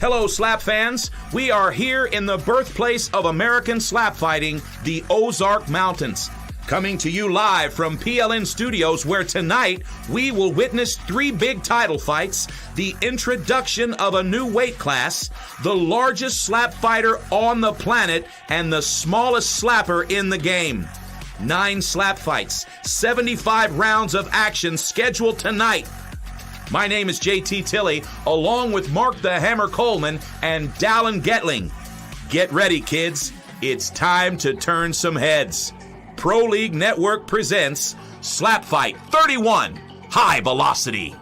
Hello, slap fans. We are here in the birthplace of American slap fighting, the Ozark Mountains. Coming to you live from PLN Studios, where tonight we will witness 3 big title fights, the introduction of a new weight class, the largest slap fighter on the planet, and the smallest slapper in the game. 9 slap fights, 75 rounds of action scheduled tonight. My name is JT Tilley, along with Mark the Hammer Coleman and Dallin Getling. Get ready, kids. It's time to turn some heads. Pro League Network presents SlapFIGHT 31 High Velocity.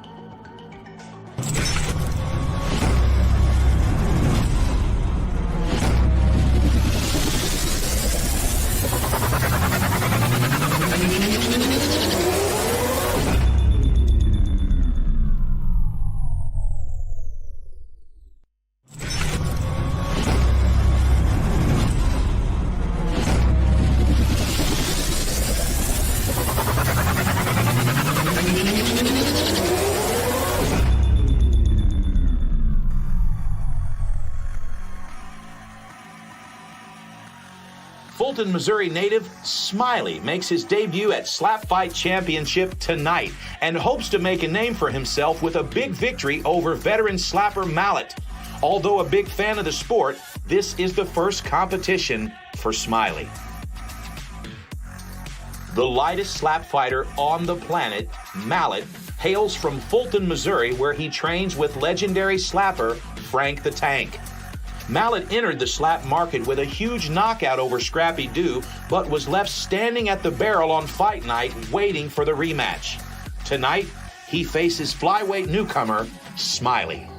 Fulton, Missouri native Smiley makes his debut at SlapFIGHT Championship tonight and hopes to make a name for himself with a big victory over veteran slapper Mallet. Although a big fan of the sport, this is the first competition for Smiley. The lightest slap fighter on the planet, Mallet, hails from Fulton, Missouri, where he trains with legendary slapper Frank the Tank. Mallet entered the slap market with a huge knockout over Scrappy Doo, but was left standing at the barrel on fight night waiting for the rematch. Tonight, he faces flyweight newcomer Smiley.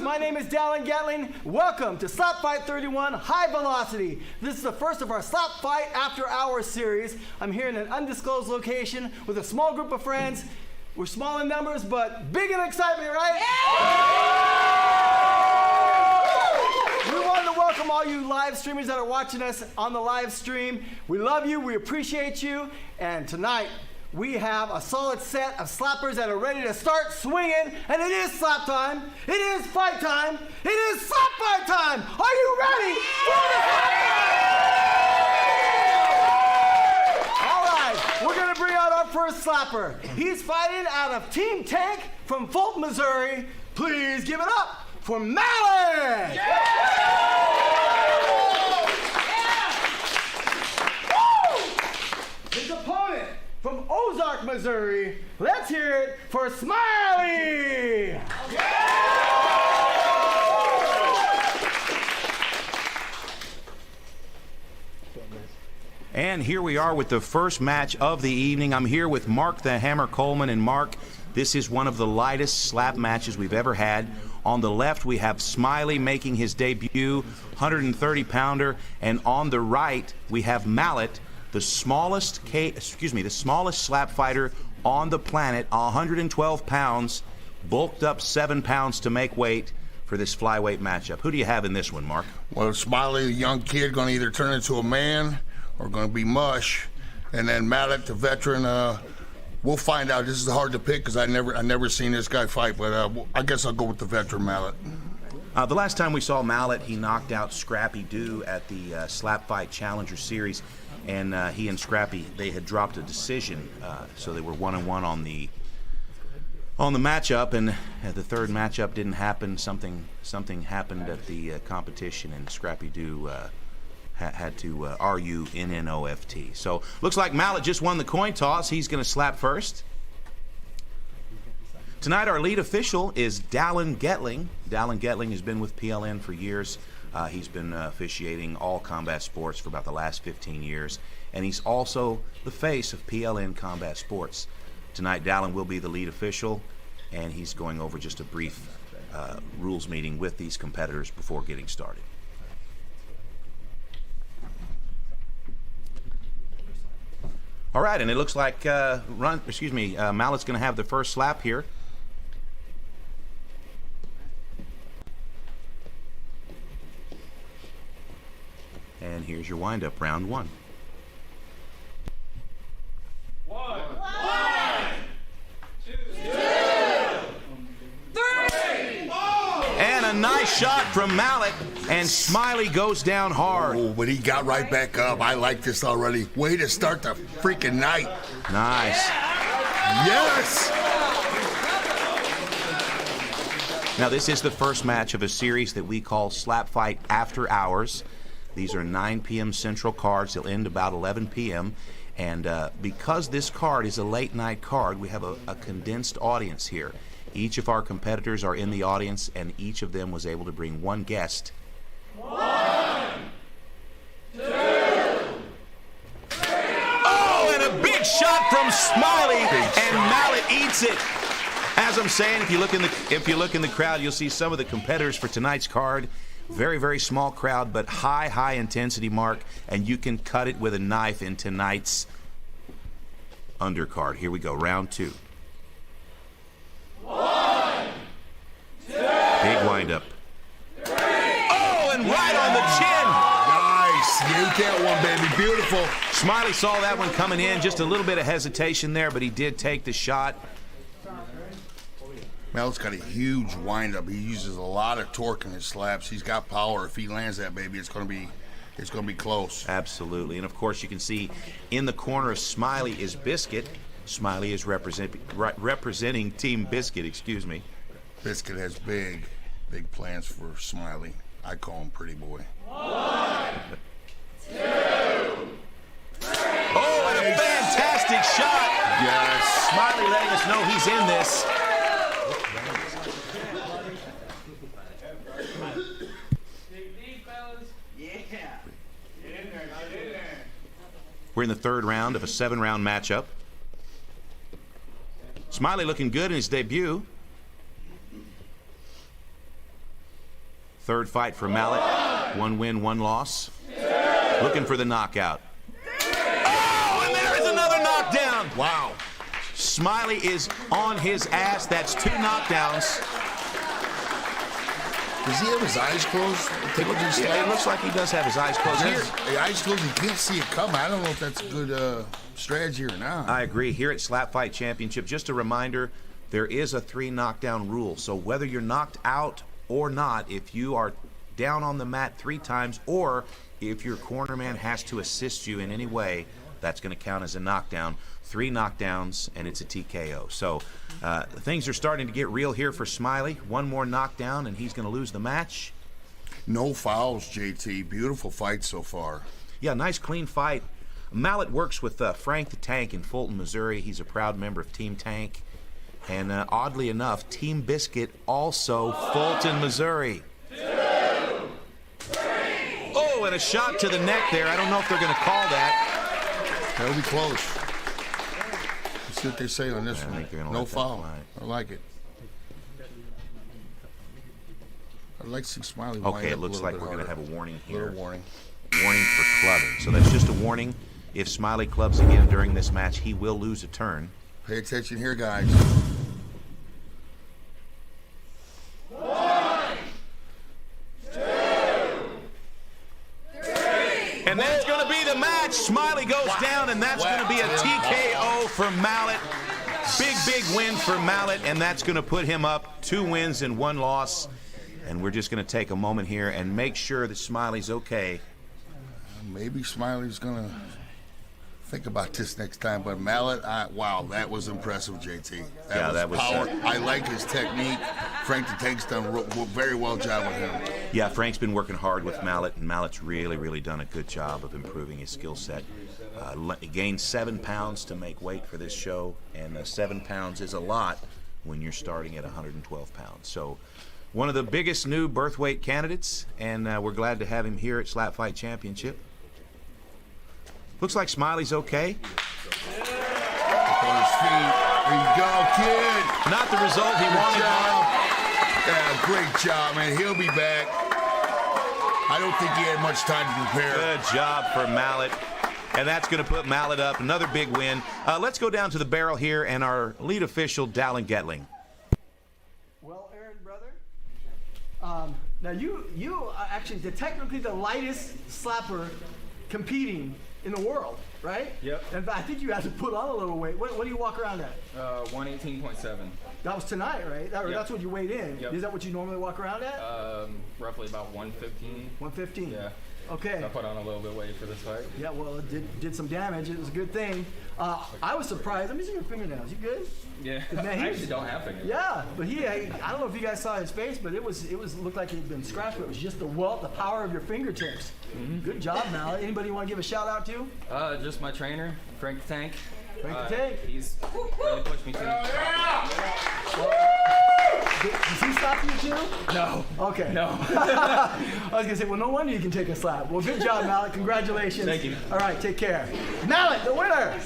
My name is Dallin Getling. Welcome to SlapFIGHT 31 High Velocity. This is the first of our SlapFIGHT After Hours series. I'm here in an undisclosed location with a small group of friends. We're small in numbers, but big in excitement, right? Yeah! We wanted to welcome all you live streamers that are watching us on the live stream. We love you, we appreciate you, and tonight, we have a solid set of slappers that are ready to start swinging, and it is slap time, it is fight time, it is slap fight time! Are you ready for the fight? All right, we're gonna bring out our first slapper. He's fighting out of Team Tank from Fulton, Missouri. Please give it up for Mallet! Yeah! His opponent from Ozark, Missouri, let's hear it for Smiley! And here we are with the first match of the evening. I'm here with Mark the Hammer Coleman. And Mark, this is one of the lightest slap matches we've ever had. On the left, we have Smiley making his debut, 130-pounder. And on the right, we have Mallet, the smallest slap fighter on the planet, 112 pounds, bulked up 7 pounds to make weight. for this flyweight matchup. Who do you have in this one, Mark? Well, Smiley, the young kid, going to either turn into a man or going to be mush. And then Mallet, the veteran, we'll find out. This is hard to pick because I never seen this guy fight, but I guess I'll go with the veteran Mallet. The last time we saw Mallet, he knocked out Scrappy Doo at the SlapFIGHT Challenger Series, and he and Scrappy, they had dropped a decision, so they were 1-1 on the matchup, and the third matchup didn't happen. Something happened at the competition, and Scrappy Doo had to RUNNOFT. So looks like Mallet just won the coin toss. He's going to slap first. Tonight our lead official is Dallin Getling. Dallin Getling has been with PLN for years. He's been officiating all combat sports for about the last 15 years, and he's also the face of PLN Combat Sports. Tonight Dallin will be the lead official, and he's going over just a brief rules meeting with these competitors before getting started. All right, and it looks like Mallet's going to have the first slap here. And here's your windup, round one. One, two, three. And a nice shot from Mallet, and Smiley goes down hard. Oh, but he got right back up. I like this already. Way to start the freaking night. Nice. Yes! Now, this is the first match of a series that we call SlapFIGHT After Hours. These are 9 p.m. Central cards. They'll end about 11 p.m. And because this card is a late night card, we have a condensed audience here. Each of our competitors are in the audience, and each of them was able to bring one guest. 1, 2, 3. Oh, and a big shot from Smiley, and Mallet eats it. As I'm saying, if you look in the crowd, you'll see some of the competitors for tonight's card. Very, very small crowd, but high intensity, Mark, and you can cut it with a knife in tonight's undercard. Here we go, round two. 1, 2, big windup. 3. Oh, and right on the chin. Nice. You get one, baby. Beautiful. Smiley saw that one coming in. Just a little bit of hesitation there, but he did take the shot. Mallet's got a huge windup. He uses a lot of torque in his slaps. He's got power. If he lands that baby, it's gonna be close. Absolutely. And of course you can see in the corner of Smiley is Biscuit. Smiley is representing Team Biscuit, excuse me. Biscuit has big plans for Smiley. I call him Pretty Boy. 1, 2, 3. Oh, and a fantastic shot. Yes. Smiley letting us know he's in this. We're in the third round of a 7-round matchup. Smiley looking good in his debut. Third fight for Mallet. 1 win, 1 loss. Looking for the knockout. Oh, and there is another knockdown. Wow. Smiley is on his ass. That's 2 knockdowns. Does he have his eyes closed? It looks like he does have his eyes closed. Here, The eyes closed, he can't see it coming. I don't know if that's a good strategy or not. I agree. Here at SlapFIGHT Championship, just a reminder, there is a 3 knockdown rule. So whether you're knocked out or not, if you are down on the mat 3 times, or if your cornerman has to assist you in any way, that's going to count as a knockdown. 3 knockdowns, and it's a TKO. So things are starting to get real here for Smiley. 1 more knockdown, and he's going to lose the match. No fouls, JT. Beautiful fight so far. Yeah, nice clean fight. Mallet works with Frank the Tank in Fulton, Missouri. He's a proud member of Team Tank. And oddly enough, Team Biscuit also Fulton, Missouri. 2, 3. Oh, and a shot to the neck there. I don't know if they're going to call that. That'll be close. Let's see what they say on this I one. think they're gonna No let that foul. fly. I like it. I'd like to see Smiley. Okay, it looks like we're going to have a warning here. Little warning. Warning for clubbing. So that's just a warning. If Smiley clubs again during this match, he will lose a turn. Pay attention here, guys. 1, for Mallet. Big win for Mallet, and that's going to put him up 2 wins and 1 loss. And we're just going to take a moment here and make sure that Smiley's okay. Maybe Smiley's going to think about this next time, but Mallet, wow, that was impressive, JT. That was power. I like his technique. Frank the Tank's done very well job with him. Yeah, Frank's been working hard with Mallet, and Mallet's really done a good job of improving his skill set. He gained 7 pounds to make weight for this show, and 7 pounds is a lot when you're starting at 112 pounds. So one of the biggest new birth weight candidates, and we're glad to have him here at Slap Fight Championship. Looks like Smiley's okay. On his feet. There you go, kid. Not the result he wanted. Yeah, great job, man. He'll be back. I don't think he had much time to prepare. Good job for Mallet. And that's going to put Mallet up. Another big win. Let's go down to the barrel here and our lead official, Dallin Getling. Well, Aaron, brother, now you are actually technically the lightest slapper competing in the world, right? Yep. And I think you had to put on a little weight. What do you walk around at? 118.7. That was tonight, right? That's what you weighed in. Yep. Is that what you normally walk around at? Roughly about 115. 115. Yeah. Okay. I put on a little bit of weight for this fight. Yeah, well, it did some damage. It was a good thing. I was surprised. Let me see your fingernails. You good? Yeah. Man, I actually don't have fingers. Yeah, but I don't know if you guys saw his face, but it looked like it had been scratched, but it was just the power of your fingertips. Mm-hmm. Good job, Mallet. Anybody want to give a shout out to? Just my trainer, Frank the Tank. Frank the Tank. He's really pushed me to. Does he stop you too? No. Okay. No. I was gonna say, well, no wonder you can take a slap. Well, good job, Mallet. Congratulations. Thank you. All right, take care. Mallet, the winner.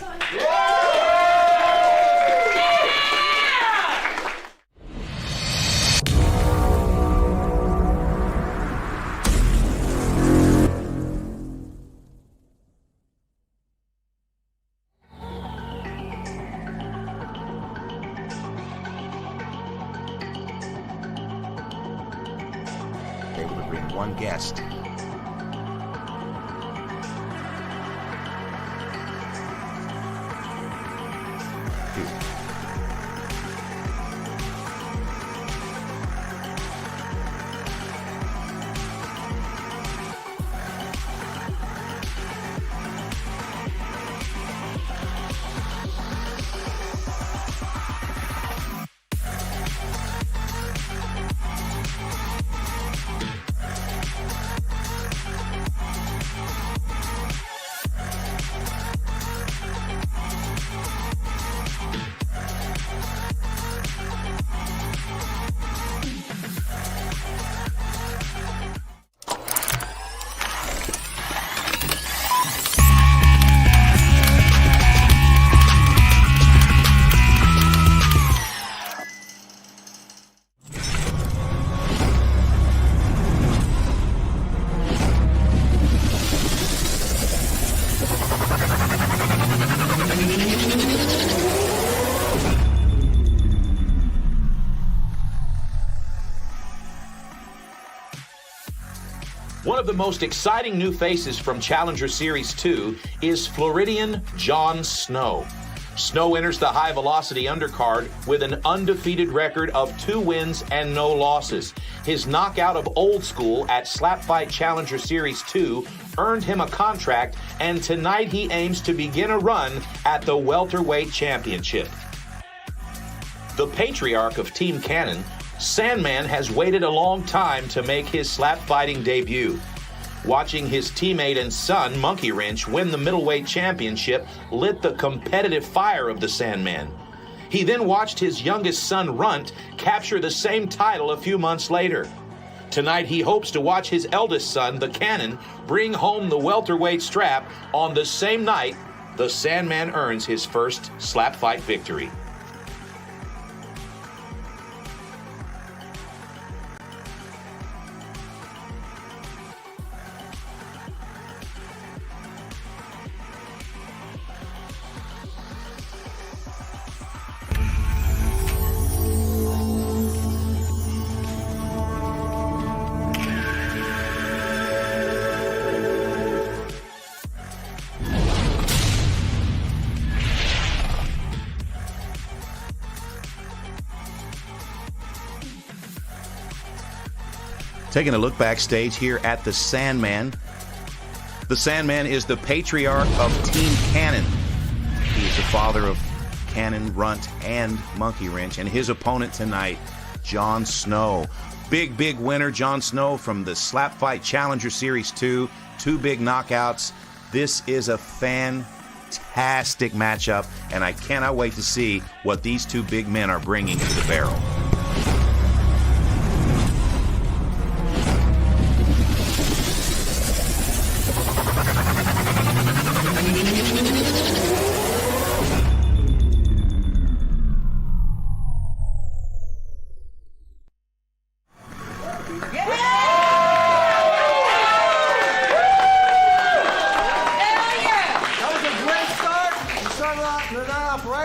Able to bring 1 guest. One of the most exciting new faces from Challenger Series 2 is Floridian John Snow. Snow enters the high-velocity undercard with an undefeated record of 2 wins and no losses. His knockout of Old School at SlapFIGHT Challenger Series 2 earned him a contract, and tonight he aims to begin a run at the welterweight championship. The patriarch of Team Cannon, Sandman has waited a long time to make his slap fighting debut. Watching his teammate and son, Monkey Wrench, win the middleweight championship lit the competitive fire of the Sandman. He then watched his youngest son, Runt, capture the same title a few months later. Tonight he hopes to watch his eldest son, the Cannon, bring home the welterweight strap on the same night the Sandman earns his first slap fight victory. Taking a look backstage here at the Sandman. The Sandman is the patriarch of Team Cannon. He is the father of Cannon, Runt, and Monkey Wrench. And his opponent tonight, Jon Snow. Big winner, Jon Snow from the SlapFIGHT Challenger Series 2. 2 big knockouts. This is a fantastic matchup, and I cannot wait to see what these 2 big men are bringing to the barrel.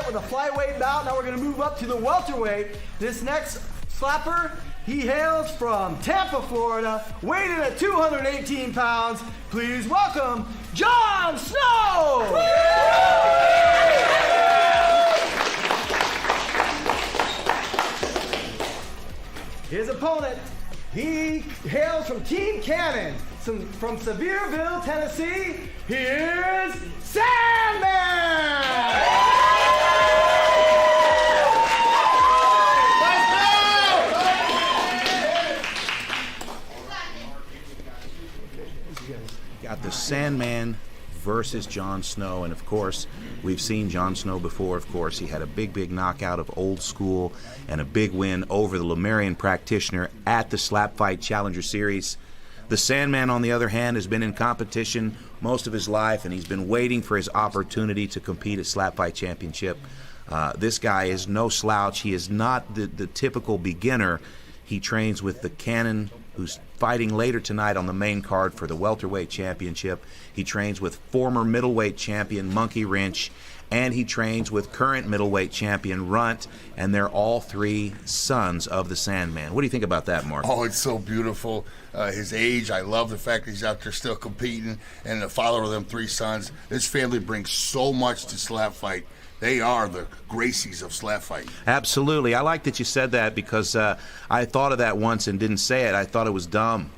With a flyweight bout. Now we're going to move up to the welterweight. This next slapper, he hails from Tampa, Florida, weighing in at 218 pounds. Please welcome Jon Snow! His opponent, he hails from Team Cannon, from Sevierville, Tennessee. Here's Sandman! Got the Sandman versus Jon Snow, and of course, we've seen Jon Snow before. Of course, he had a big knockout of Old School and a big win over the Lemurian Practitioner at the SlapFIGHT Challenger Series. The Sandman, on the other hand, has been in competition most of his life, and he's been waiting for his opportunity to compete at SlapFIGHT Championship. This guy is no slouch. He is not the typical beginner. He trains with the Cannon, who's fighting later tonight on the main card for the welterweight championship. He trains with former middleweight champion Monkey Wrench, and he trains with current middleweight champion Runt, and they're all 3 sons of the Sandman. What do you think about that, Mark? Oh, it's so beautiful. His age, I love the fact that he's out there still competing, and the father of them 3 sons. This family brings so much to SlapFIGHT. They are the Gracies of SlapFIGHT. Absolutely. I like that you said that because I thought of that once and didn't say it. I thought it was dumb.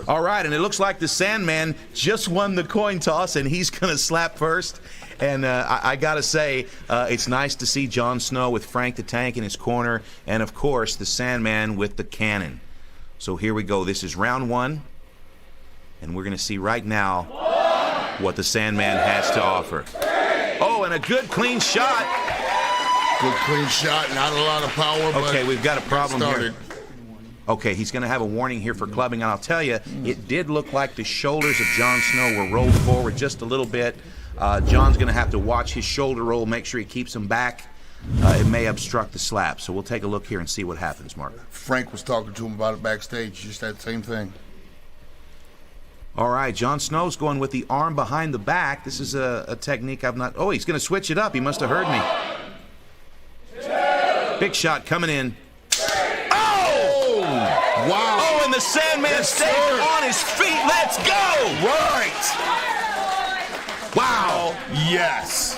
All right, and it looks like the Sandman just won the coin toss, and he's going to slap first. And I got to say, it's nice to see Jon Snow with Frank the Tank in his corner, and, of course, the Sandman with the Cannon. So here we go. This is round 1, and we're going to see right now what the Sandman has to offer. Oh, and a good, clean shot. Good, clean shot. Not a lot of power, but okay, we've got a problem here. Okay, he's going to have a warning here for clubbing, and I'll tell you, it did look like the shoulders of Jon Snow were rolled forward just a little bit. John's going to have to watch his shoulder roll, make sure he keeps them back. It may obstruct the slap, so we'll take a look here and see what happens, Mark. Frank was talking to him about it backstage, just that same thing. All right, Jon Snow's going with the arm behind the back. This is a technique I've not... Oh, he's going to switch it up. He must have heard me. 1, 2, big shot coming in. 3. Oh! Wow. Oh, and the Sandman stays on his feet. Let's go! Right! Wow. Yes.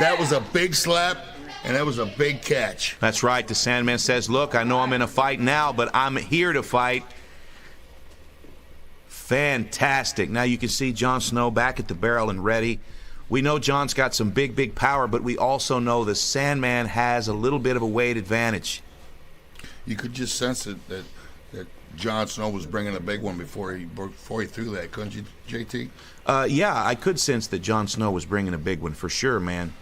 That was a big slap, and that was a big catch. That's right. The Sandman says, look, I know I'm in a fight now, but I'm here to fight. Fantastic. Now you can see Jon Snow back at the barrel and ready. We know Jon's got some big power, but we also know the Sandman has a little bit of a weight advantage. You could just sense it that Jon Snow was bringing a big one before he threw that, couldn't you, JT? Yeah, I could sense that Jon Snow was bringing a big one for sure, man.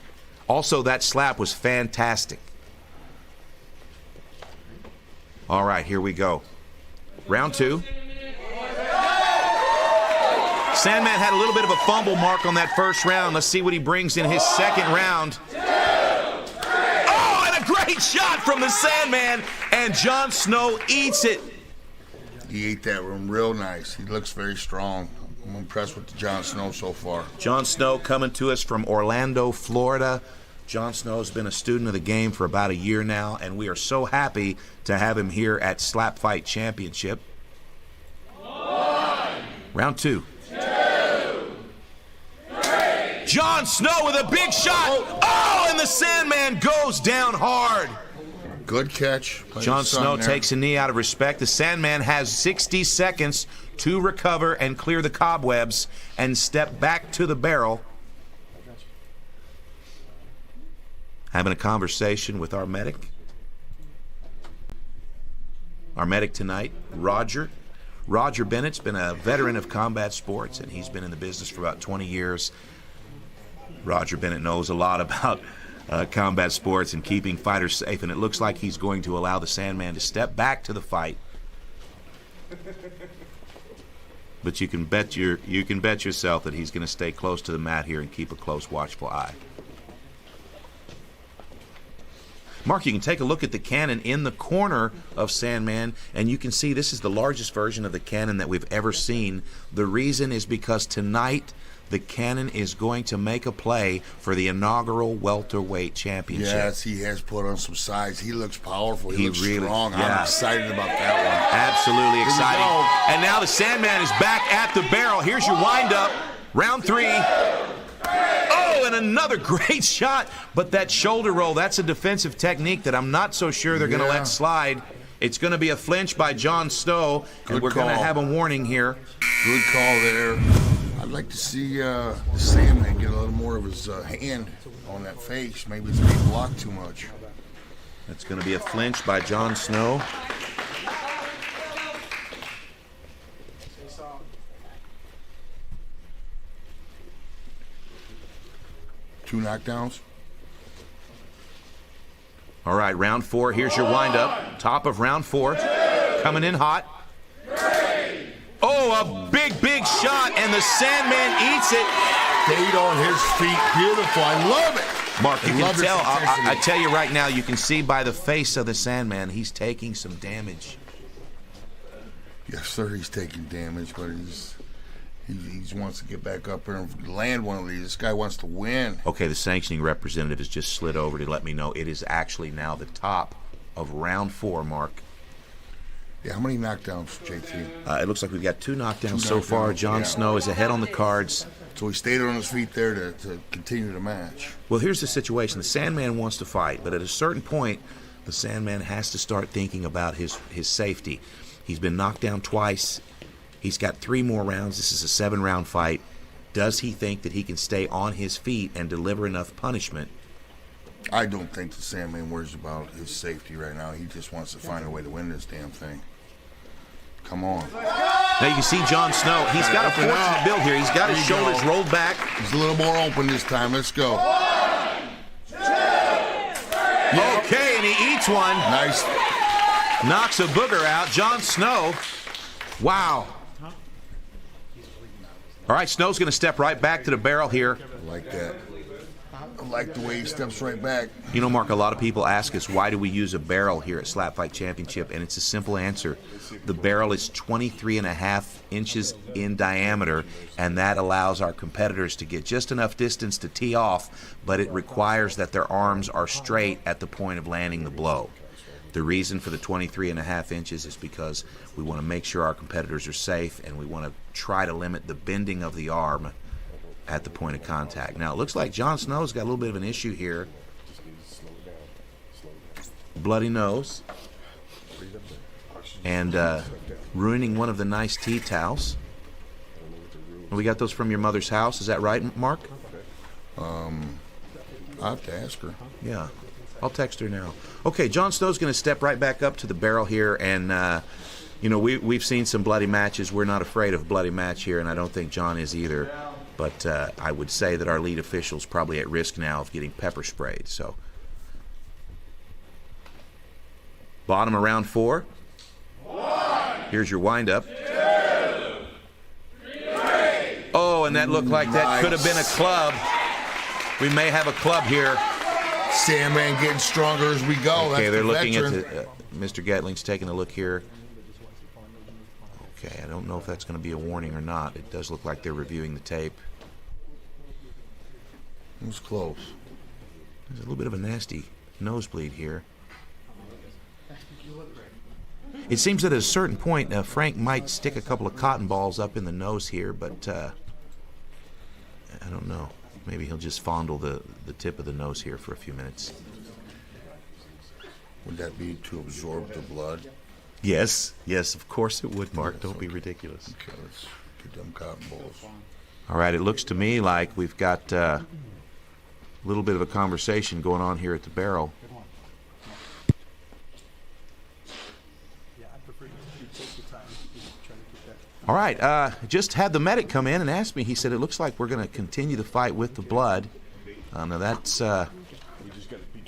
Also, that slap was fantastic. All right, here we go. Round 2. Sandman had a little bit of a fumble mark on that first round. Let's see what he brings in his second round. 2, 3. Oh, and a great shot from the Sandman, and Jon Snow eats it. He ate that one real nice. He looks very strong. I'm impressed with Jon Snow so far. Jon Snow coming to us from Orlando, Florida. Jon Snow's been a student of the game for about a year now, and we are so happy to have him here at SlapFIGHT Championship. 1, Round 2. 2, 3. Jon Snow with a big shot. Oh, and the Sandman goes down hard. Good catch. Jon Snow takes a knee out of respect. The Sandman has 60 seconds to recover and clear the cobwebs and step back to the barrel. Having a conversation with our medic. Our medic tonight, Roger. Roger Bennett's been a veteran of combat sports, and he's been in the business for about 20 years. Roger Bennett knows a lot about combat sports and keeping fighters safe, and it looks like he's going to allow the Sandman to step back to the fight. But you can bet yourself that he's going to stay close to the mat here and keep a close, watchful eye. Mark, you can take a look at the cannon in the corner of Sandman, and you can see this is the largest version of the cannon that we've ever seen. The reason is because tonight the cannon is going to make a play for the inaugural welterweight championship. Yes, he has put on some size. He looks powerful. He looks really, strong. yeah. I'm excited about that one. Absolutely exciting. go. And now the Sandman is back at the barrel. Here's your windup. Round 3. Oh, and another great shot. But that shoulder roll, that's a defensive technique that I'm not so sure they're going to let slide. It's going to be a flinch by Jon Snow, and we're going to have a warning here. Good call there. I'd like to see the Sandman get a little more of his hand on that face. Maybe it's being blocked too much. That's going to be a flinch by Jon Snow. Two knockdowns. All right, round 4. Here's your windup. Top of round 4. Coming in hot. Oh, a big, big shot, and the Sandman eats it. Stayed on his feet. Beautiful. I love it. Mark, you can tell. I tell you right now, you can see by the face of the Sandman, he's taking some damage. Yes, sir, he's taking damage, but he wants to get back up there and land one of these. This guy wants to win. Okay, the sanctioning representative has just slid over to let me know it is actually now the top of round 4, Mark. Yeah, how many knockdowns, JT? It looks like we've got 2 knockdowns so far. Jon Snow is ahead on the cards. So he stayed on his feet there to continue the match. Well, here's the situation. The Sandman wants to fight, but at a certain point, the Sandman has to start thinking about his safety. He's been knocked down twice. He's got 3 more rounds. This is a 7-round fight. Does he think that he can stay on his feet and deliver enough punishment? I don't think the Sandman worries about his safety right now. He just wants to find a way to win this damn thing. Come on. Now you can see Jon Snow. He's got a fortunate build here. He's got his shoulders rolled back. He's a little more open this time. Let's go. 1, 2, 3. Okay, and he eats one. Nice. Knocks a booger out. Jon Snow. Wow. All right, Snow's going to step right back to the barrel here. I like that. I like the way he steps right back. You know, Mark, a lot of people ask us, why do we use a barrel here at SlapFIGHT Championship? And it's a simple answer. The barrel is 23.5 inches in diameter, and that allows our competitors to get just enough distance to tee off, but it requires that their arms are straight at the point of landing the blow. The reason for the 23.5 inches is because we want to make sure our competitors are safe, and we want to try to limit the bending of the arm at the point of contact. Now, it looks like Jon Snow's got a little bit of an issue here. Bloody nose. And ruining one of the nice tea towels. We got those from your mother's house. Is that right, Mark? I'll have to ask her. Yeah. I'll text her now. Okay, Jon Snow's going to step right back up to the barrel here, and you know, we've seen some bloody matches. We're not afraid of a bloody match here, and I don't think Jon is either. But I would say that our lead official's probably at risk now of getting pepper sprayed. So, bottom of round 4. 1. Here's your windup. 2, 3. Oh, and that looked like that could have been a club. We may have a club here. Sandman getting stronger as we go. Okay, That's they're the looking veteran. at Mr. Gatling's taking a look here. Okay, I don't know if that's going to be a warning or not. It does look like they're reviewing the tape. It was close. There's a little bit of a nasty nosebleed here. It seems that at a certain point, Frank might stick a couple of cotton balls up in the nose here, but I don't know. Maybe he'll just fondle the tip of the nose here for a few minutes. Would that be to absorb the blood? Yes, yes, of course it would, Mark. Don't be ridiculous. Okay, let's get them cotton balls. All right, it looks to me like we've got a little bit of a conversation going on here at the barrel. All right, just had the medic come in and ask me. He said it looks like we're going to continue the fight with the blood. Now that's going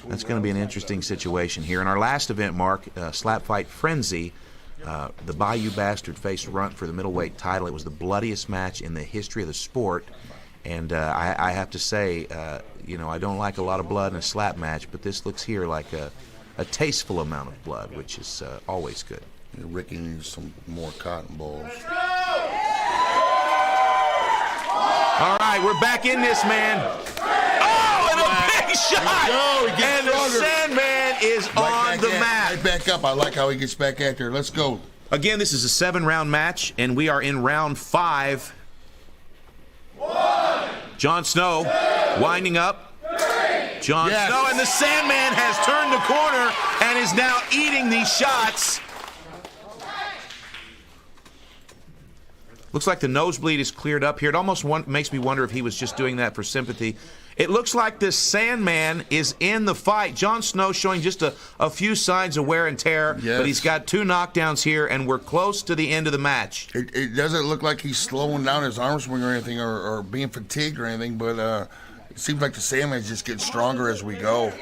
to be an interesting situation here. In our last event, Mark, Slap Fight Frenzy, the Bayou Bastard faced Runt for the middleweight title. It was the bloodiest match in the history of the sport. And I have to say, you know, I don't like a lot of blood in a slap match, but this looks here like a tasteful amount of blood, which is always good. Yeah, Ricky needs some more cotton balls. All right, we're back in this, man. Oh, and a big shot! And the Sandman is on the mat. Right back up. I like how he gets back at there. Let's go. Again, this is a 7-round match, and we are in round 5. Jon Snow winding up. Jon Snow, and the Sandman has turned the corner and is now eating these shots. Looks like the nosebleed is cleared up here. It almost makes me wonder if he was just doing that for sympathy. It looks like this Sandman is in the fight. Jon Snow showing just a few signs of wear and tear, but he's got 2 knockdowns here, and we're close to the end of the match. It doesn't look like he's slowing down his arm swing or anything, or being fatigued or anything, but it seems like the Sandman's just getting stronger as we go.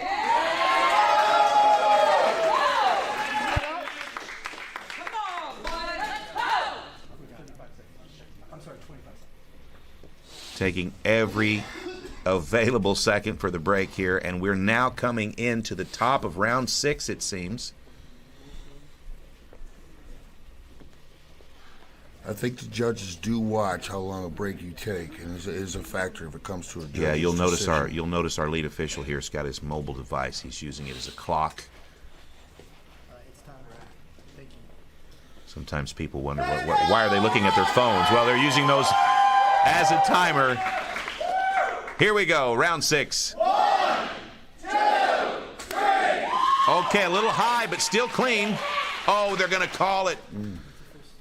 Taking every available second for the break here, and we're now coming into the top of round 6, it seems. I think the judges do watch how long a break you take, and it is a factor if it comes to a judge's Yeah, you'll notice decision. our lead official here's got his mobile device. He's using it as a clock. Sometimes people wonder why are they looking at their phones? Well, they're using those as a timer. Here we go, round 6. 1, 2, 3. Okay, a little high, but still clean. Oh, they're going to call it.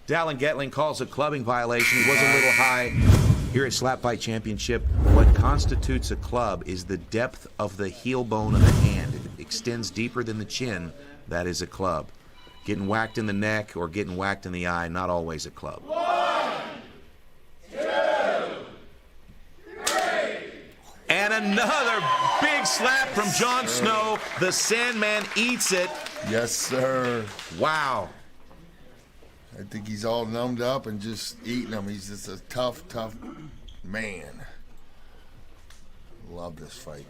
Dallin Getling calls a clubbing violation. It was a little high. Here at Slap Fight Championship, what constitutes a club is the depth of the heel bone of the hand. If it extends deeper than the chin, that is a club. Getting whacked in the neck or getting whacked in the eye, not always a club. 1, 2, 3. And another big slap from Jon Snow. The Sandman eats it. Yes, sir. Wow. I think he's all numbed up and just eating them. He's just a tough, tough man. Love this fight.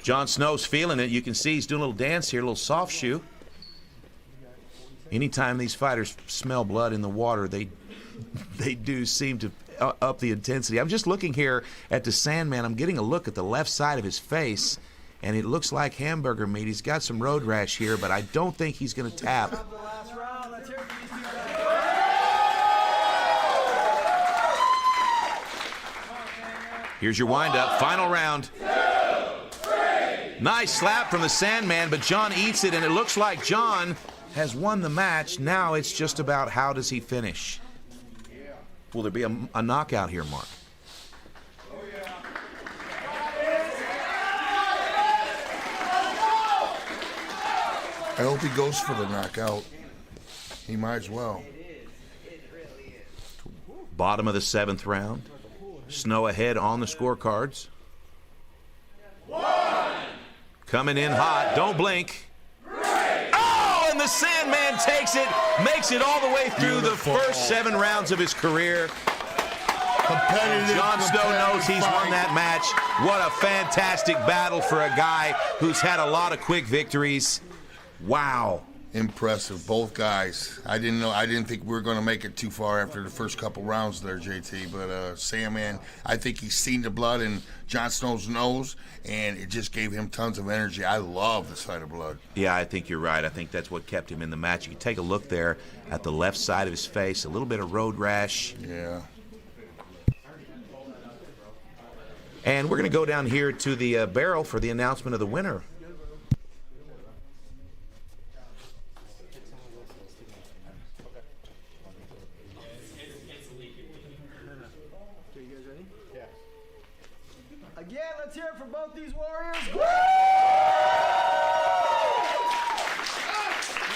Jon Snow's feeling it. You can see he's doing a little dance here, a little soft shoe. Anytime these fighters smell blood in the water, they do seem to up the intensity. I'm just looking here at the Sandman. I'm getting a look at the left side of his face, and it looks like hamburger meat. He's got some road rash here, but I don't think he's going to tap. Here's your windup. Final round. 2, 3. Nice slap from the Sandman, but Jon eats it, and it looks like Jon has won the match. Now it's just about how does he finish. Will there be a knockout here, Mark? I hope he goes for the knockout. He might as well. Bottom of the 7th round. Snow ahead on the scorecards. 1. Coming in hot. Don't blink. Oh, and the Sandman takes it, makes it all the way through Beautiful. the first 7 rounds of his career. Competitive. Jon Snow knows he's won that match. What a fantastic battle for a guy who's had a lot of quick victories. Wow. Impressive, both guys. I didn't think we were going to make it too far after the first couple rounds there, JT. But Sandman, I think he's seen the blood in Jon Snow's nose, and it just gave him tons of energy. I love the sight of blood. Yeah, I think you're right. I think that's what kept him in the match. You can take a look there at the left side of his face, a little bit of road rash. Yeah. And we're going to go down here to the barrel for the announcement of the winner. Again, let's hear it for both these warriors.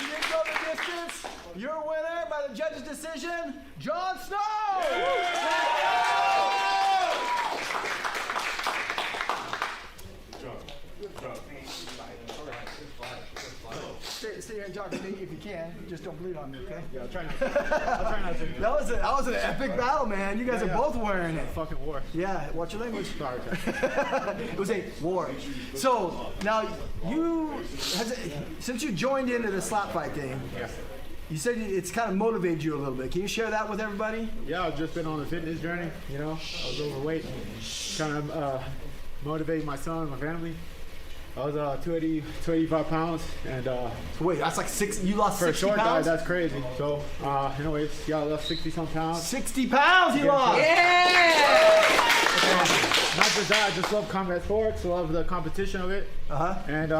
You didn't go the distance. Your winner by the judge's decision, Jon Snow. Stay here and talk to me if you can. Just don't bleed on me, okay? Yeah, I'll try not to. I'll try not to. That was an epic battle, man. You guys are both wearing it. Fucking war. Yeah, watch your language. Sorry. It was a war. So now since you joined into the slap fight thing, you said it's kind of motivated you a little bit. Can you share that with everybody? Yeah, I've just been on a fitness journey. You know, I was overweight, trying to motivate my son and my family. I was 285 pounds, and So wait, that's like you lost for 60 a short guy, pounds? that's crazy. So, anyways, yeah, I lost 60-some pounds. 60 pounds you lost! Not just that, I just love combat sports, love the competition of it, and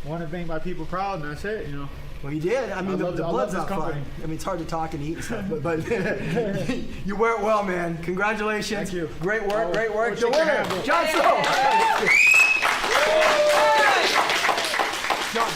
want to make my people proud, and that's it, you know. Well, you did. I mean, the blood's not fine. I mean, it's hard to talk and eat and stuff, but you wear it well, man. Congratulations. Thank you. Great work, great work. The shake your winner, hand, Jon Snow. Jon.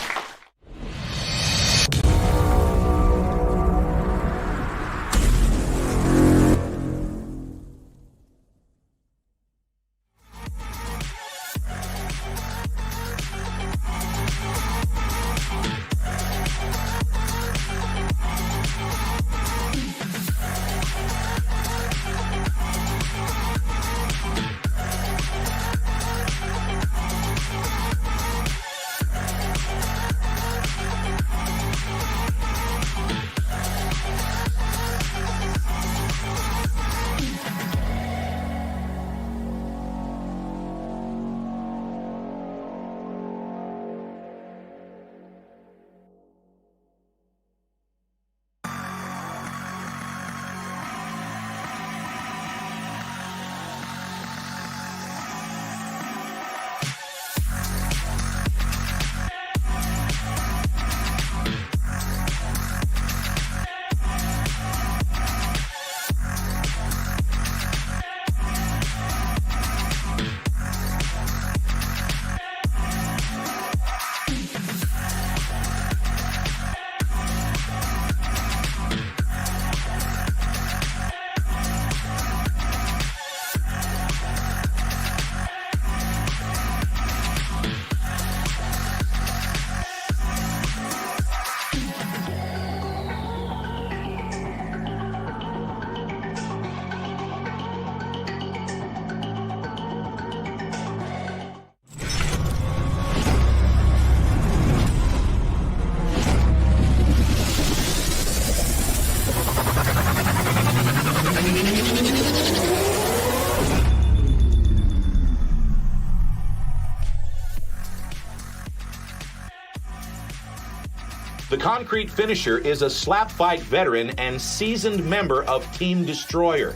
The Concrete Finisher is a slap fight veteran and seasoned member of Team Destroyer.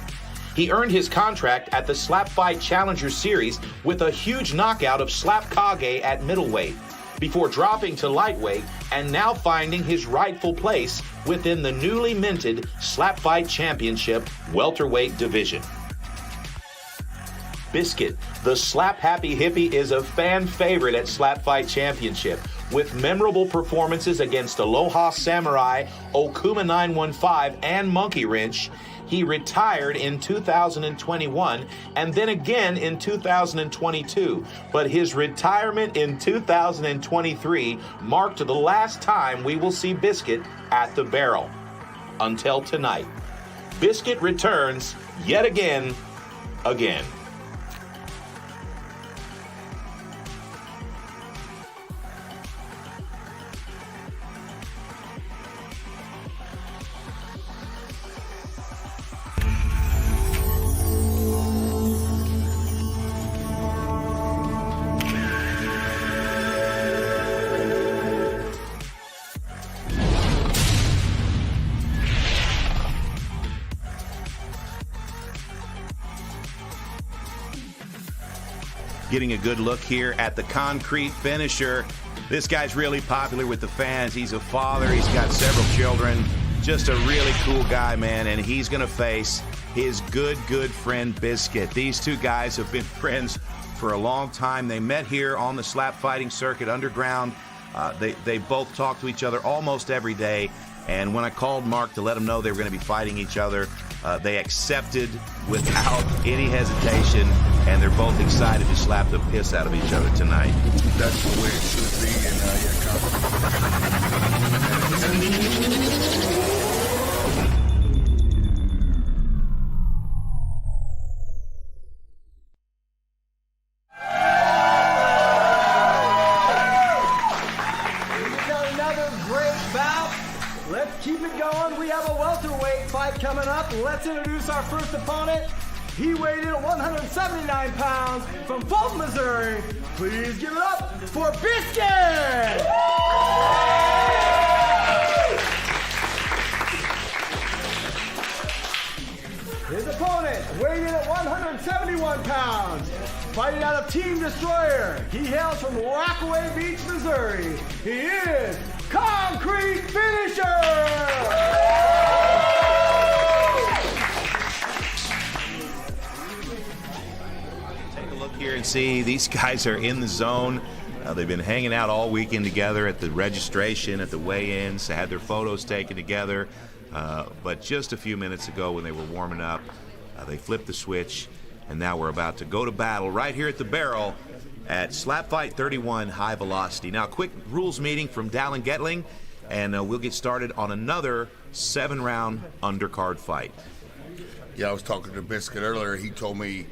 He earned his contract at the SlapFIGHT Challenger Series with a huge knockout of Slap Kage at middleweight, before dropping to lightweight and now finding his rightful place within the newly minted SlapFIGHT Championship welterweight division. Biscuit, the slap-happy hippie, is a fan favorite at SlapFIGHT Championship, with memorable performances against Aloha Samurai, Okuma 915, and Monkey Wrench. He retired in 2021 and then again in 2022, but his retirement in 2023 marked the last time we will see Biscuit at the barrel. Until tonight, Biscuit returns yet again. getting a good look here at the concrete finisher. This guy's really popular with the fans. He's a father. He's got several children. Just a really cool guy, man, and he's going to face his good friend Biscuit. These two guys have been friends for a long time. They met here on the slap fighting circuit underground. They both talk to each other almost every day, and when I called Mark to let him know they were going to be fighting each other, they accepted without any hesitation, and they're both excited to slap the piss out of each other tonight. That's the way it should be, and Another great bout. Let's keep it going. We have a welterweight fight coming up. Let's introduce our first opponent. He weighed in at 179 pounds from Fulton, Missouri. Please give it up for Biscuit! His opponent weighed in at 171 pounds. Fighting out of Team Destroyer. He hails from Rockaway Beach, Missouri. He is Concrete Finisher! Take a look here and see these guys are in the zone. They've been hanging out all weekend together at the registration, at the weigh-ins. They had their photos taken together. But just a few minutes ago when they were warming up, they flipped the switch, and now we're about to go to battle right here at the barrel at SlapFIGHT 31 High Velocity. Now, quick rules meeting from Dallin Getling, and we'll get started on another 7-round undercard fight. yeah, I was talking to Biscuit earlier. He told me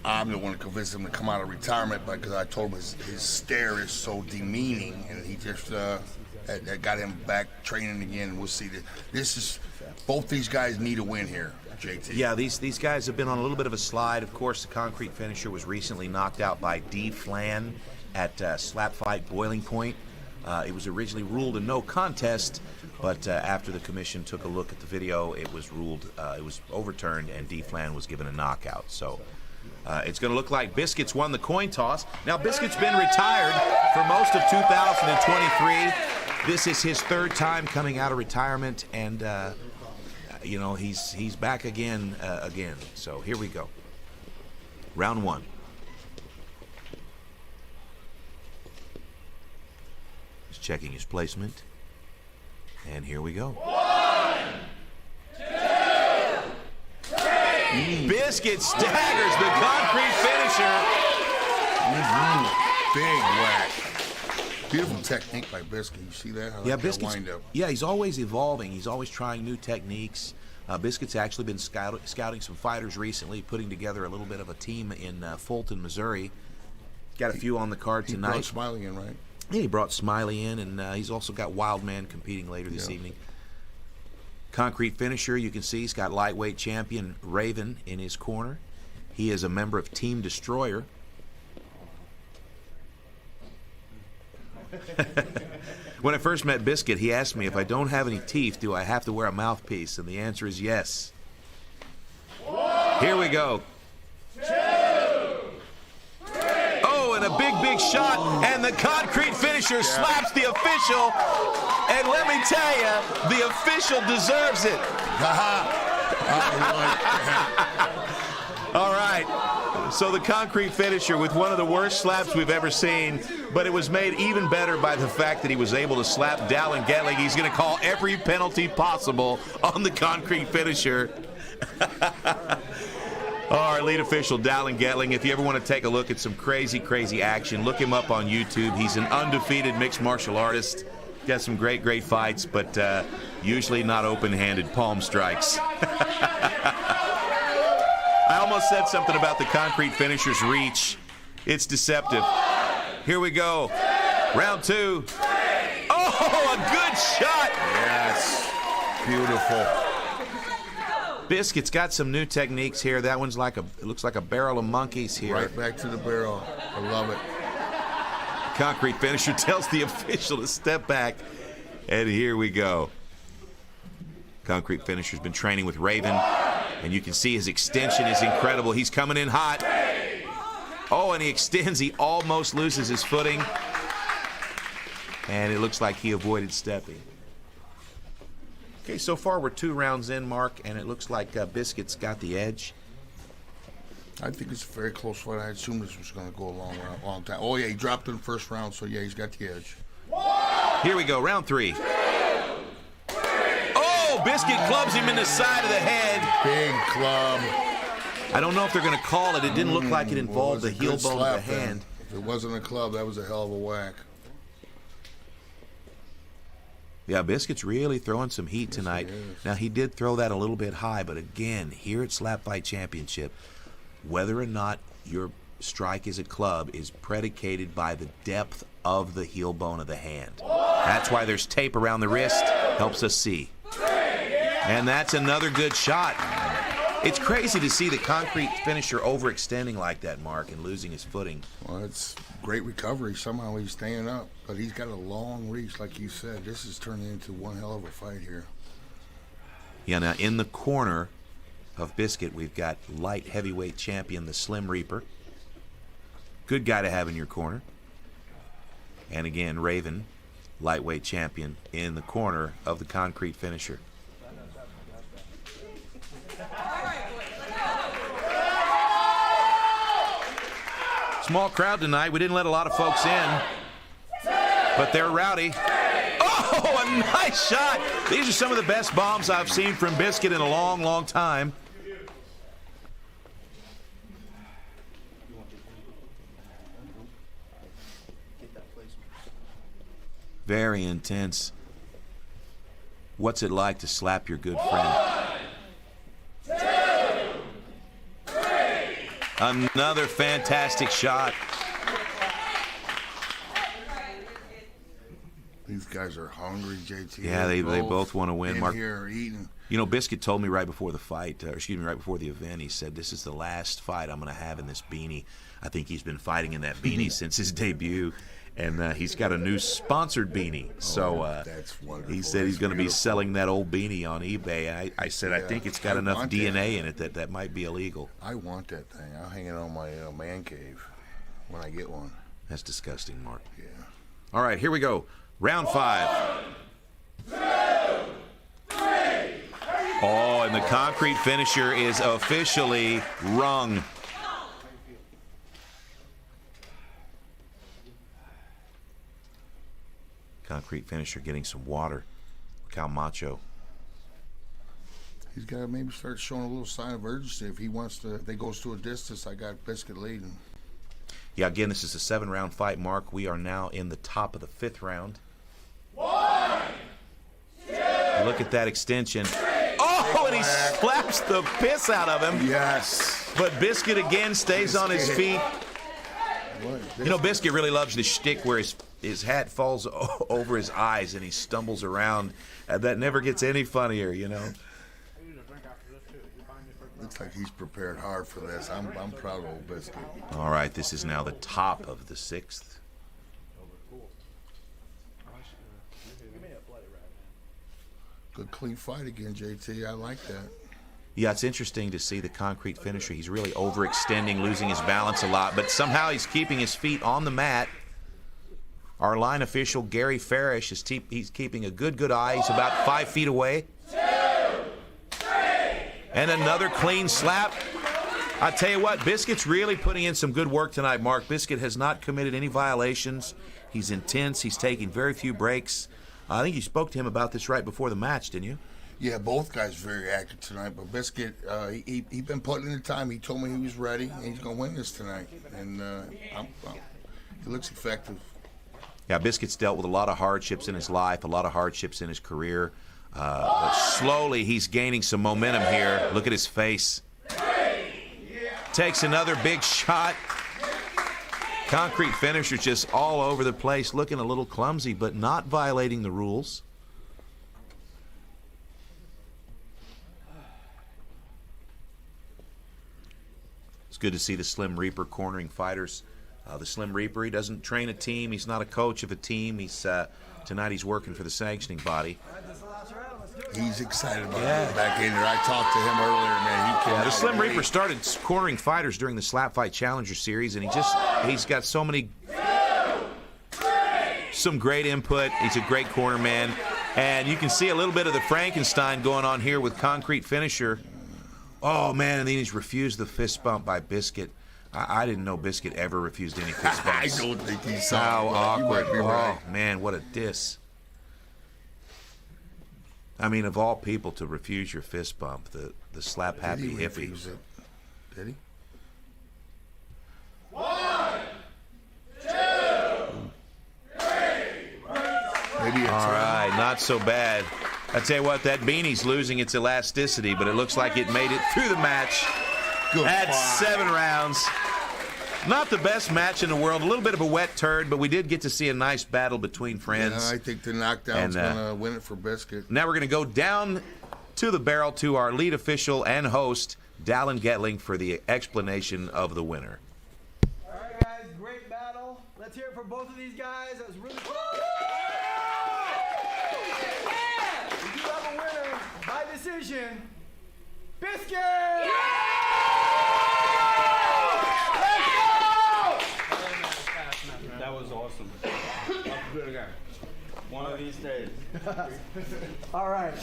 I'm the one that convinced him to come out of retirement because I told him his stare is so demeaning, and he just that got him back training again. We'll see. This is both these guys need a win here, JT. Yeah, these guys have been on a little bit of a slide. Of course, the concrete finisher was recently knocked out by D. Flan at SlapFIGHT Boiling Point. It was originally ruled a no contest, but after the commission took a look at the video, it was ruled, it was overturned, and D. Flan was given a knockout. So it's going to look like Biscuits won the coin toss. Now, Biscuits been retired for most of 2023. This is his third time coming out of retirement, and you know, he's back again. So here we go. Round one. Just checking his placement, and here we go. 1, 2, 3. Biscuit staggers the concrete finisher. Big whack. Beautiful technique by Biscuit. You see that? Yeah, that Biscuit's. wind up. Yeah, he's always evolving. He's always trying new techniques. Biscuit's actually been scouting some fighters recently, putting together a little bit of a team in Fulton, Missouri. Got a few on the card He tonight. brought Smiley in, right? Yeah, he brought Smiley in, and he's also got Wildman competing later this evening. Concrete finisher, you can see he's got lightweight champion Raven in his corner. He is a member of Team Destroyer. When I first met Biscuit, he asked me, if I don't have any teeth, do I have to wear a mouthpiece? And the answer is yes. 1, Here we go. 2, 3. Oh, and a big shot, and the concrete finisher slaps the official. And let me tell you, the official deserves it. All right. So the concrete finisher with one of the worst slaps we've ever seen, but it was made even better by the fact that he was able to slap Dallin Getling. He's going to call every penalty possible on the concrete finisher. Our lead official, Dallin Getling, if you ever want to take a look at some crazy action, look him up on YouTube. He's an undefeated mixed martial artist. Got some great fights, but usually not open-handed palm strikes. I almost said something about the concrete finisher's reach. It's deceptive. Here we go. Round two. Oh, a good shot. Yes. Beautiful. Biscuit's got some new techniques here. That one's like it looks like a barrel of monkeys here. Right back to the barrel. I love it. Concrete finisher tells the official to step back. And here we go. Concrete finisher's been training with Raven. And you can see his extension is incredible. He's coming in hot. Oh, and he extends. He almost loses his footing. And it looks like he avoided stepping. Okay, so far we're 2 rounds in, Mark, and it looks like Biscuit's got the edge. I think it's a very close fight. I assumed this was going to go a long time. Oh, yeah, he dropped in the first round, so, yeah, he's got the edge. Here we go, round 3. Oh, Biscuit clubs him in the side of the head. Big club. I don't know if they're going to call it. It didn't look like it involved the heel bone of the hand. If it wasn't a club, that was a hell of a whack. Yeah, Biscuit's really throwing some heat tonight. Now, he did throw that a little bit high, but again, here at Slap Fight Championship, whether or not your strike is a club is predicated by the depth of the heel bone of the hand. That's why there's tape around the wrist, helps us see. And that's another good shot. It's crazy to see the concrete finisher overextending like that, Mark, and losing his footing. Well, it's great recovery. Somehow he's staying up, but he's got a long reach, like you said. This is turning into one hell of a fight here. Yeah, now in the corner of Biscuit, we've got light heavyweight champion, the Slim Reaper. Good guy to have in your corner. And again, Raven, lightweight champion, in the corner of the concrete finisher. Small crowd tonight. We didn't let a lot of folks in, but they're rowdy. Oh, a nice shot. These are some of the best bombs I've seen from Biscuit in a long, long time. Very intense. What's it like to slap your good friend? 1, 2, 3. Another fantastic shot. These guys are hungry, JT. Yeah, they both want to win. In Mark, here eating. you know, Biscuit told me right before the fight, right before the event, he said, this is the last fight I'm going to have in this beanie. I think he's been fighting in that beanie since his debut. And he's got a new sponsored beanie. So that's wonderful. he said he's going to be selling that old beanie on eBay. I said, I think it's got enough DNA in it that might be illegal. I want that thing. I'll hang it on my man cave when I get one. That's disgusting, Mark. Yeah. All right, here we go. Round 5. 1, 2, 3. Oh, and the concrete finisher is officially rung. Concrete finisher getting some water. Look how macho. He's got to maybe start showing a little sign of urgency if he wants to. If they goes to a distance, I got Biscuit leading. Yeah, again, this is a 7-round fight, Mark. We are now in the top of the 5th round. 1, 2. Look at that extension. Oh, and he slaps the piss out of him. Yes. But Biscuit again stays on his feet. You know, Biscuit really loves the shtick where his hat falls over his eyes and he stumbles around. That never gets any funnier, you know. Looks like he's prepared hard for this. I'm proud of old Biscuit. All right, this is now the top of the 6th. Good clean fight again, JT. I like that. Yeah, it's interesting to see the concrete finisher. He's really overextending, losing his balance a lot, but somehow he's keeping his feet on the mat. Our line official, Gary Farish, he's keeping a good eye. He's about 5 feet away. 2, 3. And another clean slap. I tell you what, Biscuit's really putting in some good work tonight, Mark. Biscuit has not committed any violations. He's intense. He's taking very few breaks. I think you spoke to him about this right before the match, didn't you? Yeah, both guys very active tonight. But Biscuit, he been putting in the time. He told me he was ready, and he's going to win this tonight. And he looks effective. Yeah, Biscuit's dealt with a lot of hardships in his life, a lot of hardships in his career. But slowly, he's gaining some momentum here. Look at his face. Takes another big shot. Concrete finisher just all over the place, looking a little clumsy, but not violating the rules. It's good to see the Slim Reaper cornering fighters. The Slim Reaper, he doesn't train a team. He's not a coach of a team. Tonight he's working for the sanctioning body. He's excited about getting back in there. I talked to him earlier, man. He cannot The Slim wait. Reaper started cornering fighters during the SlapFIGHT Challenger Series, and he's got some great input. He's a great corner man. And you can see a little bit of the Frankenstein going on here with Concrete Finisher. Oh, man, and then he's refused the fist bump by Biscuit. I didn't know Biscuit ever refused any fist bumps. I don't think he How saw it. awkward. You might be right. Oh, man, what a diss. I mean, of all people to refuse your fist bump, the slap happy Did he hippie. refuse it? Did he? 1, 2, 3. Maybe it's All right, not so bad. I tell you what, that beanie's losing its elasticity, but it looks like it made it through the match. Good At fight. 7 rounds. Not the best match in the world. A little bit of a wet turd, but we did get to see a nice battle between friends. Yeah, I think the knockdown's And, going to win it for Biscuit. Now we're going to go down to the barrel to our lead official and host, Dallin Getling, for the explanation of the winner. All right, guys, great battle. Let's hear it for both of these guys. That was really cool. We do have a winner by decision. Biscuit! That was awesome. Good again. One of these days. All right.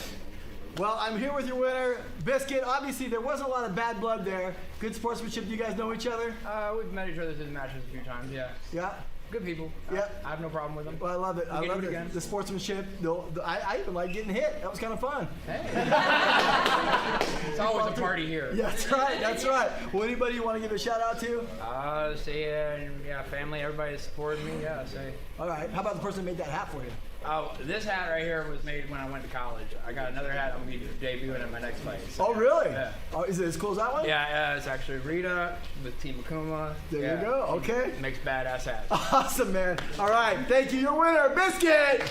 Well, I'm here with your winner, Biscuit. Obviously, there wasn't a lot of bad blood there. Good sportsmanship. Do you guys know each other? We've met each other in matches a few times, yeah. Yeah. Good people. Yeah. I have no problem with them. Well, I love it. I can love do it it. again. The sportsmanship. I even like getting hit. That was kind of fun. It's always a party here. Yeah, that's right. That's right. Well, anybody you want to give a shout out to? Say, yeah, family, everybody that supported me, yeah, say. All right. How about the person that made that hat for you? Oh, this hat right here was made when I went to college. I got another hat I'm going to be debuting in my next fight. So, Oh, really? Yeah. Oh, is it as cool as that one? Yeah, it's actually Rita with Team Akuma. There yeah. you go. Okay. Makes badass hats. Awesome, man. All right. Thank you. Your winner, Biscuit.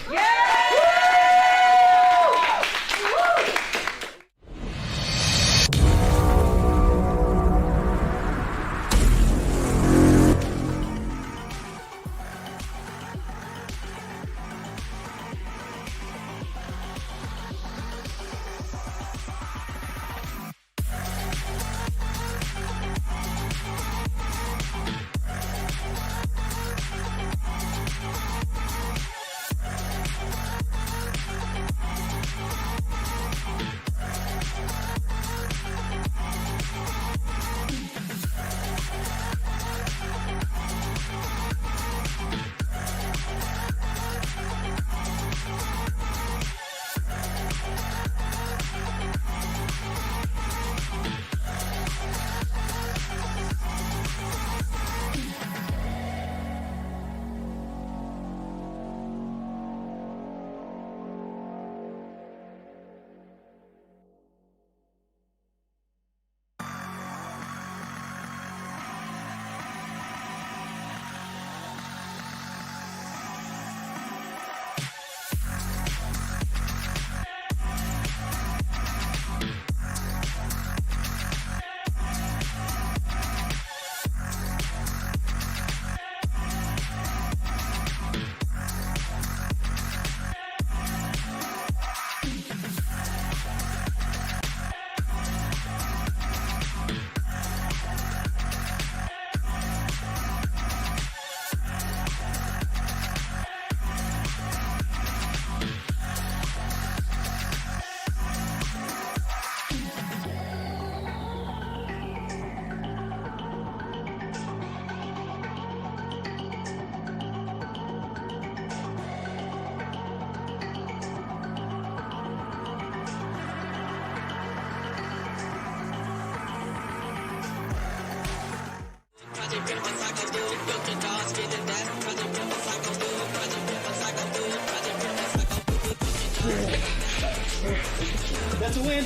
That's a win.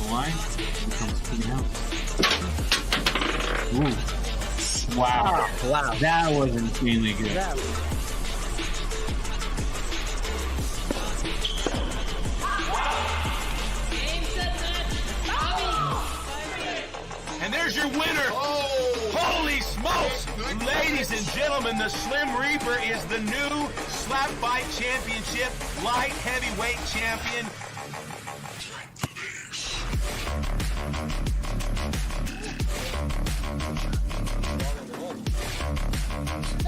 Why? It comes pretty out. Ooh. Wow. Wow. That was insanely good. And there's your winner. Holy smokes! Ladies and gentlemen, the Slim Reaper is the new Slap Fight Championship light heavyweight champion.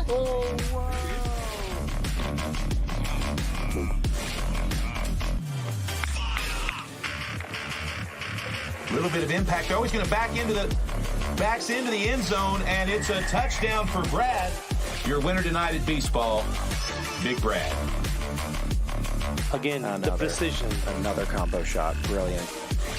Oh, wow. A little bit of impact. They're always going to backs into the end zone, and it's a touchdown for Brad. Your winner tonight at Beast Ball, Big Brad. Again, the precision. Another combo shot. Brilliant.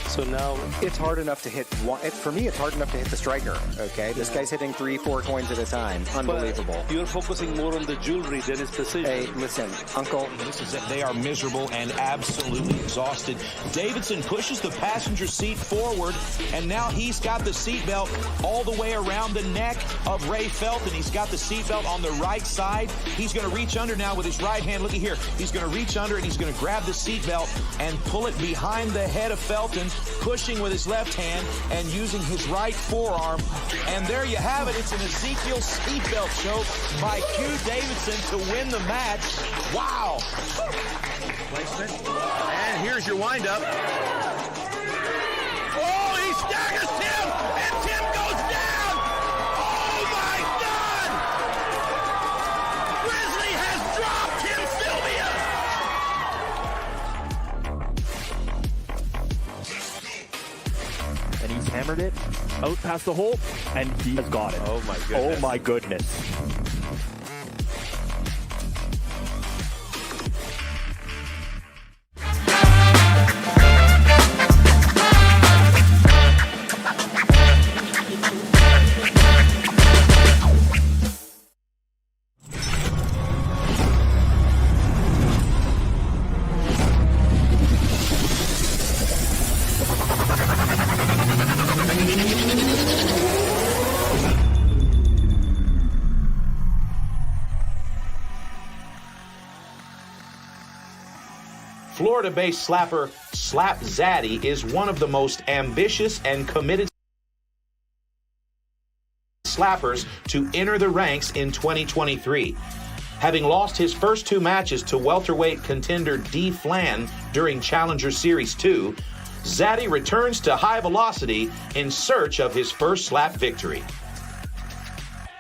So now It's hard enough to hit one. For me, it's hard enough to hit the striker. Okay, this guy's hitting 3-4 coins at a time. Unbelievable. But you're focusing more on the jewelry than his precision. Hey, listen, Uncle. This is it. They are miserable and absolutely exhausted. Davidson pushes the passenger seat forward, and now he's got the seatbelt all the way around the neck of Ray Felton. He's got the seatbelt on the right side. He's going to reach under now with his right hand. Look at here. He's going to reach under, and he's going to grab the seatbelt and pull it behind the head of Felton, pushing with his left hand and using his right forearm. And there you have it. It's an Ezekiel seatbelt choke by Q Davidson to win the match. Wow. Placement. And here's your windup. Oh, he staggers Tim, and Tim goes down. Oh, my God. Grizzly has dropped Tim Sylvia. And he's hammered it out past the hole, and he has got it. Oh, my goodness. Oh, my goodness. Florida-based slapper Slap Zaddy is one of the most ambitious and committed slappers to enter the ranks in 2023. Having lost his first two matches to welterweight contender D. Flan during Challenger Series 2, Zaddy returns to high velocity in search of his first slap victory.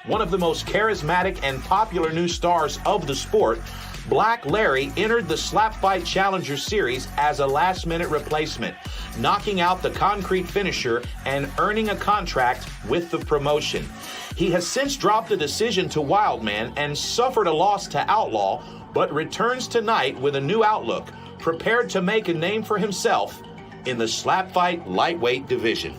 One of the most charismatic and popular new stars of the sport, Black Larry entered the SlapFIGHT Challenger Series as a last-minute replacement, knocking out the concrete finisher and earning a contract with the promotion. He has since dropped a decision to Wildman and suffered a loss to Outlaw, but returns tonight with a new outlook, prepared to make a name for himself in the SlapFIGHT lightweight division.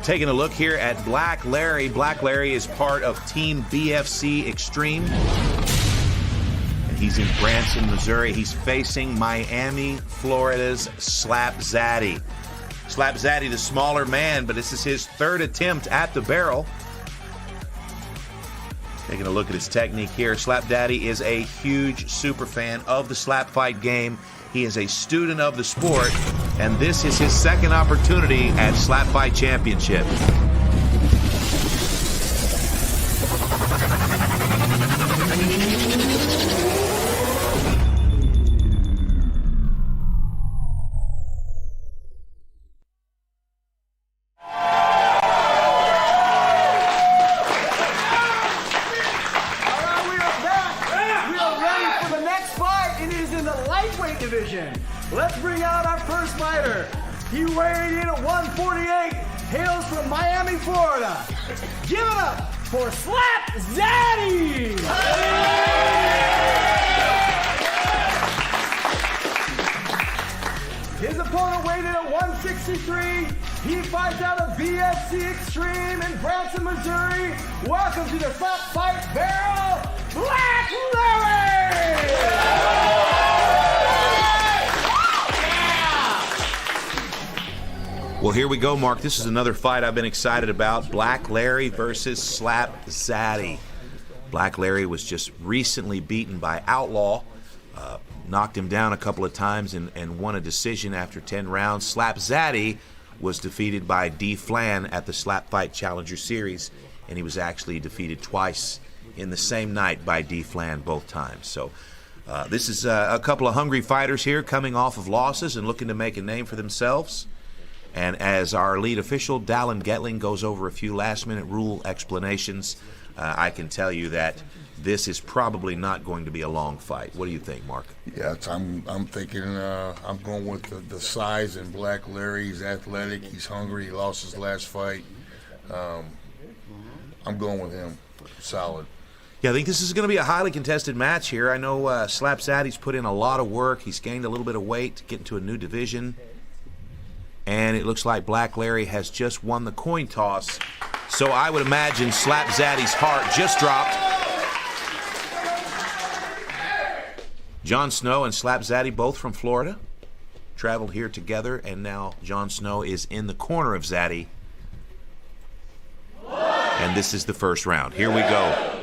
Taking a look here at Black Larry. Black Larry is part of Team BFC Extreme. And he's in Branson, Missouri. He's facing Miami, Florida's Slap Zaddy. Slap Zaddy, the smaller man, but this is his third attempt at the barrel. Taking a look at his technique here. Slap Daddy is a huge super fan of the SlapFIGHT game. He is a student of the sport, and this is his second opportunity at SlapFIGHT Championship. Let's bring out our first fighter. He weighed in at 148, hails from Miami, Florida. Give it up for Slap Zaddy! His opponent weighing in at 163. He fights out of VFC Extreme in Branson, Missouri. Welcome to the Slap Fight Barrel, Black Larry! Well, here we go, Mark. This is another fight I've been excited about. Black Larry versus Slap Zaddy. Black Larry was just recently beaten by Outlaw. Knocked him down a couple of times and won a decision after 10 rounds. Slap Zaddy was defeated by D. Flan at the Slap Fight Challenger Series, and he was actually defeated twice in the same night by D. Flan both times. So this is a couple of hungry fighters here coming off of losses and looking to make a name for themselves. And as our lead official, Dallin Getling, goes over a few last-minute rule explanations, I can tell you that this is probably not going to be a long fight. What do you think, Mark? Yeah, I'm thinking I'm going with the size in Black Larry. He's athletic. He's hungry. He lost his last fight. I'm going with him. Solid. Yeah, I think this is going to be a highly contested match here. I know Slap Zaddy's put in a lot of work. He's gained a little bit of weight to get into a new division. And it looks like Black Larry has just won the coin toss. So I would imagine Slap Zaddy's heart just dropped. Jon Snow and Slap Zaddy, both from Florida, traveled here together, and now Jon Snow is in the corner of Zaddy. And this is the first round. Here we go.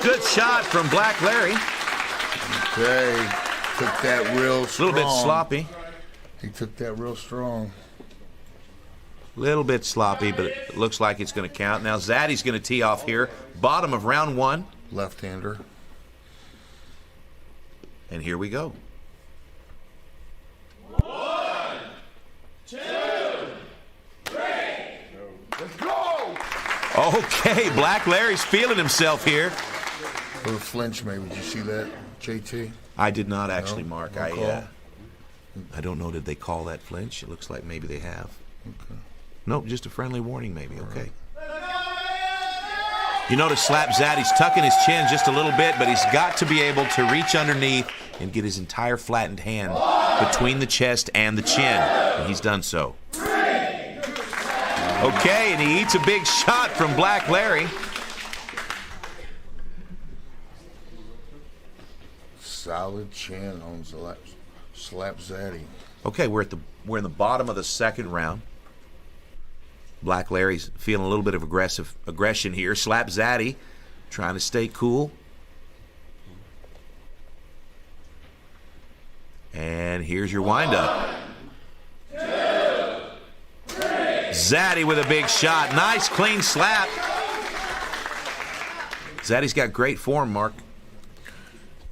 Good shot from Black Larry. Okay, took that real strong. A little bit sloppy. He took that real strong. Little bit sloppy, but it looks like it's going to count. Now Zaddy's going to tee off here. Bottom of round one. Left-hander. And here we go. 1, 2, 3. Let's go! Okay, Black Larry's feeling himself here. A little flinch, maybe. Did you see that, JT? I did not actually, No? Mark. No I don't know. Did they call that flinch? It looks like maybe they have. Okay. Nope, just a friendly warning, maybe. Okay. You notice Slap Zaddy's tucking his chin just a little bit, but he's got to be able to reach underneath and get his entire flattened hand between the chest and the chin. And he's done so. Okay, and he eats a big shot from Black Larry. Solid chin on Slap Zaddy. Okay, we're in the bottom of the second round. Black Larry's feeling a little bit of aggression here. Slap Zaddy trying to stay cool. And here's your windup. 1, 2, 3. Zaddy with a big shot. Nice clean slap. Zaddy's got great form, Mark.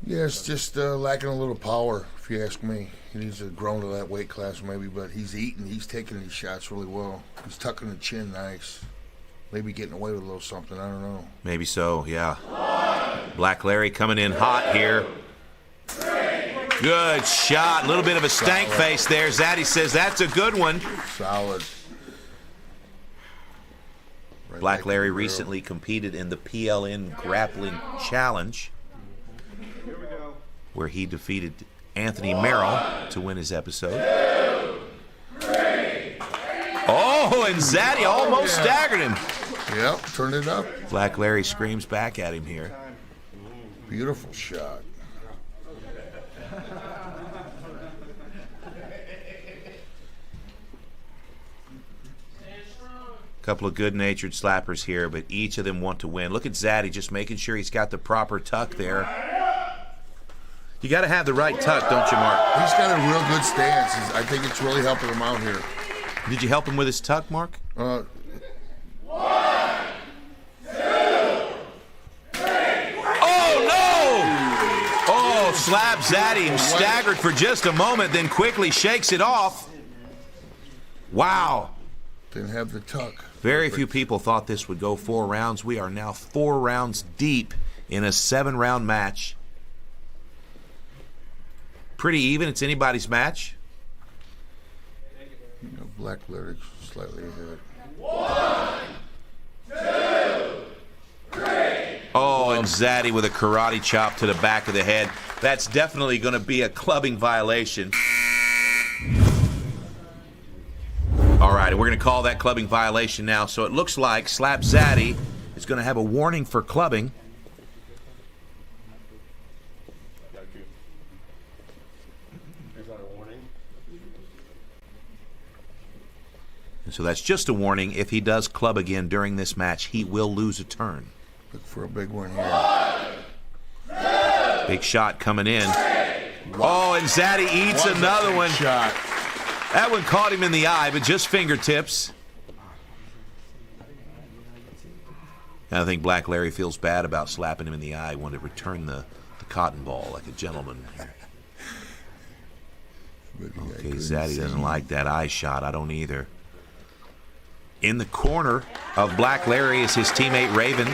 Yeah, it's just lacking a little power, if you ask me. He needs to grow to that weight class maybe, but he's eating. He's taking these shots really well. He's tucking the chin nice. Maybe getting away with a little something. I don't know. Maybe so, yeah. Black Larry coming in hot here. Good shot. A little bit of a stank face there. Zaddy says that's a good one. Solid. Right, Black Larry recently competed in the PLN Grappling Challenge, where he defeated Anthony Merrill to win his episode. 2, 3. Oh, and Zaddy almost staggered him. Yep, turned it up. Black Larry screams back at him here. Beautiful shot. Couple of good-natured slappers here, but each of them want to win. Look at Zaddy just making sure he's got the proper tuck there. You got to have the right tuck, don't you, Mark? He's got a real good stance. I think it's really helping him out here. Did you help him with his tuck, Mark? 1, 2, 3. Oh, no! Oh, Slap Zaddy staggered for just a moment, then quickly shakes it off. Wow. Didn't have the tuck. Very few people thought this would go 4 rounds. We are now 4 rounds deep in a 7-round match. Pretty even. It's anybody's match. You know, Black Larry slightly ahead. 1, 2, 3. Oh, and Zaddy with a karate chop to the back of the head. That's definitely going to be a clubbing violation. right, we're going to call that clubbing violation now. So it looks like Slap Zaddy is going to have a warning for clubbing. Is that a warning? And so that's just a warning. If he does club again during this match, he will lose a turn. Look for a big one here. Big shot coming in. Oh, and Zaddy eats another one. Shot. That one caught him in the eye, but just fingertips. And I think Black Larry feels bad about slapping him in the eye. He wanted to return the cotton ball like a gentleman. Okay, Zaddy doesn't like that eye shot. I don't either. In the corner of Black Larry is his teammate Raven.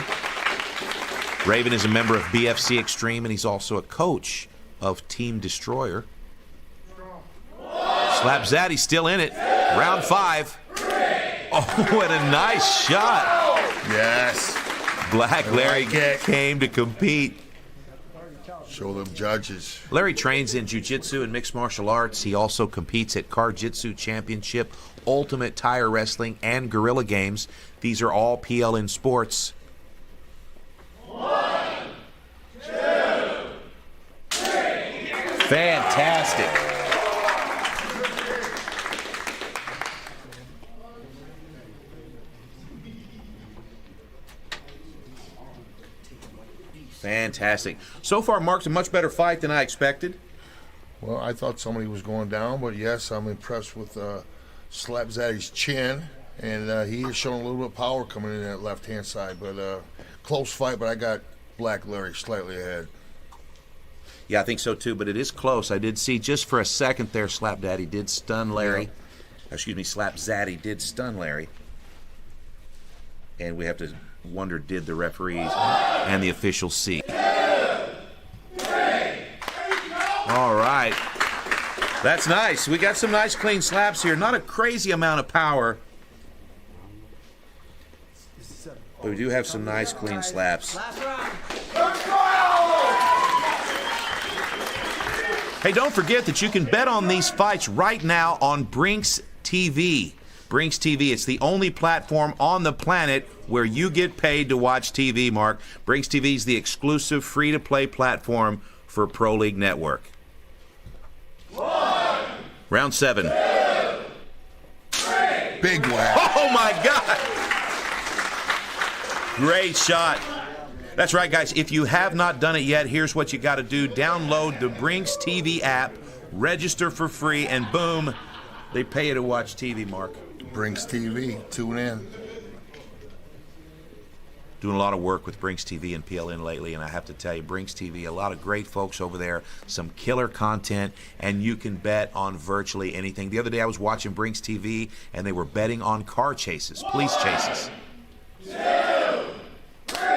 Raven is a member of BFC Extreme, and he's also a coach of Team Destroyer. Slap Zaddy still in it. Round 5. Oh, what a nice shot. Yes. Black Larry came to compete. Show them judges. Larry trains in jiu-jitsu and mixed martial arts. He also competes at Car-Jitsu Championship, Ultimate Tire Wrestling, and Guerrilla Games. These are all PLN sports. 1, 2, 3. Fantastic. Fantastic. So far, Mark's a much better fight than I expected. Well, I thought somebody was going down, but yes, I'm impressed with Slap Zaddy's chin, and he is showing a little bit of power coming in that left-hand side. But close fight, but I got Black Larry slightly ahead. Yeah, I think so too, but it is close. I did see just for a second there, Slap Daddy did stun Larry. Yeah. Excuse me, Slap Zaddy did stun Larry. And we have to wonder, did the referees and the officials see? 2, 3. All right. That's nice. We got some nice clean slaps here. Not a crazy amount of power. But we do have some nice clean slaps. Hey, don't forget that you can bet on these fights right now on Brinks TV. Brinks TV, it's the only platform on the planet where you get paid to watch TV, Mark. Brinks TV is the exclusive free-to-play platform for Pro League Network. 1, Round 7. 2, 3. Big whack. Oh, my God. Great shot. That's right, guys. If you have not done it yet, here's what you got to do. Download the Brinks TV app, register for free, and boom, they pay you to watch TV, Mark. Brinks TV, tune in. Doing a lot of work with Brinks TV and PLN lately, and I have to tell you, Brinks TV, a lot of great folks over there, some killer content, and you can bet on virtually anything. The other day I was watching Brinks TV, and they were betting on car chases, police chases. 2, 3.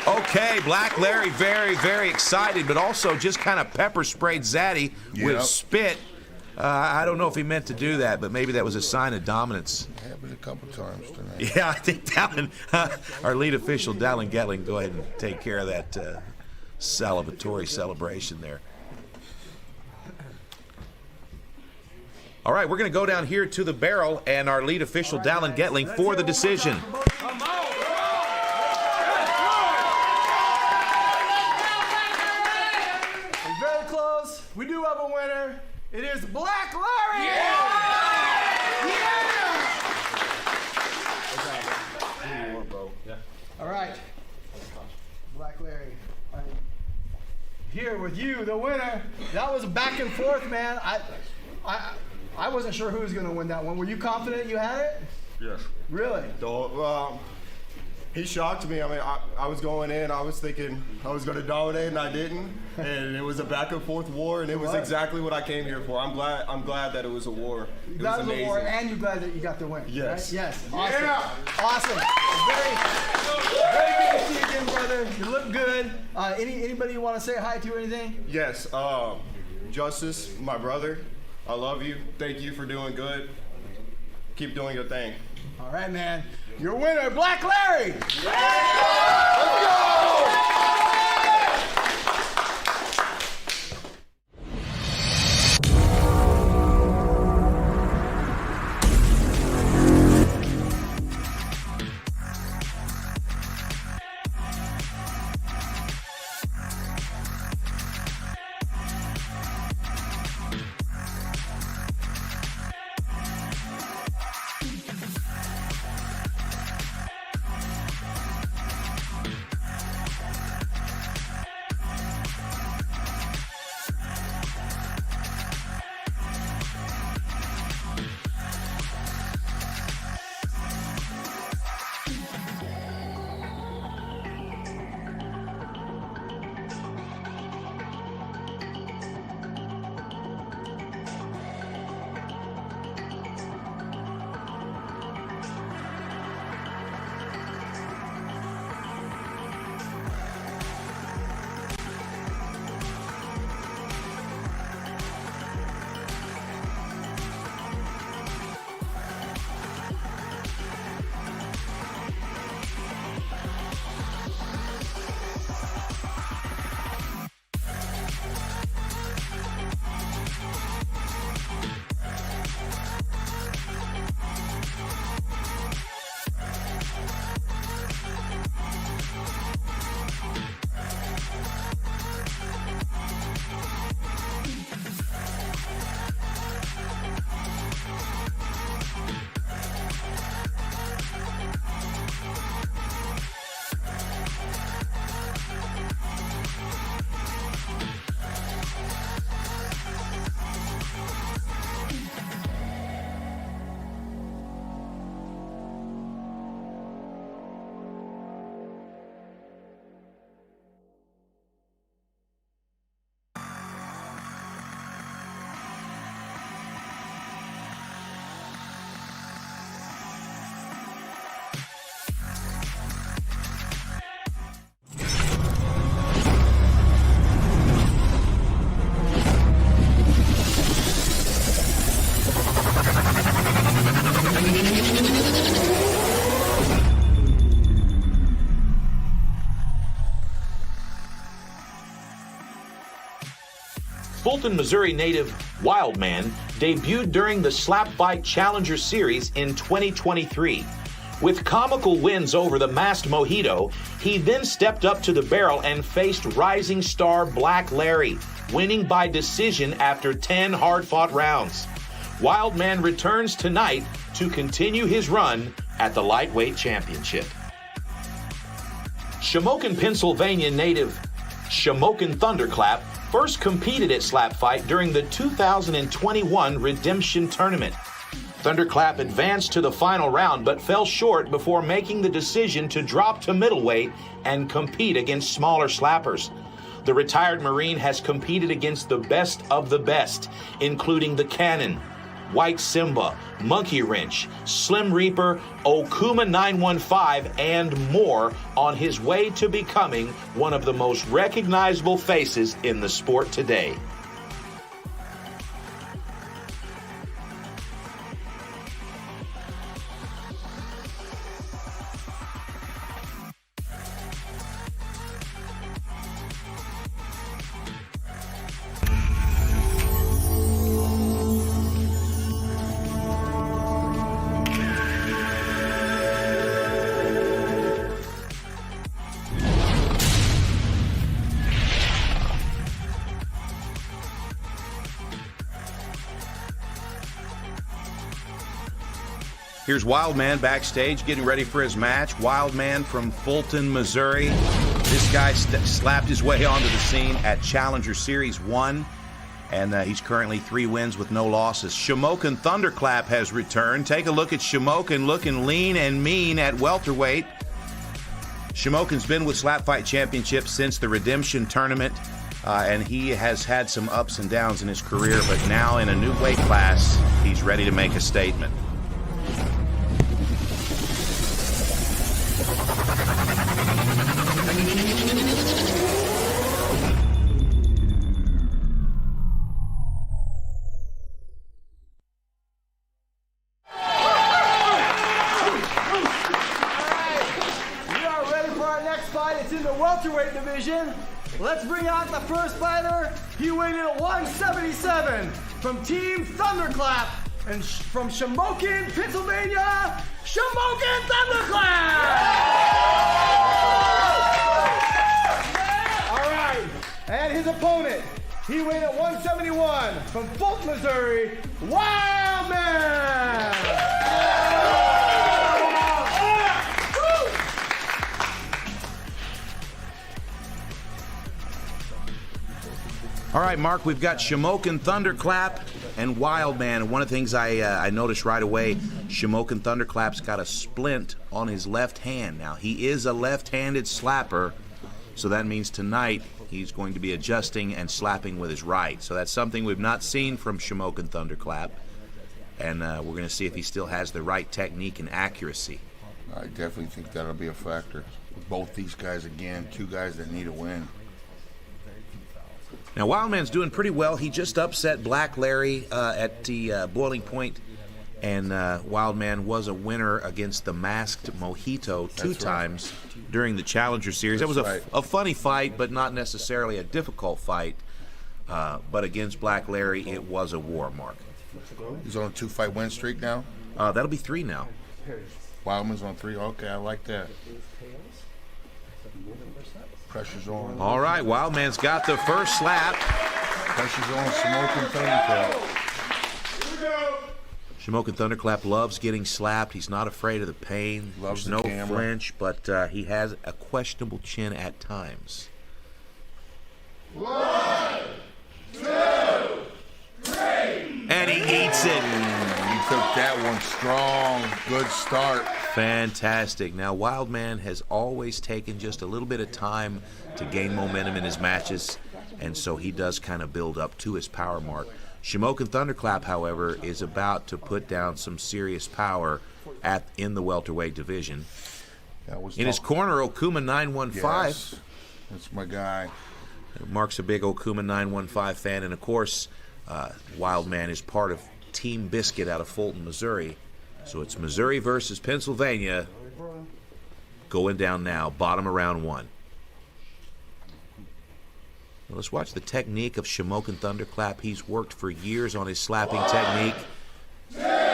Okay, Black Larry very, very excited, but also just kind of pepper sprayed Zaddy with spit. I don't know if he meant to do that, but maybe that was a sign of dominance. Happened a couple times tonight. Yeah, I think Dallin, our lead official, Dallin Gatling, go ahead and take care of that salivatory celebration there. All right, we're going to go down here to the barrel, and our lead official, Dallin Gatling, for the decision. It's very close. We do have a winner. It is Black Larry! All right. Black Larry. I'm here with you, the winner. That was a back and forth, man. I wasn't sure who was going to win that one. Were you confident you had it? Yes. Really? He shocked me. I mean, I was going in, I was thinking I was going to dominate, and I didn't. And it was a back and forth war, and it was exactly what I came here for. I'm glad that it was a war. It That was was a amazing. war, and you're glad that you got the win. Yes. Right? Yes. Awesome. Yeah. Awesome. Very good to see you again, brother. You look good. Anybody you want to say hi to or anything? Yes. Justice, my brother, I love you. Thank you for doing good. Keep doing your thing. All right, man. Your winner, Black Larry. Let's go! Fulton, Missouri native Wildman debuted during the SlapFIGHT Challenger Series in 2023. With comical wins over the masked Mojito, he then stepped up to the barrel and faced rising star Black Larry, winning by decision after 10 hard-fought rounds. Wildman returns tonight to continue his run at the lightweight championship. Shamokin, Pennsylvania native Shamokin Thunderclap first competed at SlapFIGHT during the 2021 Redemption Tournament. Thunderclap advanced to the final round but fell short before making the decision to drop to middleweight and compete against smaller slappers. The retired Marine has competed against the best of the best, including the Cannon, White Simba, Monkey Wrench, Slim Reaper, Okuma 915, and more on his way to becoming one of the most recognizable faces in the sport today. Here's Wildman backstage getting ready for his match. Wildman from Fulton, Missouri. This guy slapped his way onto the scene at Challenger Series 1, and he's currently 3 wins with no losses. Shamokin Thunderclap has returned. Take a look at Shamokin looking lean and mean at welterweight. Shamokin's been with SlapFIGHT Championship since the Redemption Tournament, and he has had some ups and downs in his career, but now in a new weight class, he's ready to make a statement. It's in the welterweight division. Let's bring out the first fighter. He weighed in at 177 from Team Thunderclap and from Shamokin, Pennsylvania, Shamokin Thunderclap! All right, and his opponent, he weighed at 171 from Fulton, Missouri, Wildman! All right, Mark, we've got Shamokin Thunderclap and Wildman. And one of the things I noticed right away, Shamokin Thunderclap's got a splint on his left hand. Now, he is a left-handed slapper, so that means tonight he's going to be adjusting and slapping with his right. So that's something we've not seen from Shamokin Thunderclap. And we're going to see if he still has the right technique and accuracy. I definitely think that'll be a factor. Both these guys, again, 2 guys that need a win. Now, Wildman's doing pretty well. He just upset Black Larry at the Boiling Point, and Wildman was a winner against the masked Mojito 2 times during the Challenger Series. That was a funny fight, but not necessarily a difficult fight. But against Black Larry, it was a war, Mark. He's on a 2-fight win streak now? That'll be 3 now. Wildman's on 3. Okay, I like that. Pressure's on. All right, Wildman's got the first slap. Pressure's on Shamokin Thunderclap. Shamokin Thunderclap loves getting slapped. He's not afraid of the pain. Loves There's the no camera. flinch, but he has a questionable chin at times. 1, 2, 3. And he eats it. He took that one strong. Good start. Fantastic. Now, Wildman has always taken just a little bit of time to gain momentum in his matches, and so he does kind of build up to his power mark. Shamokin Thunderclap, however, is about to put down some serious power in the welterweight division. In his corner, Okuma 915. Yes, that's my guy. Mark's a big Okuma 915 fan, and of course, Wildman is part of Team Biscuit out of Fulton, Missouri. So it's Missouri versus Pennsylvania going down now, bottom of round 1. Well, let's watch the technique of Shamokin Thunderclap. He's worked for years on his slapping technique.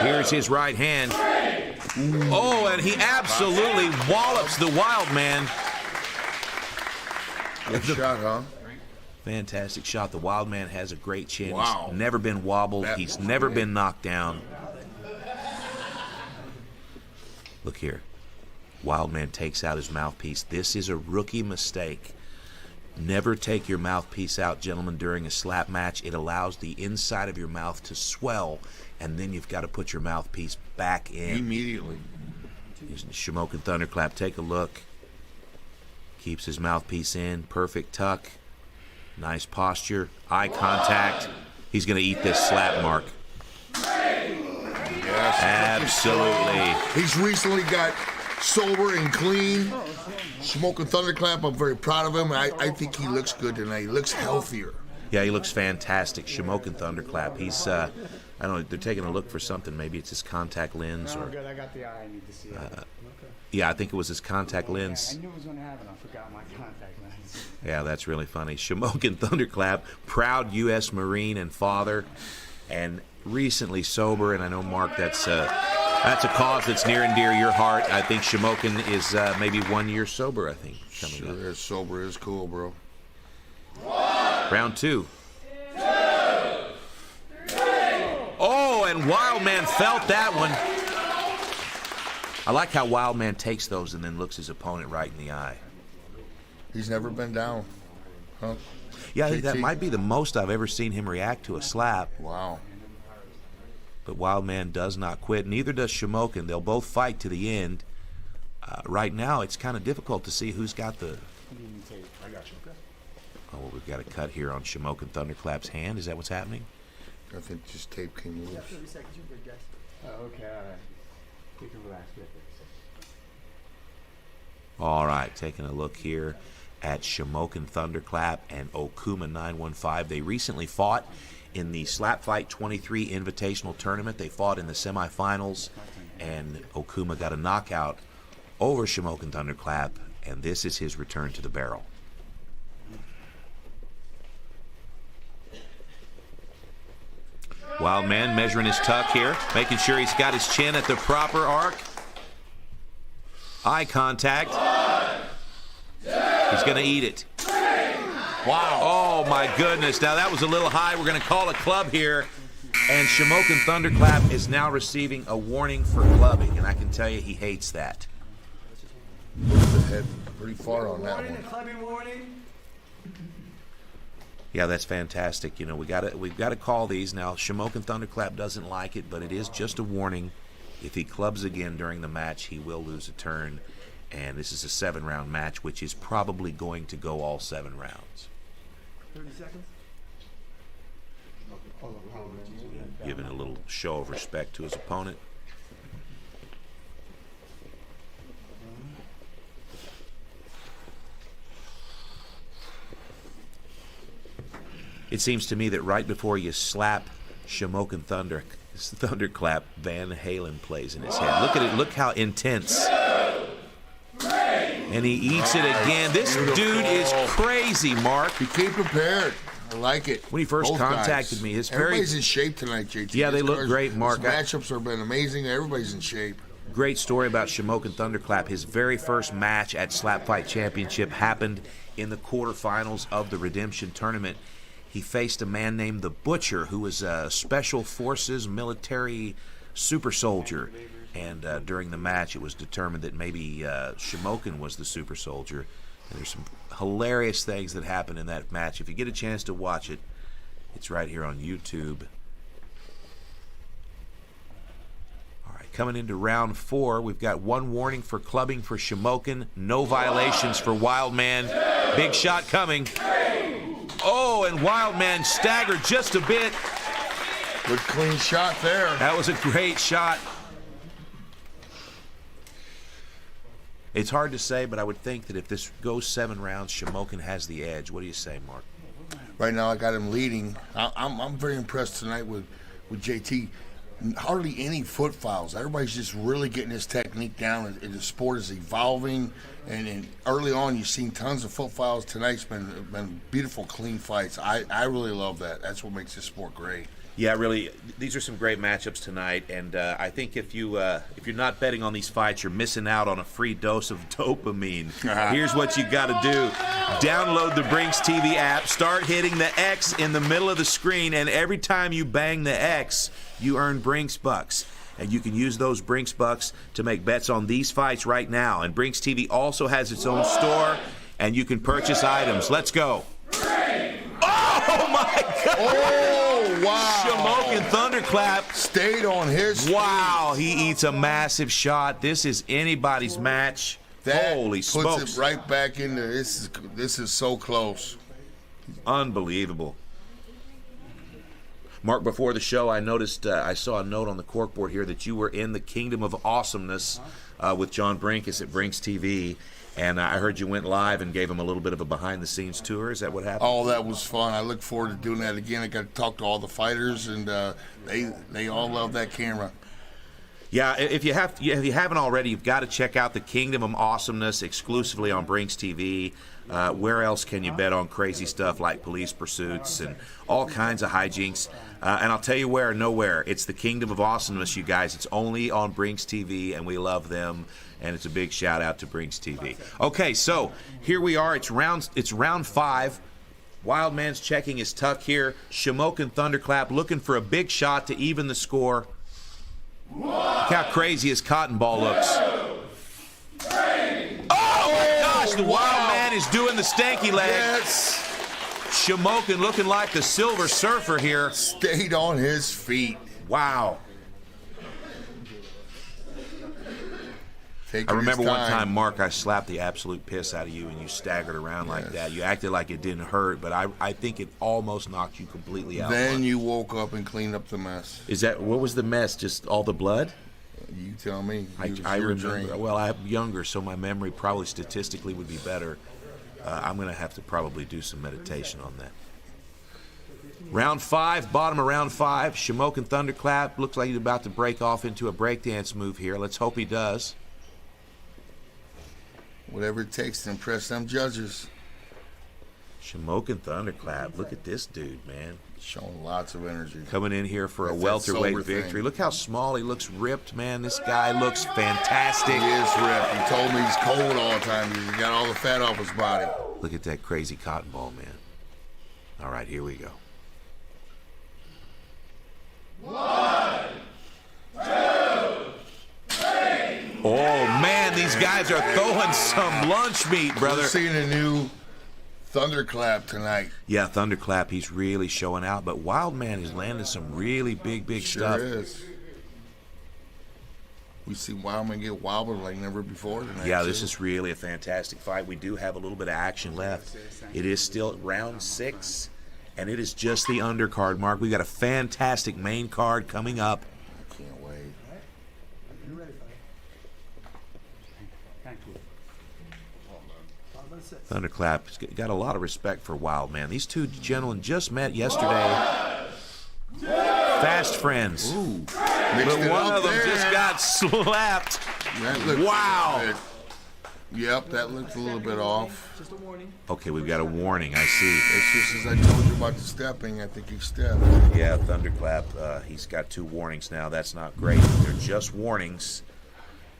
Here's his right hand. Oh, and he absolutely wallops the Wild Man. Good shot, huh? Fantastic shot. The Wild Man has a great chin. Wow. He's never been wobbled. He's never been knocked down. Look here. Wild Man takes out his mouthpiece. This is a rookie mistake. Never take your mouthpiece out, gentlemen, during a slap match. It allows the inside of your mouth to swell, and then you've got to put your mouthpiece back in. Immediately. Using the Shamokin Thunderclap. Take a look. Keeps his mouthpiece in. Perfect tuck. Nice posture. Eye contact. He's going to eat this slap, Mark. Yes. Absolutely. He's recently got sober and clean. Shamokin Thunderclap, I'm very proud of him. I think he looks good tonight. He looks healthier. Yeah, he looks fantastic. Shamokin Thunderclap. He's, I don't know, they're taking a look for something. Maybe it's his contact lens. Oh, Or, good. I got the eye. I need to see it. yeah, I think it was his contact lens. I knew it was going to happen. I forgot my contact lens. Yeah, that's really funny. Shamokin Thunderclap, proud U.S. Marine and father, and recently sober. And I know, Mark, that's a cause that's near and dear to your heart. I think Shamokin is maybe 1 year sober, I think, coming up. Sure, sober is cool, bro. Round two. Oh, and Wild Man felt that one. I like how Wild Man takes those and then looks his opponent right in the eye. He's never been down, huh? Yeah, I think that JT? might be the most I've ever seen him react to a slap. Wow. But Wild Man does not quit. Neither does Shamokin. They'll both fight to the end. Right now, it's kind of difficult to see who's got the... I got you. Oh, well, we've got a cut here on Shamokin Thunderclap's hand. Is that what's happening? I think just tape came loose. 30 seconds, you're good, guys. Okay, all right. You can relax. All right, taking a look here at Shamokin Thunderclap and Okuma 915. They recently fought in the SlapFIGHT 23 Invitational Tournament. They fought in the semifinals, and Okuma got a knockout over Shamokin Thunderclap, and this is his return to the barrel. Wild Man measuring his tuck here, making sure he's got his chin at the proper arc. Eye contact. He's going to eat it. Wow. Oh, my goodness. Now, that was a little high. We're going to call a club here. And Shamokin Thunderclap is now receiving a warning for clubbing, and I can tell you he hates that. Moved the head pretty far on that one. Clubbing warning. Yeah, that's fantastic. You know, we've got to call these now. Shamokin Thunderclap doesn't like it, but it is just a warning. If he clubs again during the match, he will lose a turn. And this is a 7-round match, which is probably going to go all 7 rounds. 30 seconds. Giving a little show of respect to his opponent. It seems to me that right before you slap Shamokin Thunderclap, Van Halen plays in his head. Look at it. Look how intense. And he eats it again. This dude is crazy, Mark. He came prepared. I like it. When he first Both contacted guys. me, his everybody's in shape tonight, JT. Yeah, they These look cars- great, Mark. These matchups have been amazing. Everybody's in shape. Great story about Shamokin Thunderclap. His very first match at SlapFIGHT Championship happened in the quarterfinals of the Redemption Tournament. He faced a man named the Butcher, who was a Special Forces military super soldier. And during the match, it was determined that maybe Shamokin was the super soldier. And there's some hilarious things that happened in that match. If you get a chance to watch it, it's right here on YouTube. All right, coming into round 4, we've got 1 warning for clubbing for Shamokin, no violations for Wild Man. Big shot coming. Oh, and Wild Man staggered just a bit. Good clean shot there. That was a great shot. It's hard to say, but I would think that if this goes 7 rounds, Shamokin has the edge. What do you say, Mark? Right now, I got him leading. I'm very impressed tonight with JT. hardly any foot fouls. Everybody's just really getting this technique down. The sport is evolving, and early on you've seen tons of foot fouls. Tonight's been beautiful, clean fights. I really love that. That's what makes this sport great. Yeah, really, these are some great matchups tonight, and I think if you're not betting on these fights, you're missing out on a free dose of dopamine. Here's what you got to do. Download the Brinks TV app, start hitting the X in the middle of the screen, and every time you bang the X, you earn Brinks bucks. And you can use those Brinks bucks to make bets on these fights right now. And Brinks TV also has its own store, and you can purchase items. Let's go. Oh, my God. Oh, wow. Shamokin Thunderclap stayed on his feet. Wow, he eats a massive shot. This is anybody's match. That Holy smokes. puts it right back into this. This is so close. Unbelievable. Mark, before the show, I noticed, I saw a note on the corkboard here that you were in the Kingdom of Awesomeness with John Brinkus at Brinks TV. And I heard you went live and gave him a little bit of a behind-the-scenes tour. Is that what happened? Oh, that was fun. I look forward to doing that again. I got to talk to all the fighters, and they all love that camera. Yeah, if you haven't already, you've got to check out the Kingdom of Awesomeness exclusively on Brinks TV. Where else can you bet on crazy stuff like police pursuits and all kinds of hijinks? And I'll tell you where, nowhere. It's the Kingdom of Awesomeness, you guys. It's only on Brinks TV, and we love them. And it's a big shout out to Brinks TV. Okay, so here we are. It's round 5. Wildman's checking his tuck here. Shamokin Thunderclap looking for a big shot to even the score. Look how crazy his cotton ball looks. Oh my gosh, the Wildman is doing the stanky leg. Yes. Shamokin looking like the Silver Surfer here. Stayed on his feet. Wow. I remember one time, Mark, I slapped the absolute piss out of you and you staggered around like that. You acted like it didn't hurt, but I think it almost knocked you completely out. Then you woke up and cleaned up the mess. What was the mess? Just all the blood? You tell me. I remember. Well, I'm younger, so my memory probably statistically would be better. I'm going to have to probably do some meditation on that. Round 5, bottom of round 5. Shamokin Thunderclap looks like he's about to break off into a breakdance move here. Let's hope he does. Whatever it takes to impress them judges. Shamokin Thunderclap. Look at this dude, man. Showing lots of energy. Coming in here for a welterweight victory. Look how small he looks, ripped, man. This guy looks fantastic. He is ripped. He told me he's cold all the time. He's got all the fat off his body. Look at that crazy cotton ball, man. All right, here we go. 1, 2, 3. Oh, man, these guys are throwing some lunch meat, brother. We're seeing a new Thunderclap tonight. Yeah, Thunderclap, he's really showing out. But Wildman is landing some really big stuff. Sure is. We see Wildman get wobbled like never before tonight. Yeah, this is really a fantastic fight. We do have a little bit of action left. It is still round 6, and it is just the undercard, Mark. We've got a fantastic main card coming up. I can't wait. Thunderclap's got a lot of respect for Wildman. These two gentlemen just met yesterday. Fast friends. Ooh, but one of them just got slapped. Wow. Yep, that looked a little bit off. Just a warning. Okay, we've got a warning. I see. It's just as I told you about the stepping. I think he stepped. Yeah, Thunderclap, he's got 2 warnings now. That's not great. They're just warnings.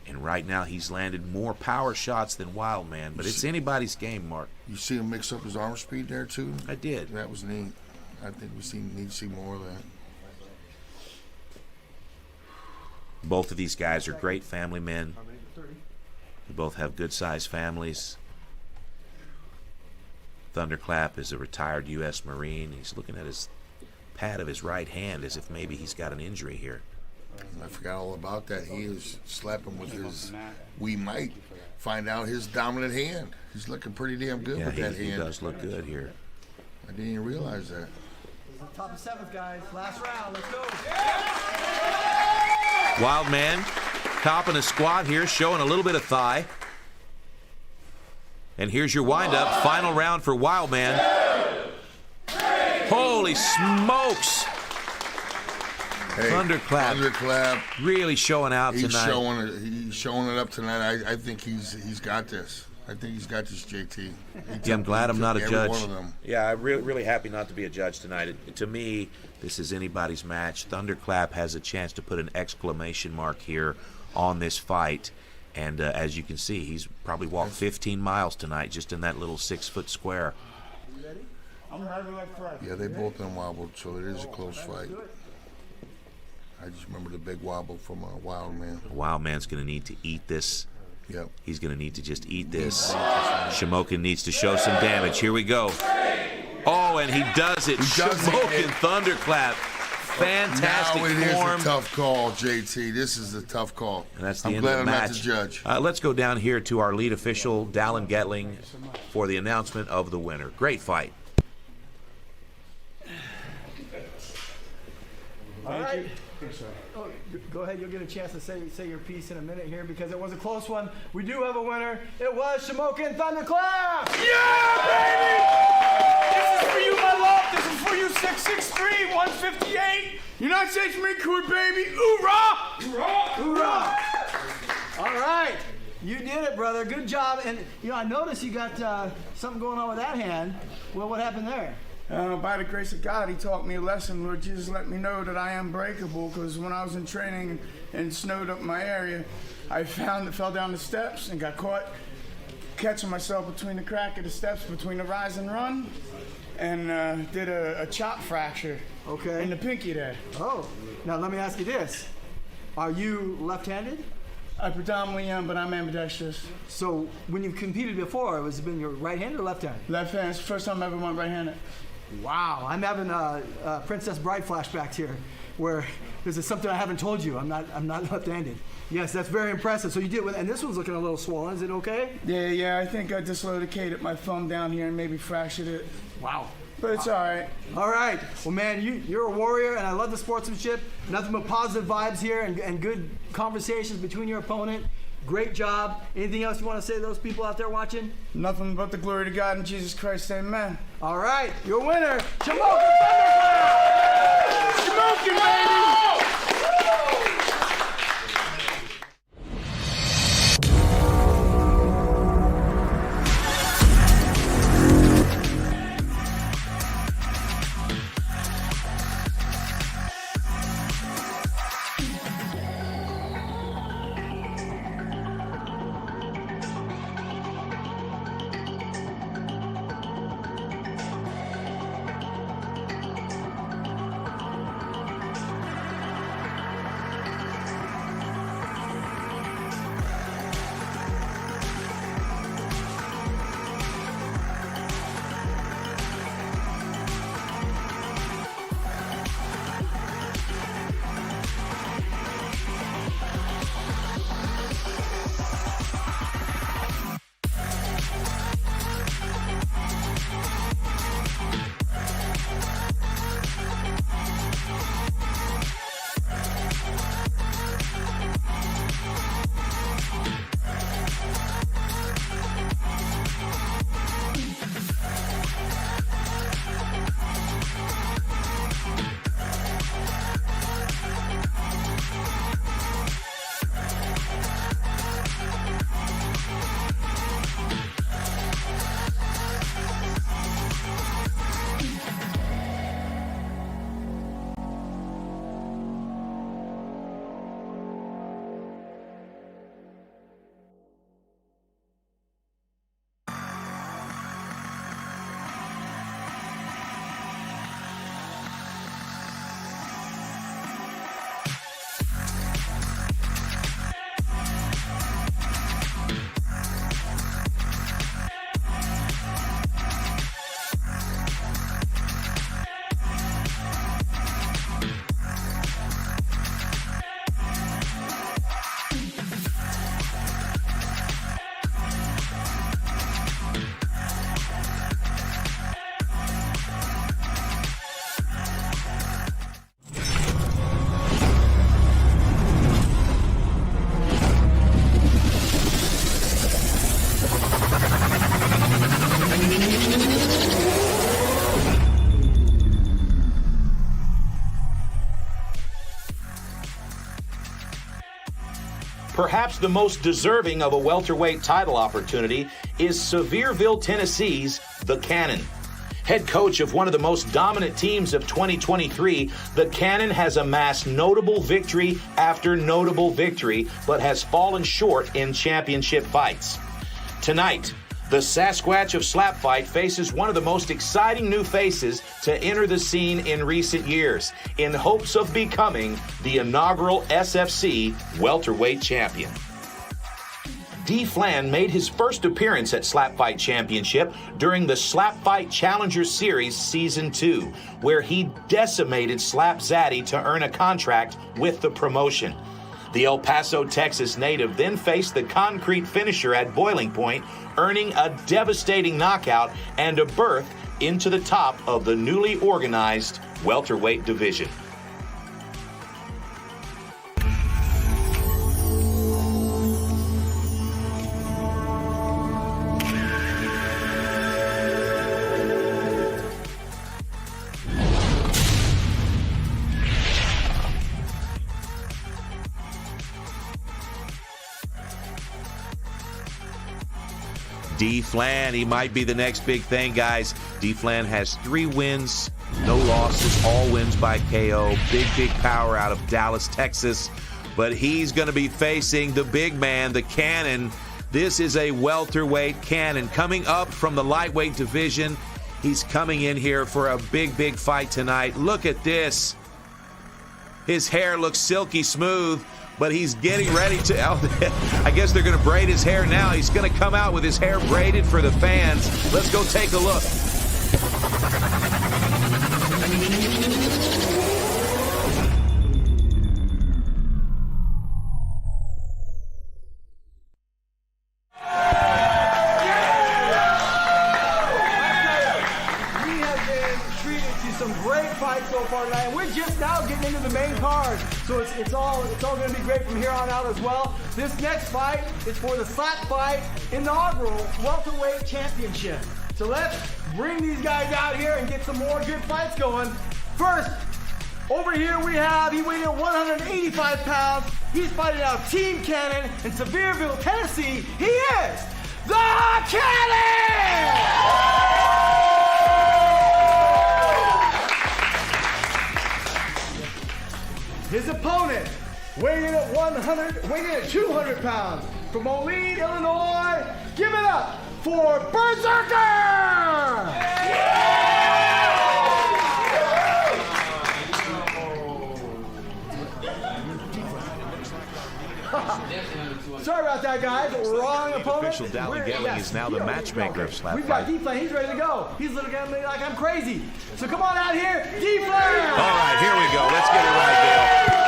And right now he's landed more power shots than Wildman, but it's anybody's game, Mark. You see him mix up his arm speed there, too? I did. That was neat. I think we need to see more of that. Both of these guys are great family men. They both have good-sized families. Thunderclap is a retired U.S. Marine. He's looking at his pad of his right hand as if maybe he's got an injury here. I forgot all about that. He is slapping with his, we might find out his dominant hand. He's looking pretty damn good with that hand. He does look good here. I didn't even realize that. Top of 7th, guys. Last round. Let's go. Wildman topping a squat here, showing a little bit of thigh. And here's your windup. Final round for Wildman. Holy smokes. Hey, Thunderclap. Thunderclap. Really showing out tonight. He's showing it up tonight. I think he's got this. I think he's got this, JT. Yeah, I'm glad I'm not a judge. One of them. Yeah, I'm really happy not to be a judge tonight. To me, this is anybody's match. Thunderclap has a chance to put an exclamation mark here on this fight. And as you can see, he's probably walked 15 miles tonight just in that little 6-foot square. You ready? I'm ready like Friday. Yeah, they both done wobbled, so it is a close fight. I just remember the big wobble from Wild Man. Wild Man's going to need to eat this. Yep. He's going to need to just eat this. Shamokin needs to show some damage. Here we go. Oh, and he does it. Shamokin Thunderclap. Fantastic form. Now it is a tough call, JT. This is a tough call. And that's the I'm end glad of the I'm match. not the judge. Let's go down here to our lead official, Dallin Getling, for the announcement of the winner. Great fight. All right. Oh, go ahead. You'll get a chance to say your piece in a minute here because it was a close one. We do have a winner. It was Shamokin Thunderclap. Yeah, baby! This is for you, my love. This is for you, 6'3", 158. United States Marine Corps, baby. Hoorah! Hoorah! Hoorah! All right. You did it, brother. Good job. And, I noticed you got something going on with that hand. Well, what happened there? By the grace of God, he taught me a lesson. Lord Jesus let me know that I am breakable, because when I was in training and snowed up my area, I fell down the steps and got caught catching myself between the crack of the steps between the rise and run, and did a chop fracture in the pinky there. Oh, now let me ask you this. Are you left-handed? I predominantly am, but I'm ambidextrous. So when you've competed before, has it been your right hand or left hand? Left hand. It's the first time I ever went right-handed. Wow, I'm having Princess Bride flashbacks here, where this is something I haven't told you. I'm not left-handed. Yes, that's very impressive. So you did, and this one's looking a little swollen. Is it okay? Yeah. I think I dislocated my thumb down here and maybe fractured it. Wow. But it's all right. All right. Well, man, you're a warrior, and I love the sportsmanship. Nothing but positive vibes here and good conversations between your opponent. Great job. Anything else you want to say to those people out there watching? Nothing but the glory to God and Jesus Christ. Amen. All right. Your winner, Shamokin Thunderclap! Shamokin, baby! perhaps the most deserving of a welterweight title opportunity is Sevierville, Tennessee's The Cannon. Head coach of one of the most dominant teams of 2023, the Cannon has amassed notable victory after notable victory, but has fallen short in championship fights. Tonight, the Sasquatch of SlapFIGHT faces one of the most exciting new faces to enter the scene in recent years, in hopes of becoming the inaugural SFC welterweight champion. D. Flan made his first appearance at SlapFIGHT Championship during the SlapFIGHT Challenger Series Season 2, where he decimated Slap Zaddy to earn a contract with the promotion. The El Paso, Texas native then faced the concrete finisher at Boiling Point, earning a devastating knockout and a berth into the top of the newly organized welterweight division. D. Flan, he might be the next big thing, guys. D. Flan has 3 wins, no losses, all wins by KO. Big power out of Dallas, Texas. But he's going to be facing the big man, the Cannon. This is a welterweight Cannon coming up from the lightweight division. He's coming in here for a big fight tonight. Look at this. His hair looks silky smooth, but he's getting ready to, I guess they're going to braid his hair now. He's going to come out with his hair braided for the fans. Let's go take a look. So far tonight, and we're just now getting into the main card, so it's all going to be great from here on out as well. This next fight is for the SlapFIGHT inaugural welterweight championship. So let's bring these guys out here and get some more good fights going. First, over here we have, he weighed in 185 pounds. He's fighting out of Team Cannon in Sevierville, Tennessee. He is the Cannon! His opponent, weighing in at 200 pounds, from Moline, Illinois. Give it up for Berserker! Sorry about that, guys. Wrong opponent. Official Dally Gelling is now the matchmaker of SlapFIGHT. We've got D. Flan. He's ready to go. He's looking at me like I'm crazy. So come on out here, D. Flan. All right, here we go. Let's get it right, Dale.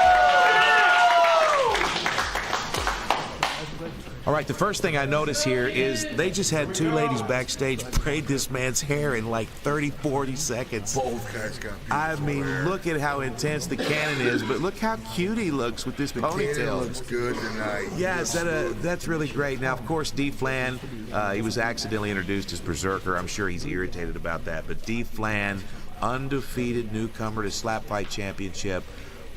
All right, the first thing I notice here is they just had 2 ladies backstage braid this man's hair in like 30, 40 seconds. Both guys got beautiful I mean, hair. look at how intense the Cannon is, but look how cute he looks with this ponytail. Cannon looks good tonight. Yes, that's really great. Now, of course, D. Flan, he was accidentally introduced as Berserker. I'm sure he's irritated about that. But D. Flan, undefeated newcomer to SlapFIGHT Championship.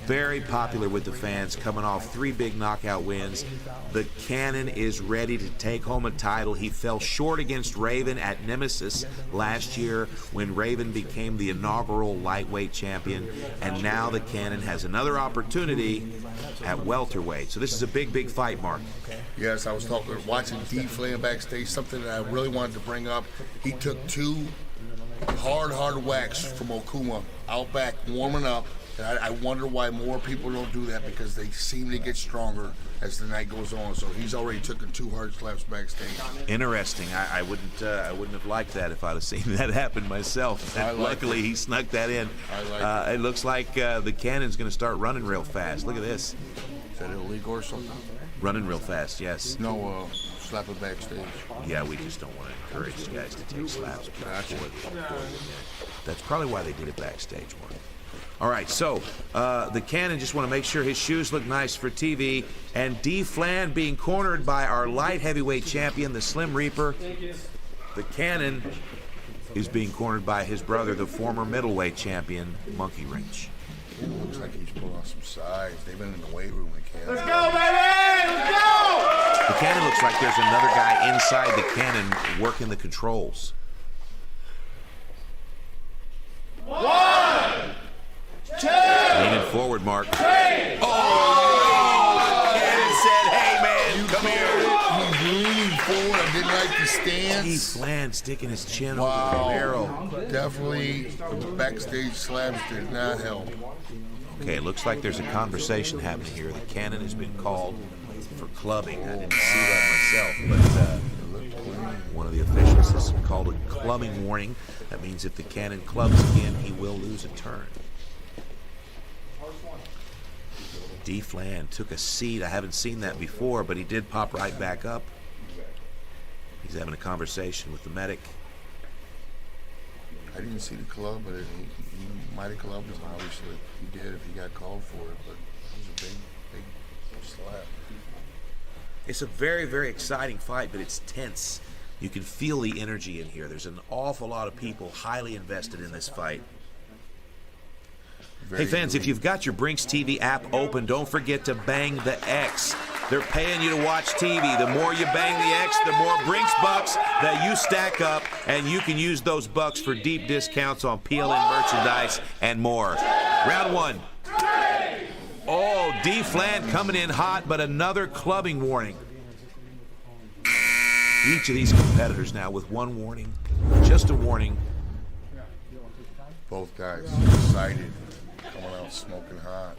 Very popular with the fans, coming off 3 big knockout wins. The Cannon is ready to take home a title. He fell short against Raven at Nemesis last year when Raven became the inaugural lightweight champion. And now the Cannon has another opportunity at welterweight. So this is a big fight, Mark. Yes, I was watching D. Flan backstage, something that I really wanted to bring up. He took 2 hard whacks from Okuma out back, warming up. And I wonder why more people don't do that, because they seem to get stronger as the night goes on. So he's already taken 2 hard slaps backstage. Interesting. I wouldn't have liked that if I'd have seen that happen myself. Luckily, he snuck that in. It looks like the Cannon's going to start running real fast. Look at this. Is that illegal or something? Running real fast, yes. No, slap it backstage. Yeah, we just don't want to encourage guys to take slaps. Gotcha. That's probably why they did it backstage, Mark. All right, so the Cannon just want to make sure his shoes look nice for TV. And D. Flan being cornered by our light heavyweight champion, the Slim Reaper. The Cannon is being cornered by his brother, the former middleweight champion, Monkey Wrench. Looks like he's pulling on some size. They've been in the weight room. Let's go, baby! Let's go! Cannon looks like there's another guy inside the cannon working the controls. 1, 2, leaning forward, Mark. 3. Cannon said, "Hey, man, come here." He's leaning forward. I didn't like the stance. D-Flan sticking his chin over the barrel. Definitely, the backstage slams did not help. Okay, it looks like there's a conversation happening here. The cannon has been called for clubbing. I didn't see that myself, but one of the officials has called a clubbing warning. That means if the cannon clubs again, he will lose a turn. D-Flan took a seat. I haven't seen that before, but he did pop right back up. He's having a conversation with the medic. I didn't see the club, but he might have clubbed him, obviously. He did if he got called for it, but it was a big slap. It's a very, very exciting fight, but it's tense. You can feel the energy in here. There's an awful lot of people highly invested in this fight. Hey fans, if you've got your Brinks TV app open, don't forget to bang the X. They're paying you to watch TV. The more you bang the X, the more Brinks bucks that you stack up, and you can use those bucks for deep discounts on PLN merchandise and more. Round 1. Oh, D-Flan coming in hot, but another clubbing warning. Each of these competitors now with one warning, just a warning. Both guys excited, coming out smoking hot.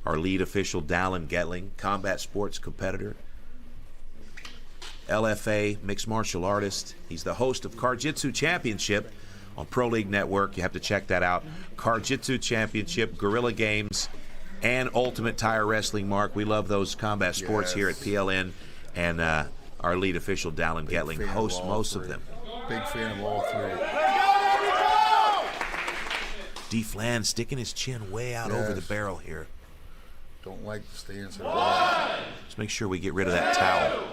Our lead official, Dallin Getling, combat sports competitor, LFA, mixed martial artist. He's the host of Karjitsu Championship on Pro League Network. You have to check that out. Karjitsu Championship, Guerrilla Games, and Ultimate Tire Wrestling, Mark. We love those combat sports here at PLN, and our lead official, Dallin Getling, hosts most of them. Big fan of all three. D-Flan sticking his chin way out over the barrel here. Don't like the stance at all. Let's make sure we get rid of that towel.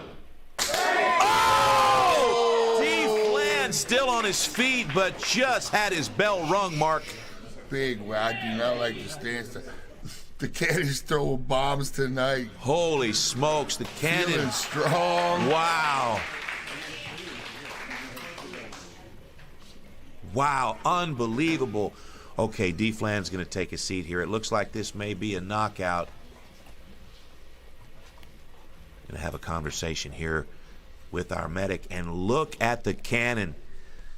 Oh! D-Flan still on his feet, but just had his bell rung, Mark. Big. Well, I do not like the stance. The Cannon's throwing bombs tonight. Holy smokes, the Cannon. Feeling strong. Wow. Wow, unbelievable. Okay, D-Flan's going to take a seat here. It looks like this may be a knockout. Going to have a conversation here with our medic. And look at the Cannon.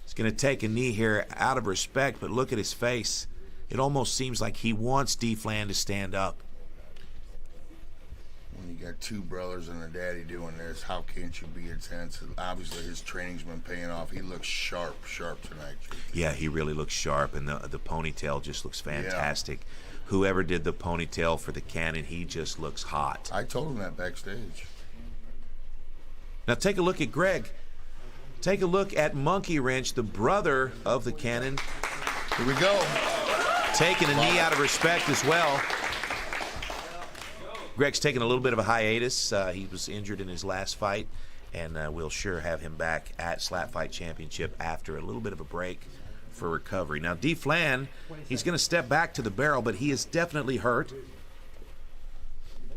He's going to take a knee here out of respect, but look at his face. It almost seems like he wants D-Flan to stand up. When you got two brothers and a daddy doing this, how can't you be intense? Obviously, his training's been paying off. He looks sharp tonight. Yeah, he really looks sharp, and the ponytail just looks fantastic. Yeah. Whoever did the ponytail for the Cannon, he just looks hot. I told him that backstage. Now take a look at Greg. Take a look at Monkey Wrench, the brother of the Cannon. Here we go. Taking a knee out of respect as well. Greg's taking a little bit of a hiatus. He was injured in his last fight, and we'll sure have him back at SlapFIGHT Championship after a little bit of a break for recovery. Now, D-Flan, he's going to step back to the barrel, but he is definitely hurt.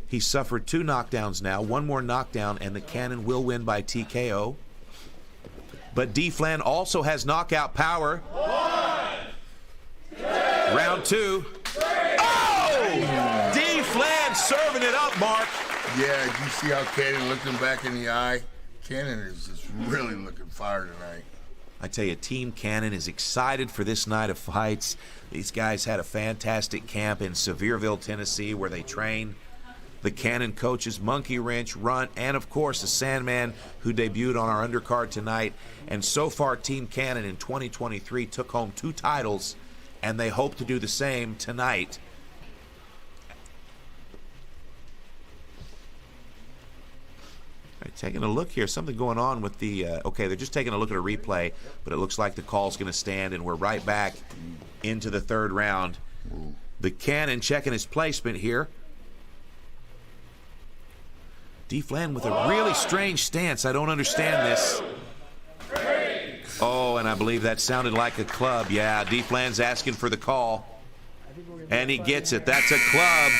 He's suffered 2 knockdowns now. One more knockdown, and the Cannon will win by TKO. But D-Flan also has knockout power. 1, 2, Round 2. 3. Oh! D-Flan serving it up, Mark. Yeah, did you see how Cannon looked him back in the eye? Cannon is just really looking fire tonight. I tell you, Team Cannon is excited for this night of fights. These guys had a fantastic camp in Sevierville, Tennessee, where they train. The Cannon coaches Monkey Wrench, Runt, and of course the Sandman, who debuted on our undercard tonight. And so far, Team Cannon in 2023 took home 2 titles, and they hope to do the same tonight. All right, taking a look here, something going on with the, okay, they're just taking a look at a replay, but it looks like the call's going to stand, and we're right back into the 3rd round. The Cannon checking his placement here. D-Flan with a really strange stance. I don't understand this. Oh, and I believe that sounded like a club. Yeah, D-Flan's asking for the call. And he gets it. That's a club.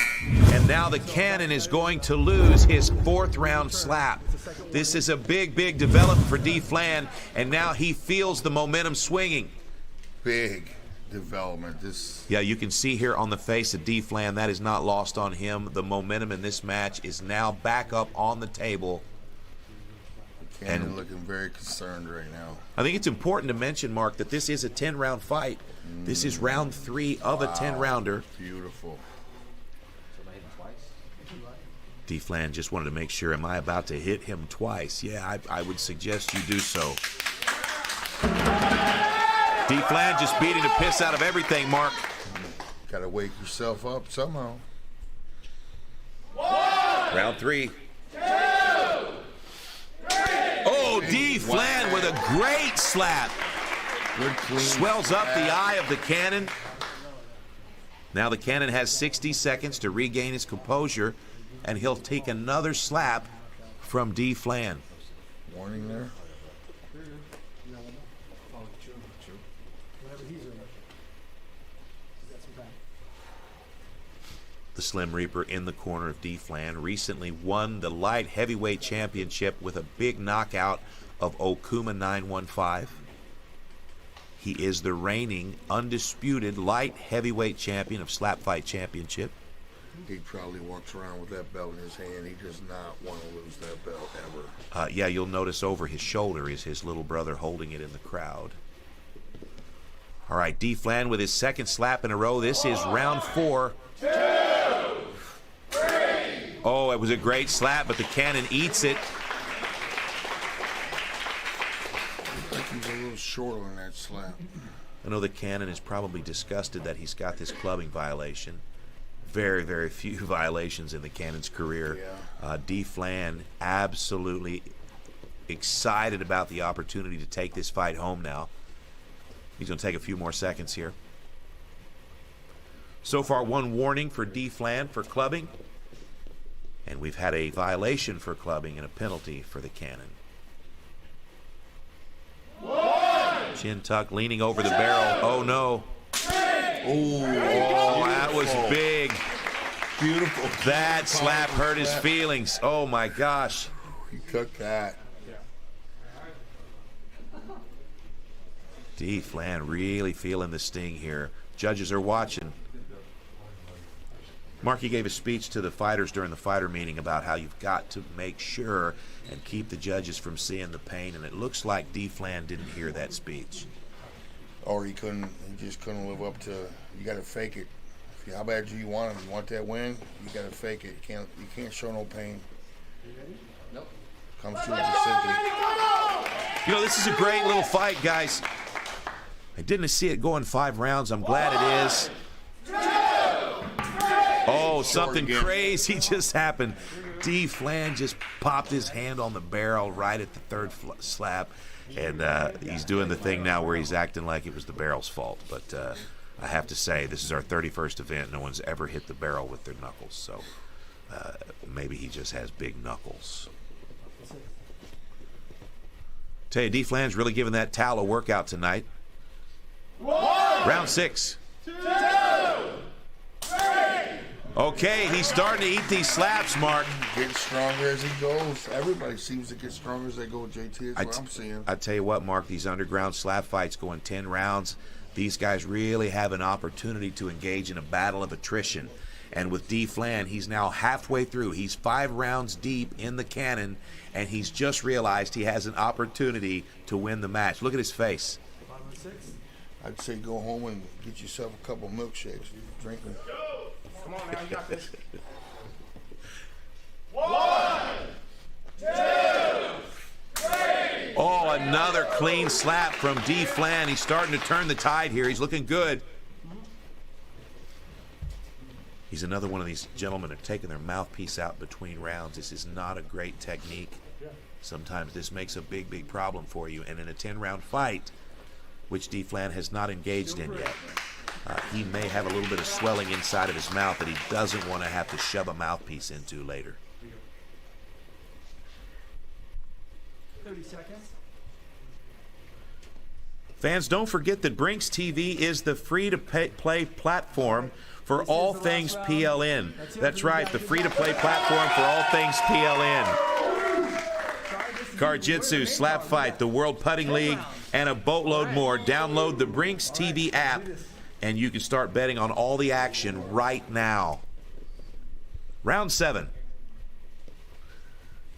And now the Cannon is going to lose his 4th round slap. This is a big, big development for D. Flan, and now he feels the momentum swinging. Big development. Yeah, you can see here on the face of D. Flan, that is not lost on him. The momentum in this match is now back up on the table. And looking very concerned right now. I think it's important to mention, Mark, that this is a 10-round fight. This is round 3 of a 10-rounder. Beautiful. D. Flan just wanted to make sure, am I about to hit him twice? Yeah, I would suggest you do so. D. Flan just beating the piss out of everything, Mark. Got to wake yourself up somehow. Round 3. Oh, D. Flan with a great slap. Swells up the eye of the Cannon. Now the Cannon has 60 seconds to regain his composure, and he'll take another slap from D. Flan. Warning there. The Slim Reaper in the corner of D. Flan recently won the light heavyweight championship with a big knockout of Okuma 915. He is the reigning undisputed light heavyweight champion of SlapFIGHT Championship. He probably walks around with that belt in his hand. He does not want to lose that belt ever. Yeah, you'll notice over his shoulder is his little brother holding it in the crowd. All right, D. Flan with his 2nd slap in a row. This is round 4. 2, 3. Oh, it was a great slap, but the Cannon eats it. I think he's a little short on that slap. I know the Cannon is probably disgusted that he's got this clubbing violation. Very, very few violations in the Cannon's career. Yeah. D. Flan absolutely excited about the opportunity to take this fight home now. He's going to take a few more seconds here. So far, 1 warning for D. Flan for clubbing. And we've had a violation for clubbing and a penalty for the Cannon. 1. Chin tuck, leaning over the barrel. Oh, no. 3. Oh, that was big. Beautiful. That slap hurt his feelings. Oh, my gosh. He took that. D. Flan really feeling the sting here. Judges are watching. Marky gave a speech to the fighters during the fighter meeting about how you've got to make sure and keep the judges from seeing the pain, and it looks like D. Flan didn't hear that speech. Or he just couldn't live up to, you got to fake it. How bad do you want him? You want that win? You got to fake it. You can't show no pain. Nope. Comes to a decision. You know, this is a great little fight, guys. I didn't see it going 5 rounds. I'm glad it is. 2, 3. Oh, something crazy just happened. D. Flan just popped his hand on the barrel right at the 3rd slap. And he's doing the thing now where he's acting like it was the barrel's fault. But I have to say, this is our 31st event. No one's ever hit the barrel with their knuckles. So maybe he just has big knuckles. Tell you, D. Flan's really giving that towel a workout tonight. 1. Round 6. 2, 3. Okay, he's starting to eat these slaps, Mark. Getting stronger as he goes. Everybody seems to get stronger as they go, JT. That's what I'm seeing. I tell you what, Mark, these underground slap fights going 10 rounds, these guys really have an opportunity to engage in a battle of attrition. And with D. Flan, he's now halfway through. He's 5 rounds deep in the Cannon, and he's just realized he has an opportunity to win the match. Look at his face. I'd say go home and get yourself a couple milkshakes. Drink them. Come on, man, you got this. 1, 2, 3. Oh, another clean slap from D. Flan. He's starting to turn the tide here. He's looking good. He's another one of these gentlemen that are taking their mouthpiece out between rounds. This is not a great technique. Sometimes this makes a big, big problem for you. And in a 10-round fight, which D. Flan has not engaged in yet, he may have a little bit of swelling inside of his mouth that he doesn't want to have to shove a mouthpiece into later. 30 seconds. Fans, don't forget that Brinks TV is the free-to-play platform for all things PLN. That's right, the free-to-play platform for all things PLN. Card-Jitsu, SlapFIGHT, the World Putting League, and a boatload more. Download the Brinks TV app, and you can start betting on all the action right now. Round 7.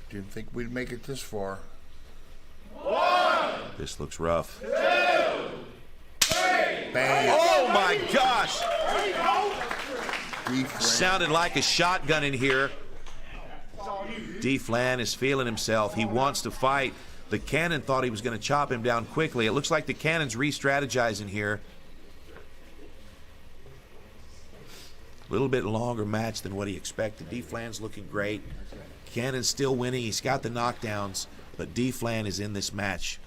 Didn't think we'd make it this far. 1, This looks rough. 2, 3. Bang. Oh my gosh! D-Flan. Sounded like a shotgun in here. D-Flan is feeling himself. He wants to fight. The Cannon thought he was going to chop him down quickly. It looks like the Cannon's re-strategizing here. A little bit longer match than what he expected. D-Flan's looking great. Cannon's still winning. He's got the knockdowns, but D-Flan is in this match.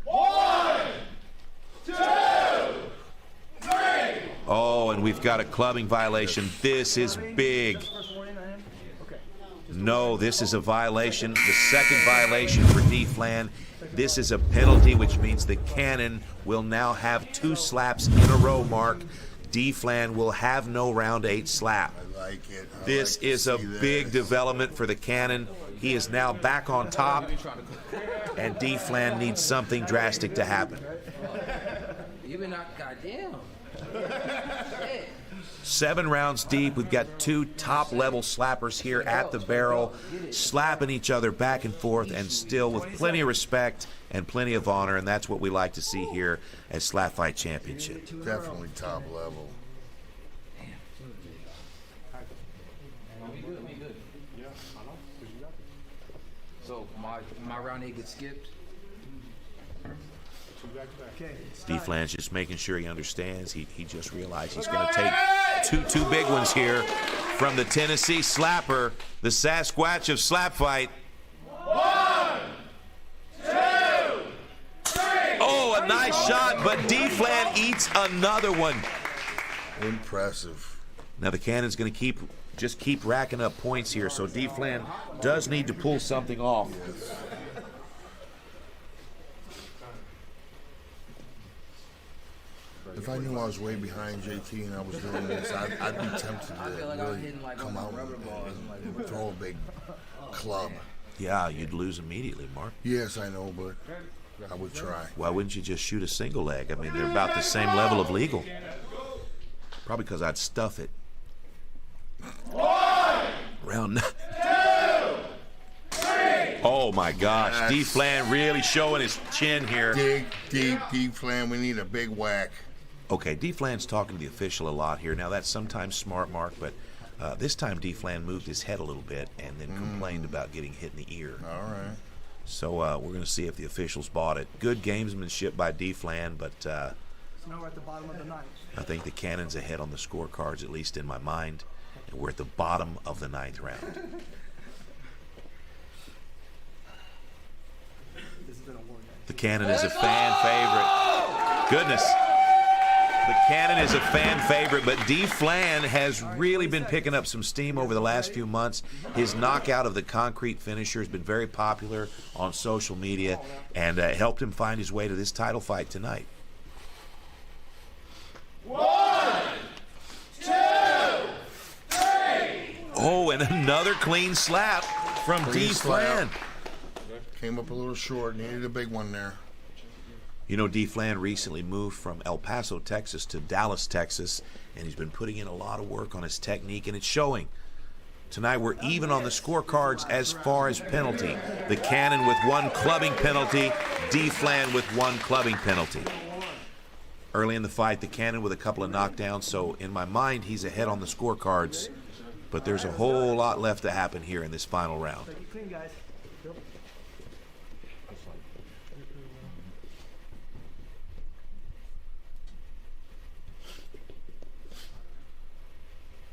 1, 2, 3. Oh, and we've got a clubbing violation. This is big. No, this is a violation. The second violation for D-Flan. This is a penalty, which means the Cannon will now have 2 slaps in a row, Mark. D-Flan will have no round 8 slap. I like it. This is a big development for the Cannon. He is now back on top, and D-Flan needs something drastic to happen. You been knocked, goddamn. 7 rounds deep. We've got 2 top-level slappers here at the barrel, slapping each other back and forth, and still with plenty of respect and plenty of honor, and that's what we like to see here at SlapFIGHT Championship. Definitely top level. So my round 8 gets skipped. D-Flan's just making sure he understands. He just realized he's going to take two big ones here from the Tennessee Slapper, the Sasquatch of SlapFIGHT. 1, 2, 3. Oh, a nice shot, but D-Flan eats another one. Impressive. Now the Cannon's going to keep racking up points here, so D-Flan does need to pull something off. If I knew I was way behind JT and I was doing this, I'd be tempted to really come out and throw a big club. Yeah, you'd lose immediately, Mark. Yes, I know, but I would try. Why wouldn't you just shoot a single leg? I mean, they're about the same level of legal. Probably because I'd stuff it. 1, Round 9. 2, 3. Oh my gosh, D-Flan really showing his chin here. Dig deep, D-Flan. We need a big whack. Okay, D-Flan's talking to the official a lot here. Now, that's sometimes smart, Mark, but this time D-Flan moved his head a little bit and then complained about getting hit in the ear. All right. So we're going to see if the officials bought it. Good gamesmanship by D-Flan, but Now we're at the bottom of the ninth. I think the Cannon's ahead on the scorecards, at least in my mind, and we're at the bottom of the 9th round. The Cannon is a fan favorite. Goodness. The Cannon is a fan favorite, but D-Flan has really been picking up some steam over the last few months. His knockout of the concrete finisher has been very popular on social media and helped him find his way to this title fight tonight. 1, 2, 3. Oh, and another clean slap from D-Flan. Came up a little short, needed a big one there. You know, D-Flan recently moved from El Paso, Texas to Dallas, Texas, and he's been putting in a lot of work on his technique, and it's showing. Tonight we're even on the scorecards as far as penalty. The Cannon with 1 clubbing penalty, D-Flan with 1 clubbing penalty. Early in the fight, the Cannon with a couple of knockdowns, so in my mind he's ahead on the scorecards, but there's a whole lot left to happen here in this final round. Clean, guys.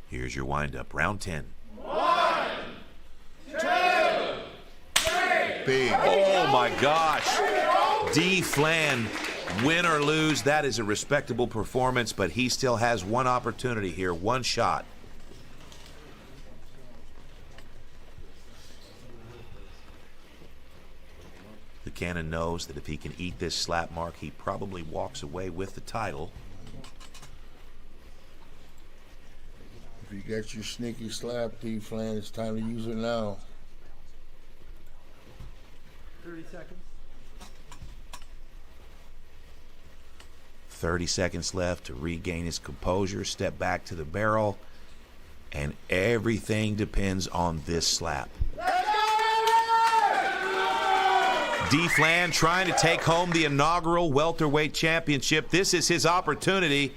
Here's your windup, round 10. 1, 2, 3. Big. Oh my gosh. D-Flan, win or lose, that is a respectable performance, but he still has 1 opportunity here, 1 shot. The The Cannon knows that if he can eat this slap mark, he probably walks away with the title. If you got your sneaky slap, D-Flan, it's time to use it now. 30 seconds. 30 seconds left to regain his composure, step back to the barrel, and everything depends on this slap. D-Flan trying to take home the inaugural welterweight championship. This is his opportunity.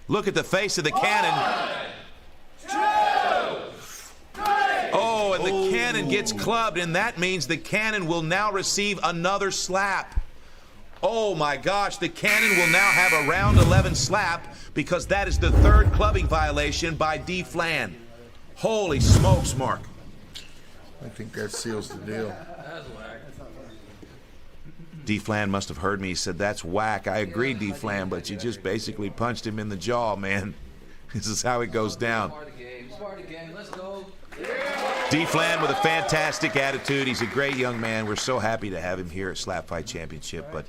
Look at the face of the Cannon. 1, 2, 3. Oh, and the Cannon gets clubbed, and that means the Cannon will now receive another slap. Oh my gosh, the Cannon will now have a round 11 slap because that is the third clubbing violation by D-Flan. Holy smokes, Mark. I think that seals the deal. D-Flan must have heard me. He said, that's whack. I agree, D-Flan, but you just basically punched him in the jaw, man. This is how it goes down. D-Flan with a fantastic attitude. He's a great young man. We're so happy to have him here at Slap Fight Championship, but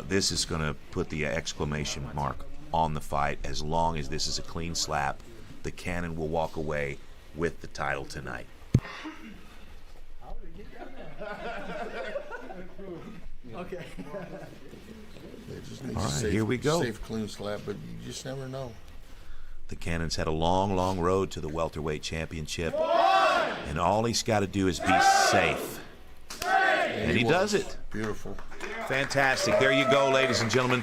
this is going to put the exclamation mark on the fight. As long as this is a clean slap, the Cannon will walk away with the title tonight. Okay. All right, here we go. Safe, clean slap, but you just never know. The Cannon's had a long, long road to the welterweight championship, and all he's got to do is be safe. And he does it. Beautiful. Fantastic. There you go, ladies and gentlemen.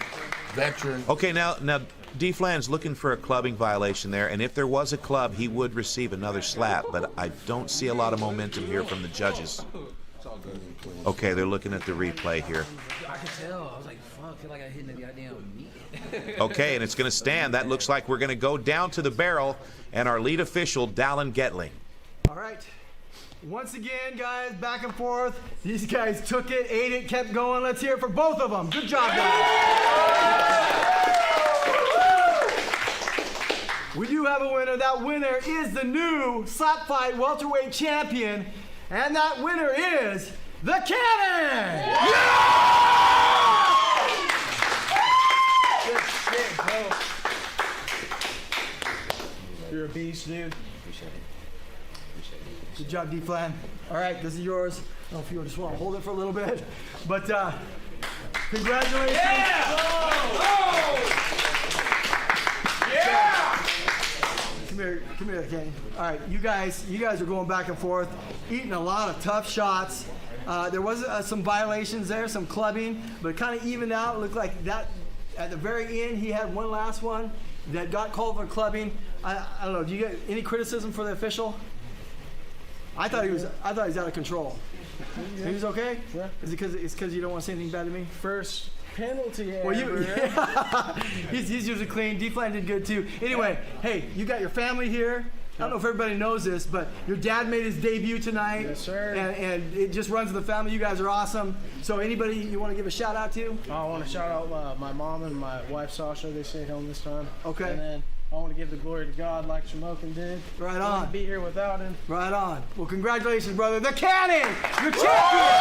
Veteran. Okay, now D-Flan's looking for a clubbing violation there, and if there was a club, he would receive another slap, but I don't see a lot of momentum here from the judges. Okay, they're looking at the replay here. I could tell. I was like, fuck, I feel like I hit the goddamn meat. Okay, and it's going to stand. That looks like we're going to go down to the barrel, and our lead official, Dallin Getling. All right. Once again, guys, back and forth. These guys took it, ate it, kept going. Let's hear it for both of them. Good job, guys. We do have a winner. That winner is the new Slap Fight welterweight champion, and that winner is the Cannon! Good shit, bro. You're a beast, dude. Good job, D-Flan. All right, this is yours. I don't know if you just want to hold it for a little bit, but congratulations. Yeah! Oh! Yeah! Come here, Kenny. All right, you guys are going back and forth, eating a lot of tough shots. There was some violations there, some clubbing, but it kind of evened out. It looked like that at the very end, he had one last one that got called for clubbing. I don't know. Do you get any criticism for the official? I thought he was out of control. He was okay? Yeah. Is it because you don't want to say anything bad to me? First penalty ever. Well, yeah. he's usually clean. D-Flan did good too. Anyway, hey, you got your family here. I don't know if everybody knows this, but your dad made his debut tonight. Yes, sir. And it just runs in the family. You guys are awesome. So anybody you want to give a shout out to? I want to shout out my mom and my wife Sasha. They stayed home this time. Okay. And then I want to give the glory to God like Shamokin did. Right on. I wouldn't be here without him. Right on. Well, congratulations, brother. The Cannon, your champion.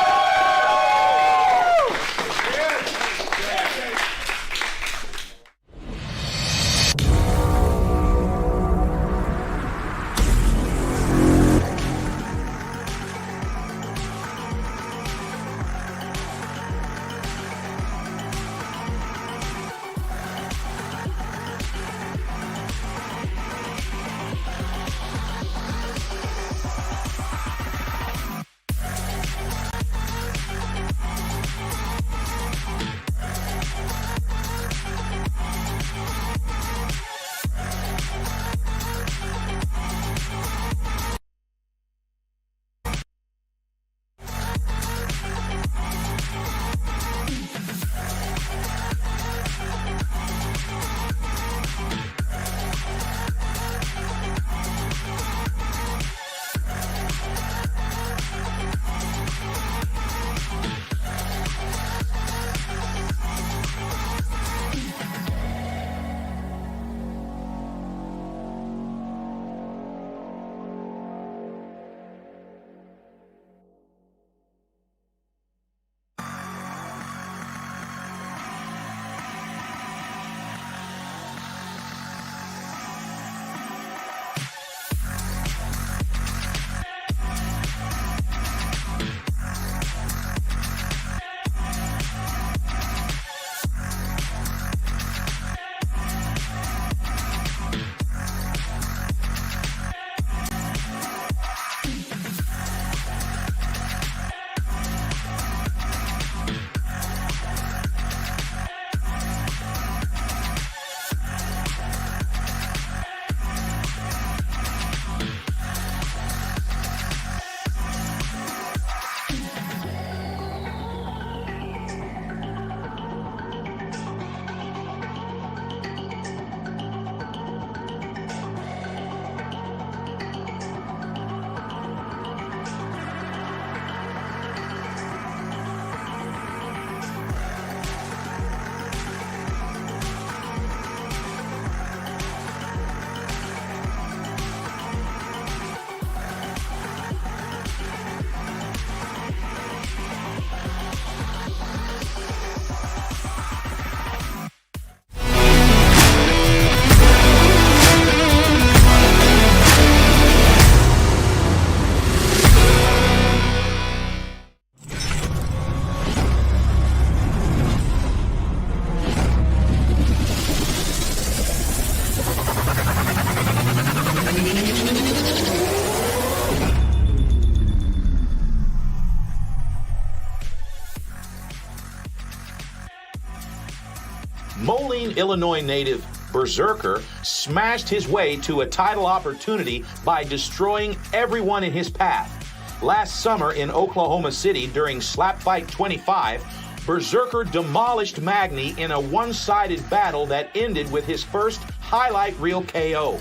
Illinois native Berserker smashed his way to a title opportunity by destroying everyone in his path. Last summer in Oklahoma City during SlapFIGHT 25, Berserker demolished Magny in a one-sided battle that ended with his first highlight reel KO.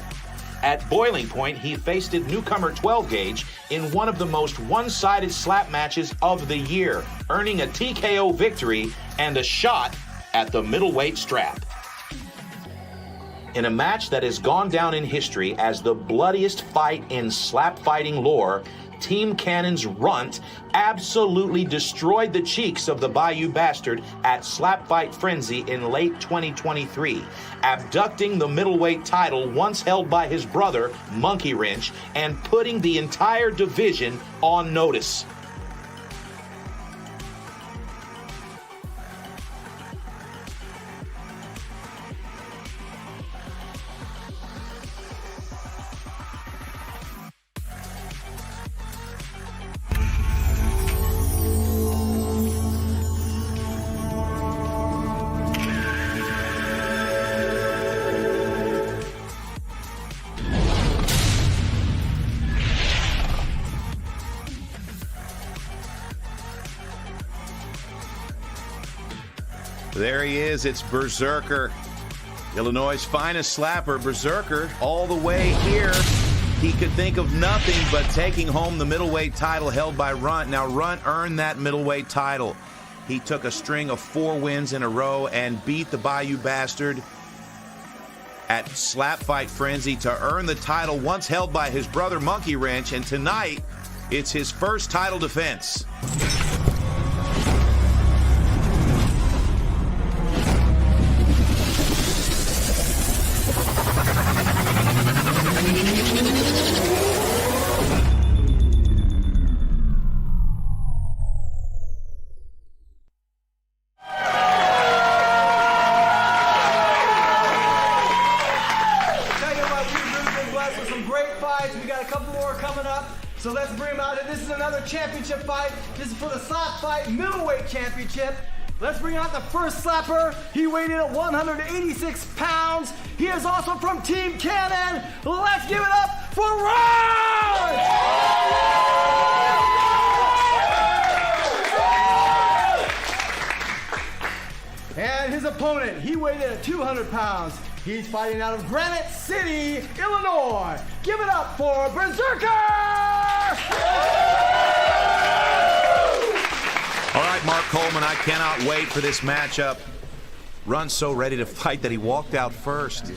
At boiling point, he faced newcomer 12 Gauge in one of the most one-sided slap matches of the year, earning a TKO victory and a shot at the middleweight strap. In a match that has gone down in history as the bloodiest fight in slap fighting lore, Team Cannon's Runt absolutely destroyed the cheeks of the Bayou Bastard at SlapFIGHT Frenzy in late 2023, abducting the middleweight title once held by his brother, Monkey Wrench, and putting the entire division on notice. There he is, it's Berserker. Illinois' finest slapper, Berserker, all the way here. He could think of nothing but taking home the middleweight title held by Runt. Now, Runt earned that middleweight title. He took a string of 4 wins in a row and beat the Bayou Bastard at SlapFIGHT Frenzy to earn the title once held by his brother, Monkey Wrench, and tonight, it's his first title defense. So let's bring him out here. This is another championship fight. This is for the SlapFIGHT middleweight championship. Let's bring out the first slapper. He weighed in at 186 pounds. He is also from Team Cannon. Let's give it up for Ron! And his opponent, he weighed in at 200 pounds. He's fighting out of Granite City, Illinois. Give it up for Berserker! All right, Mark Coleman, I cannot wait for this matchup. Runt's so ready to fight that he walked out first.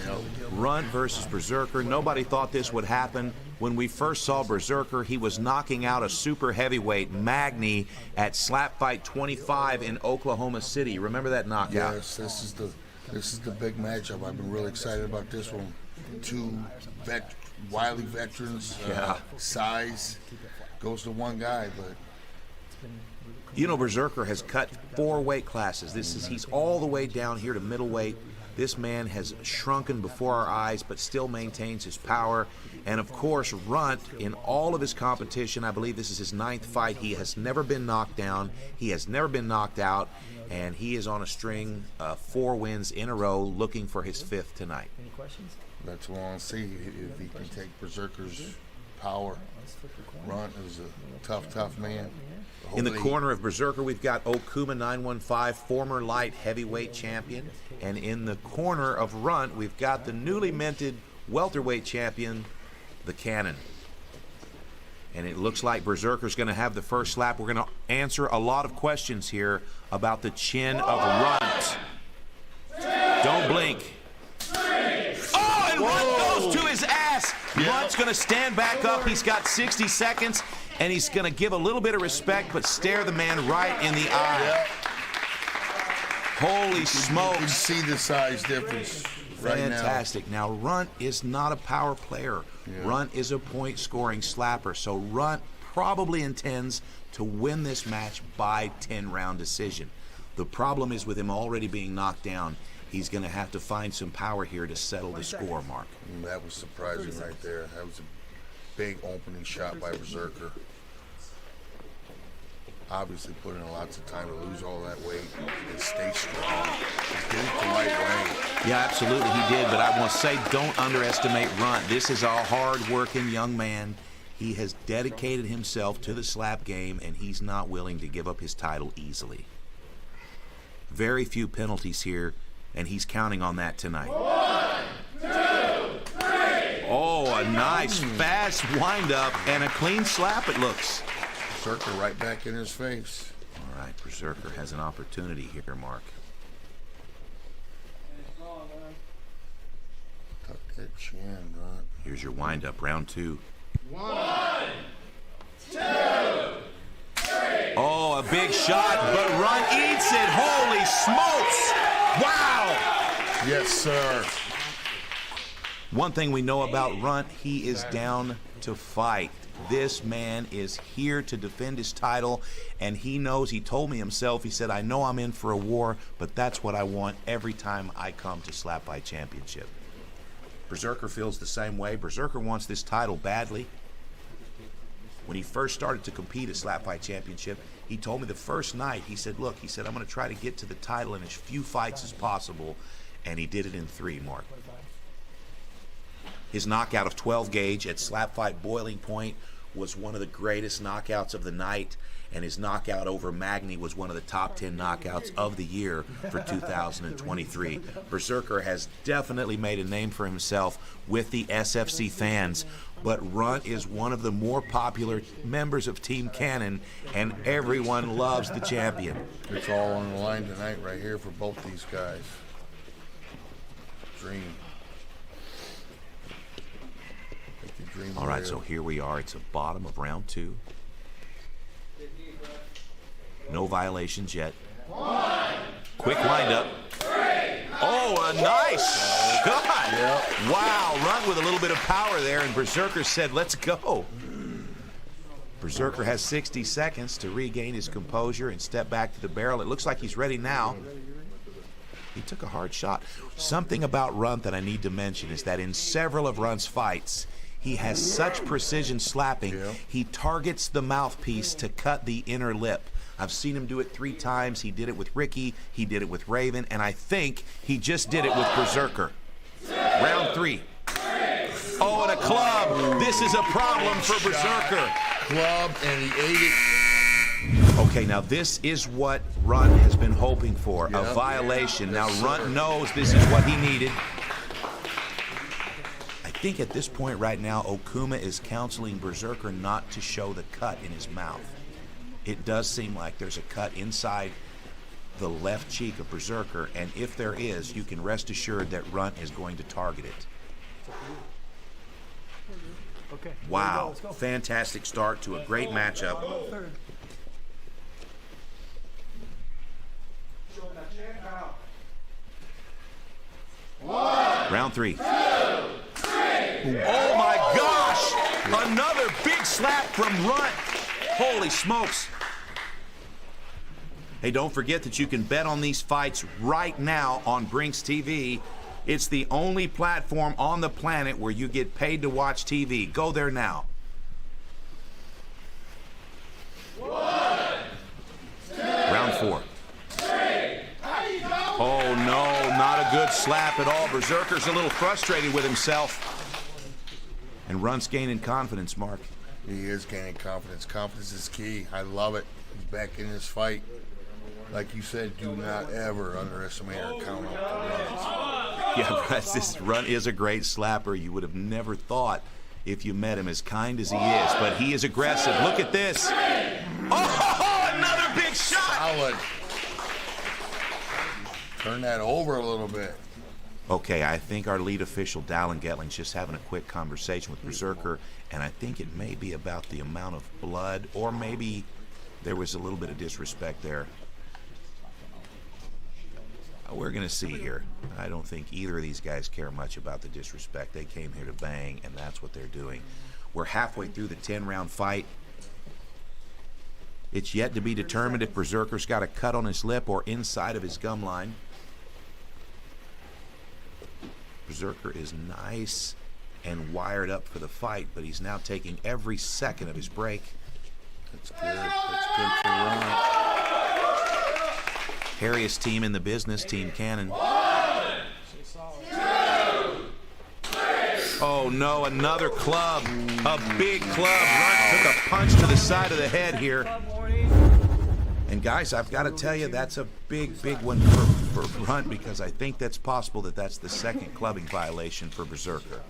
Runt versus Berserker. Nobody thought this would happen. When we first saw Berserker, he was knocking out a super heavyweight, Magny, at SlapFIGHT 25 in Oklahoma City. Remember that knockout? Yes, this is the big matchup. I've been really excited about this one. 2 wily veterans, size goes to one guy, but you know, Berserker has cut 4 weight classes. He's all the way down here to middleweight. This man has shrunken before our eyes, but still maintains his power. And of course, Runt, in all of his competition, I believe this is his 9th fight. He has never been knocked down. He has never been knocked out. And he is on a string of 4 wins in a row, looking for his 5th tonight. Any questions? Let's want to see if he can take Berserker's power. Runt is a tough man. In the corner of Berserker, we've got Okuma 915, former light heavyweight champion. And in the corner of Runt, we've got the newly minted welterweight champion, the Cannon. And it looks like Berserker's going to have the first slap. We're going to answer a lot of questions here about the chin of Runt. Don't blink. Oh, and Runt goes to his ass. Runt's going to stand back up. He's got 60 seconds, and he's going to give a little bit of respect, but stare the man right in the eye. Holy smokes. You can see the size difference right now. Fantastic. Now, Runt is not a power player. Runt is a point-scoring slapper, so Runt probably intends to win this match by 10-round decision. The problem is with him already being knocked down, he's going to have to find some power here to settle the score, Mark. That was surprising right there. That was a big opening shot by Berserker. obviously put in lots of time to lose all that weight and stay strong. He did it the right way. Yeah, absolutely he did, but I want to say don't underestimate Runt. This is a hard-working young man. He has dedicated himself to the slap game, and he's not willing to give up his title easily. Very few penalties here, and he's counting on that tonight. 1, 2, 3. Oh, a nice fast wind-up and a clean slap, it looks. Berserker right back in his face. All right, Berserker has an opportunity here, Mark. Tuck that chin, Runt. Here's your wind-up, round 2. 1, 2, 3. Oh, a big shot, but Runt eats it. Holy smokes! Wow! Yes, sir. One thing we know about Runt, he is down to fight. This man is here to defend his title, and he knows, he told me himself, he said, I know I'm in for a war, but that's what I want every time I come to SlapFIGHT Championship. Berserker feels the same way. Berserker wants this title badly. When he first started to compete at SlapFIGHT Championship, he told me the first night, he said, look, he said, I'm going to try to get to the title in as few fights as possible, and he did it in 3, Mark. His knockout of 12 gauge at SlapFIGHT Boiling Point was one of the greatest knockouts of the night, and his knockout over Magny was one of the top 10 knockouts of the year for 2023. Berserker has definitely made a name for himself with the SFC fans, but Runt is one of the more popular members of Team Cannon, and everyone loves the champion. It's all on the line tonight right here for both these guys. Dream. All right, so here we are. It's the bottom of round 2. No violations yet. 1, quick windup. 3. Oh, a nice shot. Yep. Wow, Runt with a little bit of power there, and Berserker said, let's go. Berserker has 60 seconds to regain his composure and step back to the barrel. It looks like he's ready now. He took a hard shot. Something about Runt that I need to mention is that in several of Runt's fights, he has such precision slapping, he targets the mouthpiece to cut the inner lip. I've seen him do it 3 times. He did it with Ricky, he did it with Raven, and I think he just did it with Berserker. Round 3. Oh, and a club. This is a problem for Berserker. Club, and he ate it. Okay, now this is what Runt has been hoping for, a violation. Now Runt knows this is what he needed. I think at this point right now, Okuma is counseling Berserker not to show the cut in his mouth. It does seem like there's a cut inside the left cheek of Berserker, and if there is, you can rest assured that Runt is going to target it. Okay. Wow, fantastic start to a great matchup. Round 3. Oh my gosh! Another big slap from Runt. Holy smokes. Hey, don't forget that you can bet on these fights right now on Brinks TV. It's the only platform on the planet where you get paid to watch TV. Go there now. 1, 2, Round 4. 3. Oh no, not a good slap at all. Berserker's a little frustrated with himself. And Runt's gaining confidence, Mark. He is gaining confidence. Confidence is key. I love it. He's back in this fight. Like you said, do not ever underestimate or count out the Runt. Yeah, this Runt is a great slapper. You would have never thought if you met him, as kind as he is, but he is aggressive. Look at this. Oh, another big shot. Solid. Turn that over a little bit. Okay, I think our lead official, Dallin Getling's just having a quick conversation with Berserker, and I think it may be about the amount of blood, or maybe there was a little bit of disrespect there. We're going to see here. I don't think either of these guys care much about the disrespect. They came here to bang, and that's what they're doing. We're halfway through the 10-round fight. It's yet to be determined if Berserker's got a cut on his lip or inside of his gum line. Berserker is nice and wired up for the fight, but he's now taking every second of his break. It's good. It's good for Ron. Hairiest team in the business, Team Cannon. Oh no, another club. A big club. Runt took a punch to the side of the head here. And guys, I've got to tell you, that's a big one for Runt, because I think that's possible that that's the second clubbing violation for Berserker.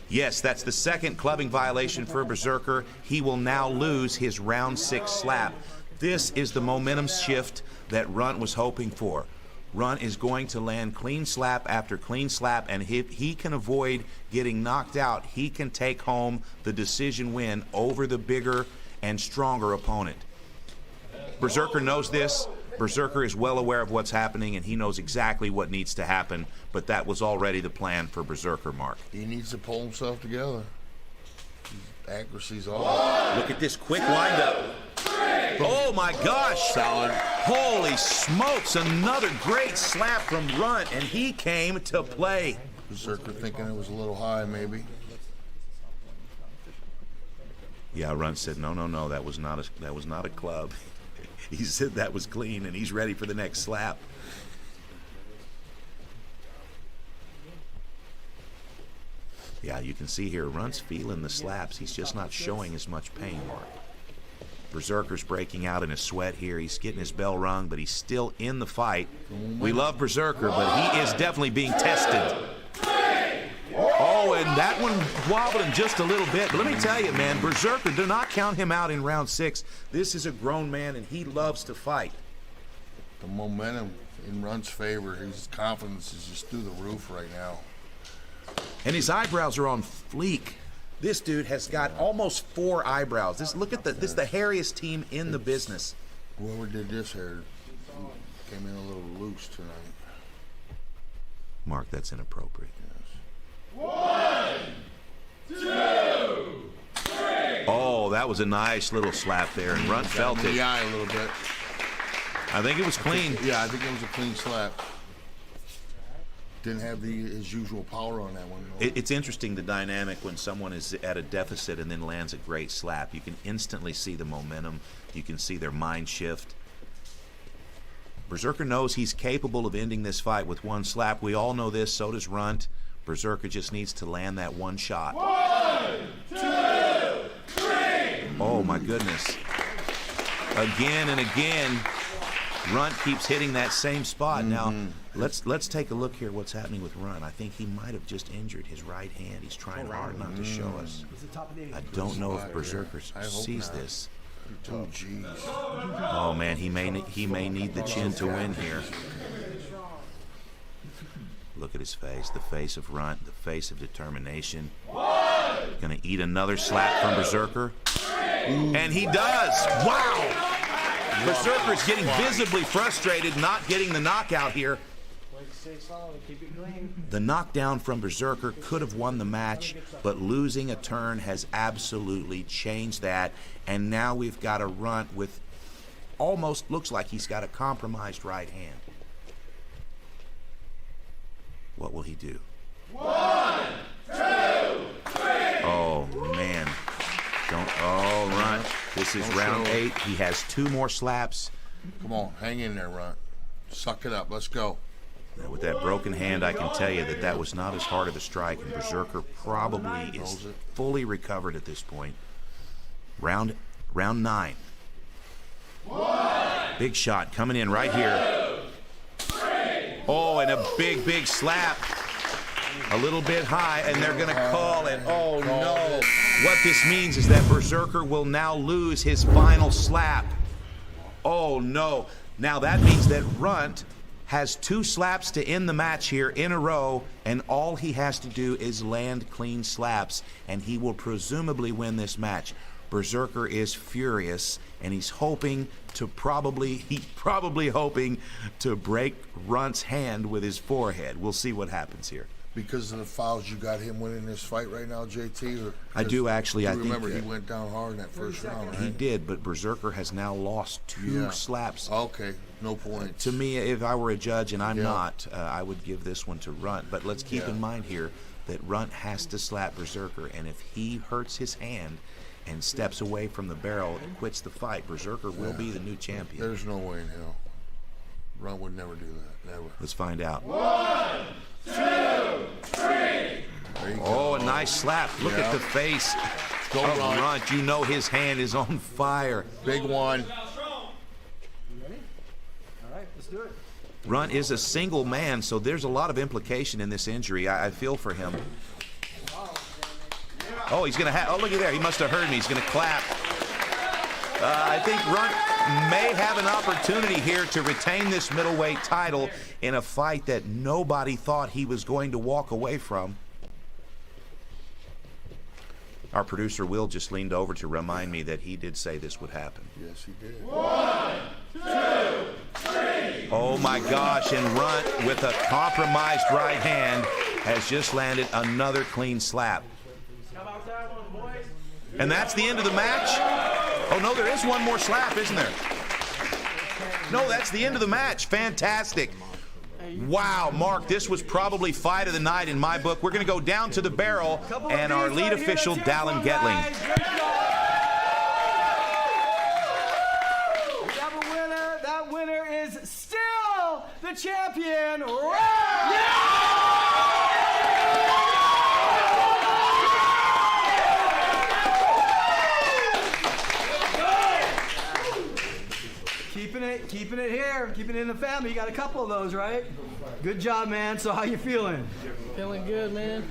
Yes, that's the second clubbing violation for Berserker. He will now lose his round 6 slap. This is the momentum shift that Runt was hoping for. Runt is going to land clean slap after clean slap, and if he can avoid getting knocked out, he can take home the decision win over the bigger and stronger opponent. Berserker knows this. Berserker is well aware of what's happening, and he knows exactly what needs to happen, but that was already the plan for Berserker, Mark. He needs to pull himself together. His accuracy's off. Look at this quick windup. Oh my gosh! Solid. Holy smokes! Another great slap from Runt, and he came to play. Berserker thinking it was a little high, maybe. Yeah, Runt said, no, that was not a club. He said that was clean, and he's ready for the next slap. Yeah, you can see here, Runt's feeling the slaps. He's just not showing as much pain, Mark. Berserker's breaking out in a sweat here. He's getting his bell rung, but he's still in the fight. We love Berserker, but he is definitely being tested. Oh, and that one wobbled him just a little bit. But let me tell you, man, Berserker, do not count him out in round 6. This is a grown man, and he loves to fight. The momentum in Runt's favor. His confidence is just through the roof right now. And his eyebrows are on fleek. This dude has got almost 4 eyebrows. This is the hairiest team in the business. Whoever did this hair came in a little loose tonight. Mark, that's inappropriate. One, 2, 3. Oh, that was a nice little slap there, and Runt felt it. In the eye a little bit. I think it was clean. I think it was a clean slap. Didn't have his usual power on that one. It's interesting, the dynamic when someone is at a deficit and then lands a great slap. You can instantly see the momentum. You can see their mind shift. Berserker knows he's capable of ending this fight with one slap. We all know this. So does Runt. Berserker just needs to land that one shot. 1, 2, 3. Oh, my goodness. Again and again, Runt keeps hitting that same spot. Now, let's take a look here what's happening with Runt. I think he might have just injured his right hand. He's trying hard not to show us. I don't know if Berserker sees this. Oh, jeez. Oh, man, he may need the chin to win here. Look at his face, the face of Runt, the face of determination. Gonna eat another slap from Berserker. And he does! Wow! Berserker's getting visibly frustrated, not getting the knockout here. The knockdown from Berserker could have won the match, but losing a turn has absolutely changed that. And now we've got a Runt with almost looks like he's got a compromised right hand. What will he do? 1, 2, 3. Oh, man. Oh, Runt. This is round 8. He has 2 more slaps. Come on, hang in there, Runt. Suck it up. Let's go. Now, with that broken hand, I can tell you that was not as hard of a strike, and Berserker probably is fully recovered at this point. Round 9. Big shot coming in right here. Oh, and a big slap. A little bit high, and they're going to call it. Oh, no. What this means is that Berserker will now lose his final slap. Oh, no. Now, that means that Runt has 2 slaps to end the match here in a row, and all he has to do is land clean slaps, and he will presumably win this match. Berserker is furious, and he's probably hoping to break Runt's hand with his forehead. We'll see what happens here. Because of the fouls, you got him winning this fight right now, JT? I do actually. I remember he went down hard in that first round, right? He did, but Berserker has now lost 2 slaps. Okay, no points. To me, if I were a judge, and I'm not, I would give this one to Runt. But let's keep in mind here that Runt has to slap Berserker, and if he hurts his hand, and steps away from the barrel and quits the fight, Berserker will be the new champion. There's no way in hell. Runt would never do that. Never. Let's find out. 1, 2, 3. Oh, a nice slap. Look at the face Go of Runt. Runt. You know his hand is on fire. Big one. You ready? All right, let's do it. Runt is a single man, so there's a lot of implication in this injury. I feel for him. Oh, he's going to have... Oh, look at there. He must have heard me. He's going to clap. I think Runt may have an opportunity here to retain this middleweight title in a fight that nobody thought he was going to walk away from. Our producer, Will, just leaned over to remind me that he did say this would happen. Yes, he did. 1, 2, 3. Oh, my gosh, and Runt, with a compromised right hand, has just landed another clean slap. And that's the end of the match? Oh, no, there is one more slap, isn't there? No, that's the end of the match. Fantastic. Wow, Mark, this was probably fight of the night in my book. We're going to go down to the barrel, and our lead official, Dallin Getling. We have a winner. That winner is still the champion. Keeping it here, keeping it in the family. You got a couple of those, right? Good job, man. So how you feeling? Feeling good, man.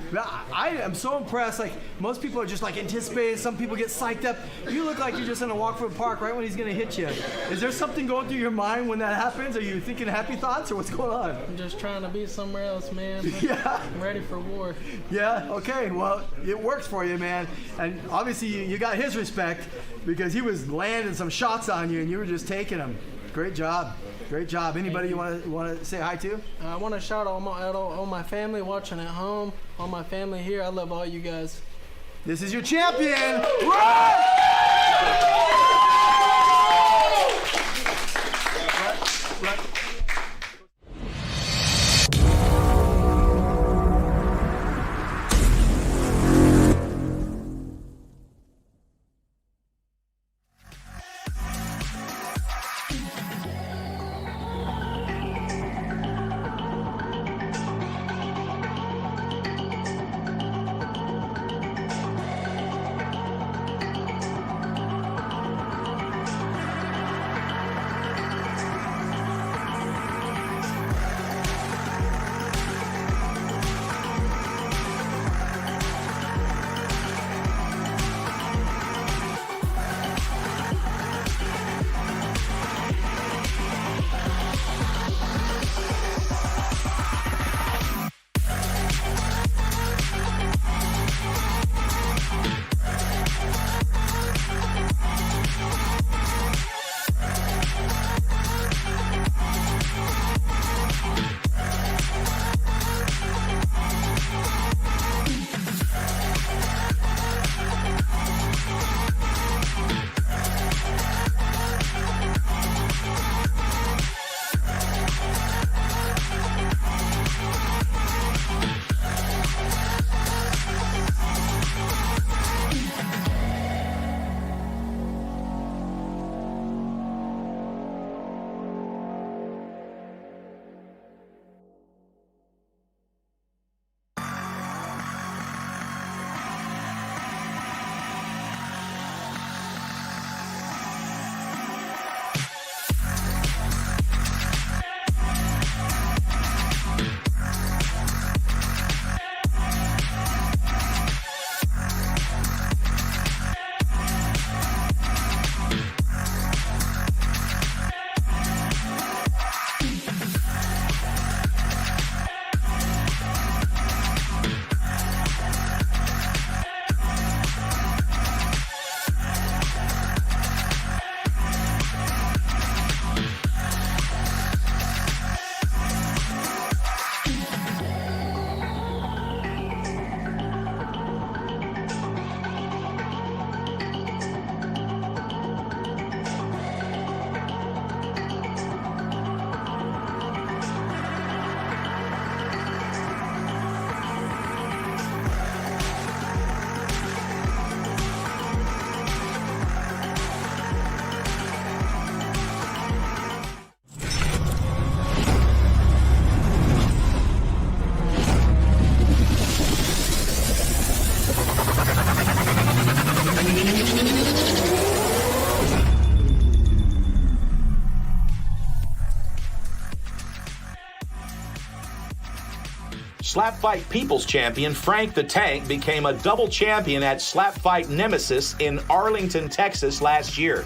I am so impressed. Like, most people are just like anticipating. Some people get psyched up. You look like you're just in a walk through the park right when he's gonna hit you. Is there something going through your mind when that happens? Are you thinking happy thoughts or what's going on? I'm just trying to be somewhere else, man. Yeah. I'm ready for war. Yeah, okay, well, it works for you, man. And obviously you got his respect because he was landing some shots on you and you were just taking them. Great job. Great job. Anybody you want to say hi to? I want to shout out all my family watching at home, all my family here. I love all you guys. This is your champion. Slap Fight People's Champion Frank the Tank became a double champion at Slap Fight Nemesis in Arlington, Texas last year.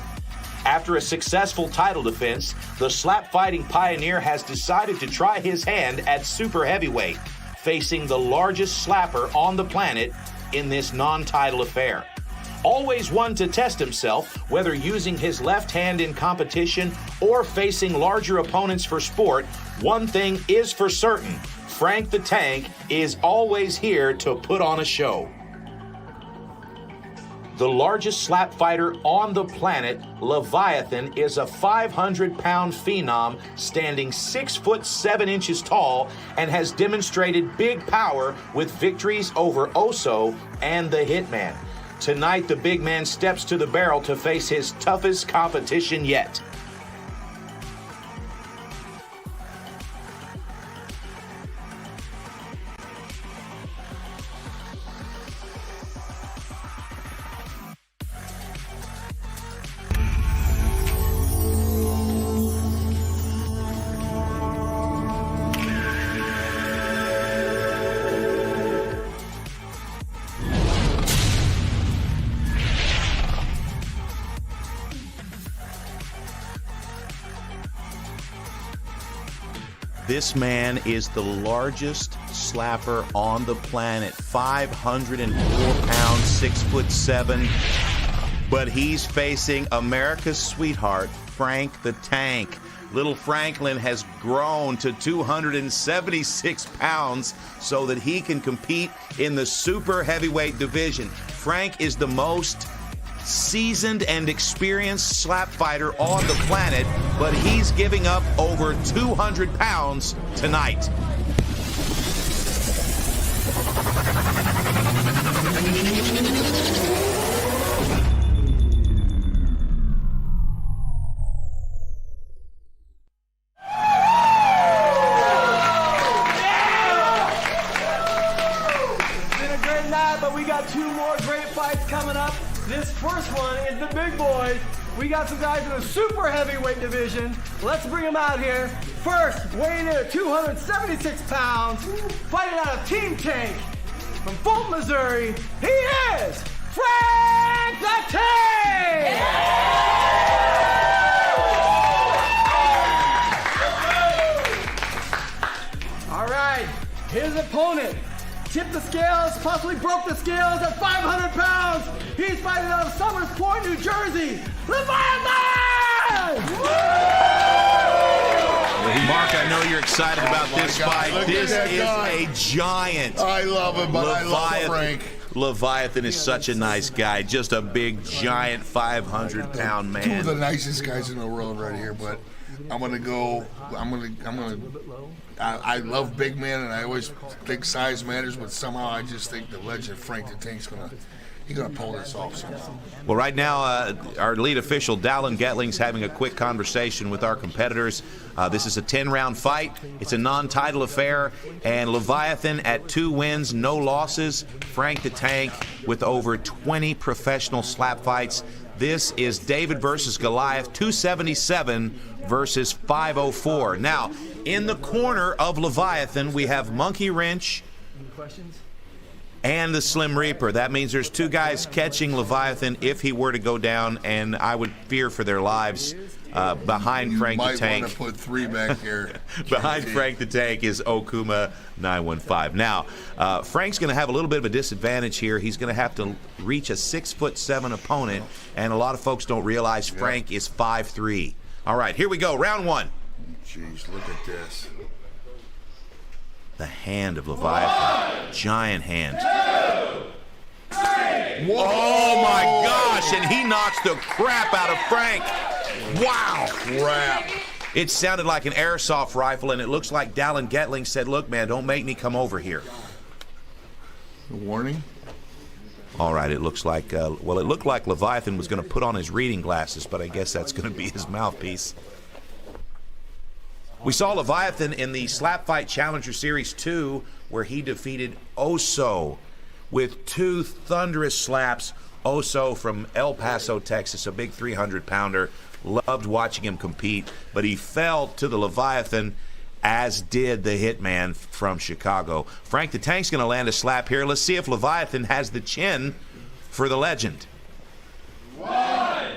After a successful title defense, the slap fighting pioneer has decided to try his hand at super heavyweight, facing the largest slapper on the planet in this non-title affair. Always one to test himself, whether using his left hand in competition or facing larger opponents for sport, one thing is for certain: Frank the Tank is always here to put on a show. The largest slap fighter on the planet, Leviathan, is a 500-pound phenom standing 6'7" tall and has demonstrated big power with victories over Oso and the Hitman. Tonight, the big man steps to the barrel to face his toughest competition yet. This man is the largest slapper on the planet, 504 pounds, 6'7", but he's facing America's sweetheart, Frank the Tank. Little Franklin has grown to 276 pounds so that he can compete in the super heavyweight division. Frank is the most seasoned and experienced slap fighter on the planet, but he's giving up over 200 pounds tonight. It's been a great night, but we got two more great fights coming up. This first one is the big boys. We got some guys in the super heavyweight division. Let's bring them out here. First, weighing in at 276 pounds, fighting out of Team Tank from Fulton, Missouri, he is Frank the Tank! All right, his opponent tipped the scales, possibly broke the scales at 500 pounds. He's fighting out of Summers Point, New Jersey, Leviathan! Mark, I know you're excited about this fight. This is a giant. I love him, but I love Frank. Leviathan is such a nice guy, just a big, giant 500-pound man. Two of the nicest guys in the world right here, but I'm gonna go. I love big men, and I always think size matters, but somehow I just think the legend Frank the Tank's gonna pull this off somehow. Well, right now, our lead official, Dallin Getling's having a quick conversation with our competitors. This is a 10-round fight. It's a non-title affair, and Leviathan at 2 wins, no losses. Frank the Tank with over 20 professional slap fights. This is David versus Goliath, 277 versus 504. Now, in the corner of Leviathan, we have Monkey Wrench and the Slim Reaper. That means there's 2 guys catching Leviathan if he were to go down, and I would fear for their lives. Behind Frank the Tank. You might want to put 3 back here. Behind Frank the Tank is Okuma 915. Now, Frank's going to have a little bit of a disadvantage here. He's going to have to reach a 6'7" opponent, and a lot of folks don't realize Frank is 5'3". All right, here we go. Round 1. Jeez, look at this. The hand of Leviathan. Giant hand. 2, 3. Oh, my gosh, and he knocks the crap out of Frank. Wow. Crap. It sounded like an airsoft rifle, and it looks like Dallin Getling said, look, man, don't make me come over here. Warning? All right, it looks like, well, it looked like Leviathan was going to put on his reading glasses, but I guess that's going to be his mouthpiece. We saw Leviathan in the Slap Fight Challenger Series 2, where he defeated Oso with 2 thunderous slaps. Oso from El Paso, Texas, a big 300-pounder. Loved watching him compete, but he fell to the Leviathan, as did the Hitman from Chicago. Frank the Tank's going to land a slap here. Let's see if Leviathan has the chin for the legend. 1,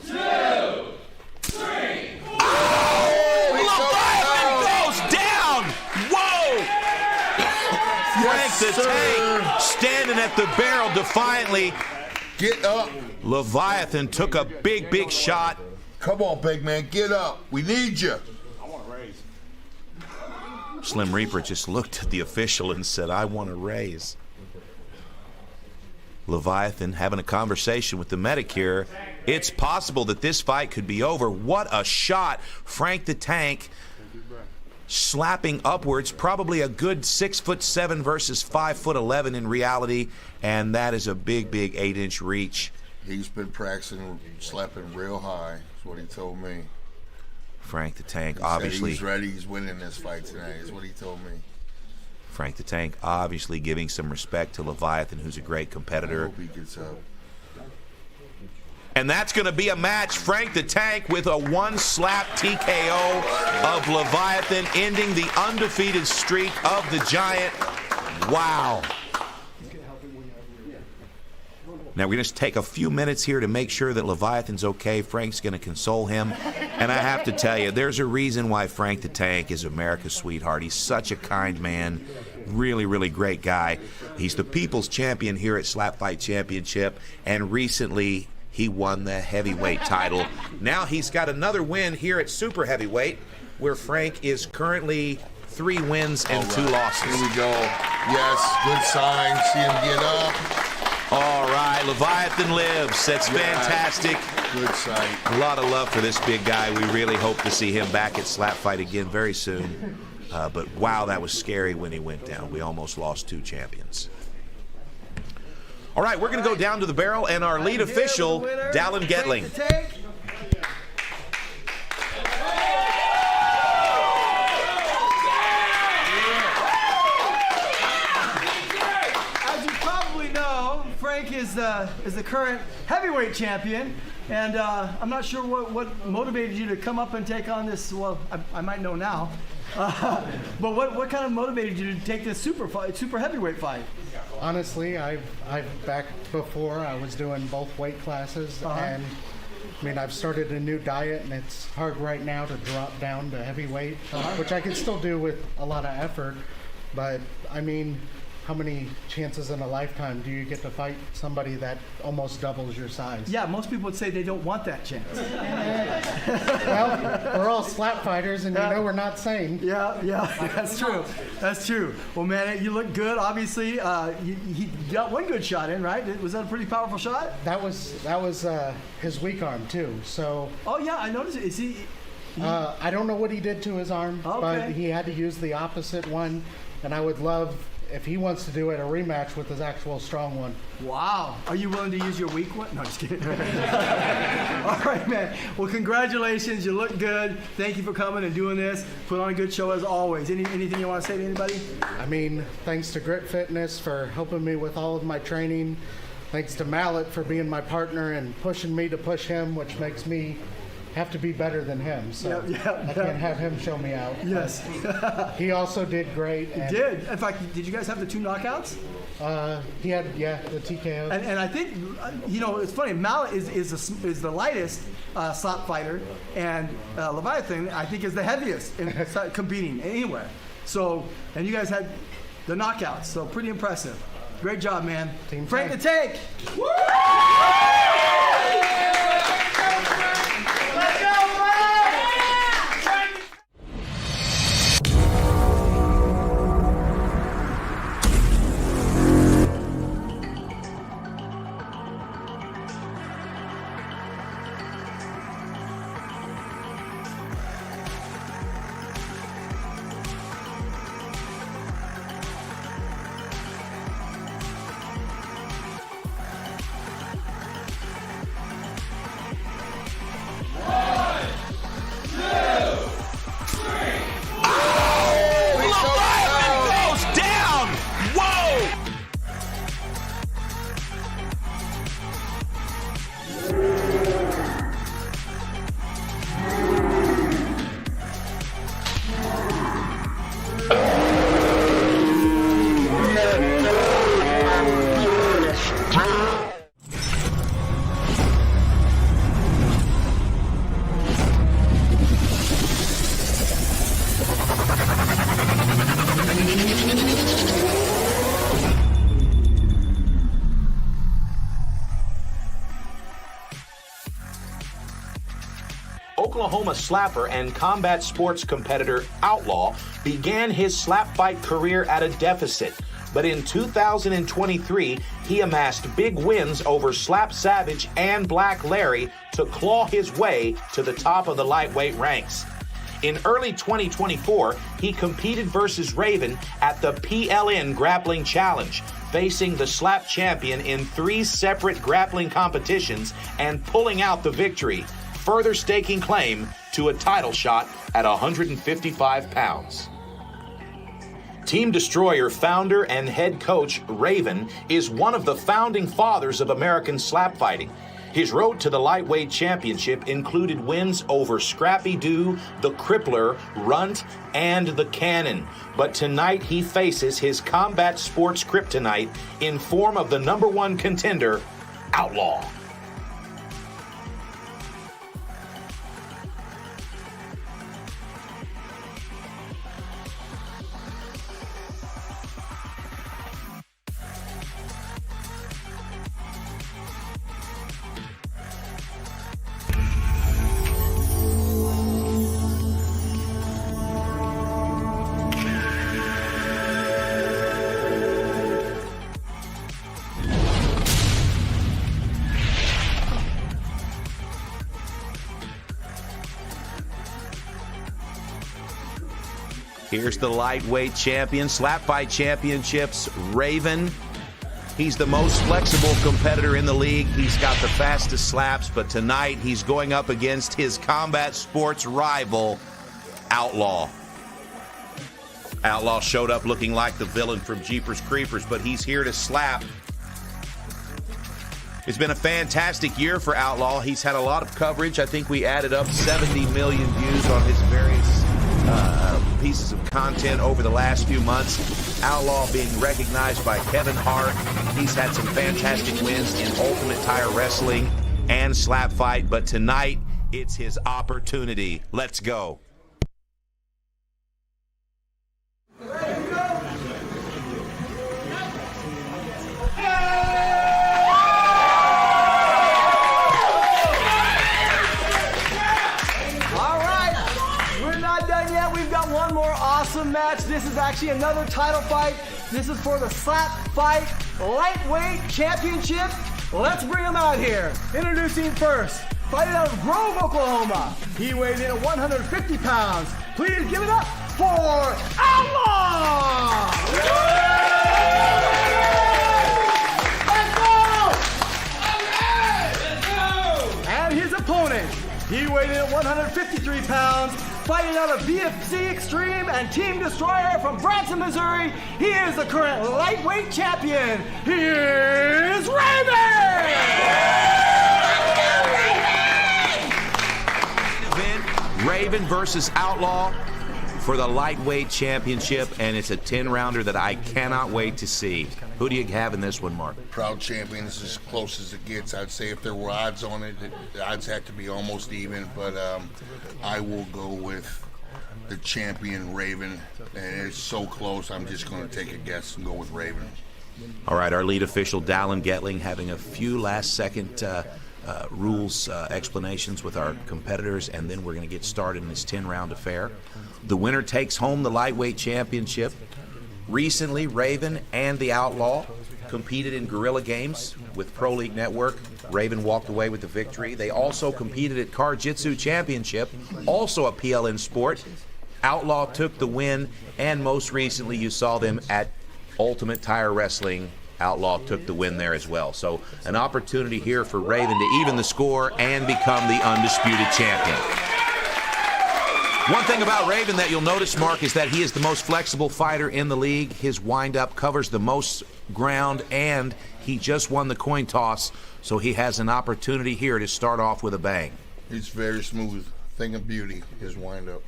2, 3. Leviathan goes down! Whoa! Frank the Tank standing at the barrel defiantly. Get up. Leviathan took a big, big shot. Come on, big man, get up. We need you. I want to raise. Slim Reaper just looked at the official and said, I want to raise. Leviathan having a conversation with the medic here. It's possible that this fight could be over. What a shot. Frank the Tank slapping upwards, probably a good 6'7" versus 5'11" in reality, and that is a big, big 8-inch reach. He's been practicing slapping real high, is what he told me. Frank the Tank, He obviously. said he's ready, he's winning this fight tonight, is what he told me. Frank the Tank obviously giving some respect to Leviathan, who's a great competitor. I hope he gets up. And that's going to be a match. Frank the Tank with a one-slap TKO of Leviathan, ending the undefeated streak of the Giant. Wow. Now, we're going to take a few minutes here to make sure that Leviathan's okay. Frank's going to console him. And I have to tell you, there's a reason why Frank the Tank is America's sweetheart. He's such a kind man. Really, really great guy. He's the people's champion here at SlapFIGHT Championship. And recently, he won the heavyweight title. Now he's got another win here at super heavyweight, where Frank is currently 3 wins and 2 losses. Here we go. Yes, good sign. See him get up. All right, Leviathan lives. That's fantastic. Good sight. A lot of love for this big guy. We really hope to see him back at SlapFIGHT again very soon. But wow, that was scary when he went down. We almost lost 2 champions. All right, we're going to go down to the barrel, and our lead official, Dallin Getling. As you probably know, Frank is the current heavyweight champion, and I'm not sure what motivated you to come up and take on this. Well, I might know now, but what kind of motivated you to take this super heavyweight fight? Honestly, I've back before I was doing both weight classes, and I mean I've started a new diet, and it's hard right now to drop down to heavyweight, which I can still do with a lot of effort. But I mean, how many chances in a lifetime do you get to fight somebody that almost doubles your size? Yeah, most people would say they don't want that chance. Well, we're all slap fighters, and you know we're not sane. Yeah, that's true. That's true. Well, man, you look good. Obviously, he got one good shot in, right? Was that a pretty powerful shot? That was his weak arm too. So. Oh yeah, I noticed it. Is he? I don't know what he did to his arm, but he had to use the opposite one, and I would love if he wants to do it, a rematch with his actual strong one. Wow. Are you willing to use your weak one? No, just kidding. All right, man. Well, congratulations. You look good. Thank you for coming and doing this. Put on a good show as always. Anything you want to say to anybody? I mean, thanks to Grit Fitness for helping me with all of my training. Thanks to Mallet for being my partner and pushing me to push him, which makes me have to be better than him, so I can't have him show me out. Yes. He also did great. He did. In fact, did you guys have the 2 knockouts? He had, the TKO. And I think, it's funny, Mallet is the lightest slap fighter, and Leviathan, I think, is the heaviest in competing anywhere. So, and you guys had the knockouts, so pretty impressive. Great job, man. Team Frank the Tank. Woo! Oklahoma slapper and combat sports competitor Outlaw began his slap fight career at a deficit. But in 2023, he amassed big wins over Slap Savage and Black Larry to claw his way to the top of the lightweight ranks. In early 2024, he competed versus Raven at the PLN Grappling Challenge, facing the Slap champion in 3 separate grappling competitions and pulling out the victory, further staking claim to a title shot at 155 pounds. Team Destroyer founder and head coach Raven is one of the founding fathers of American slap fighting. His road to the lightweight championship included wins over Scrappy Doo, the Crippler, Runt, and the Cannon. But tonight he faces his combat sports kryptonite in form of the #1 contender, Outlaw. Here's the lightweight champion, Slap Fight Championships, Raven. He's the most flexible competitor in the league. He's got the fastest slaps, but tonight he's going up against his combat sports rival, Outlaw. Outlaw showed up looking like the villain from Jeepers Creepers, but he's here to slap. It's been a fantastic year for Outlaw. He's had a lot of coverage. I think we added up 70 million views on his various pieces of content over the last few months. Outlaw being recognized by Kevin Hart. He's had some fantastic wins in Ultimate Tire Wrestling and Slap Fight, but tonight it's his opportunity. Let's go. Match. This is actually another title fight. This is for the Slap Fight Lightweight Championship. Let's bring him out here. Introducing first, fighting out of Grove, Oklahoma. He weighs in at 150 pounds. Please give it up for Outlaw! Let's go! And his opponent, he weighed in at 153 pounds. Fighting out of BFC Extreme and Team Destroyer from Branson, Missouri, he is the current lightweight champion. Here's Raven! Raven versus Outlaw for the lightweight championship, and it's a 10-rounder that I cannot wait to see. Who do you have in this one, Mark? Proud champion is as close as it gets. I'd say if there were odds on it, the odds have to be almost even, but I will go with the champion, Raven, and it's so close, I'm just going to take a guess and go with Raven. All right, our lead official, Dallin Getling, having a few last-second rules explanations with our competitors, and then we're going to get started in this 10-round affair. The winner takes home the lightweight championship. Recently, Raven and the Outlaw competed in Guerrilla Games with Pro League Network. Raven walked away with the victory. They also competed at Car Jitsu Championship, also a PLN sport. Outlaw took the win, and most recently you saw them at Ultimate Tire Wrestling. Outlaw took the win there as well. So an opportunity here for Raven to even the score and become the undisputed champion. One thing about Raven that you'll notice, Mark, is that he is the most flexible fighter in the league. His windup covers the most ground, and he just won the coin toss, so he has an opportunity here to start off with a bang. He's very smooth. Thing of beauty, his windup.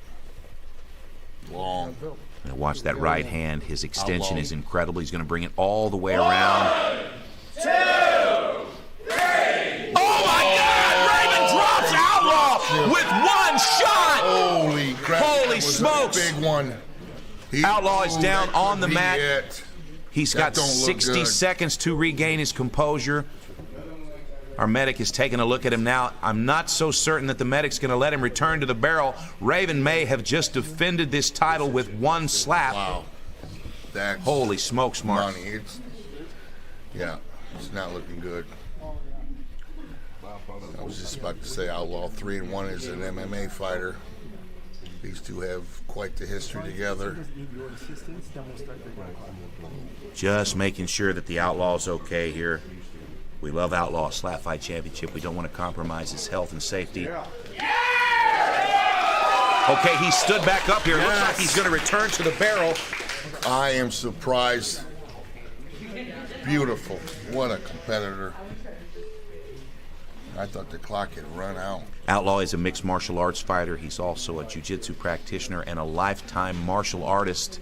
Long. Now watch that right hand. His extension is incredible. He's going to bring it all the way around. 1, 2, 3. Oh, my God! Raven drops Outlaw with one shot! Holy crap. Holy smokes! Big one. Outlaw is down on the mat. He's got 60 seconds to regain his composure. Our medic is taking a look at him now. I'm not so certain that the medic's going to let him return to the barrel. Raven may have just defended this title with one slap. Wow. That's holy smokes, Mark. Money. Yeah, it's not looking good. I was just about to say Outlaw 3-1 is an MMA fighter. These two have quite the history together. Just making sure that the Outlaw's okay here. We love Outlaw Slap Fight Championship. We don't want to compromise his health and safety. Okay, he stood back up here. Looks like he's going to return to the barrel. I am surprised. Beautiful. What a competitor. I thought the clock had run out. Outlaw is a mixed martial arts fighter. He's also a jiu-jitsu practitioner and a lifetime martial artist.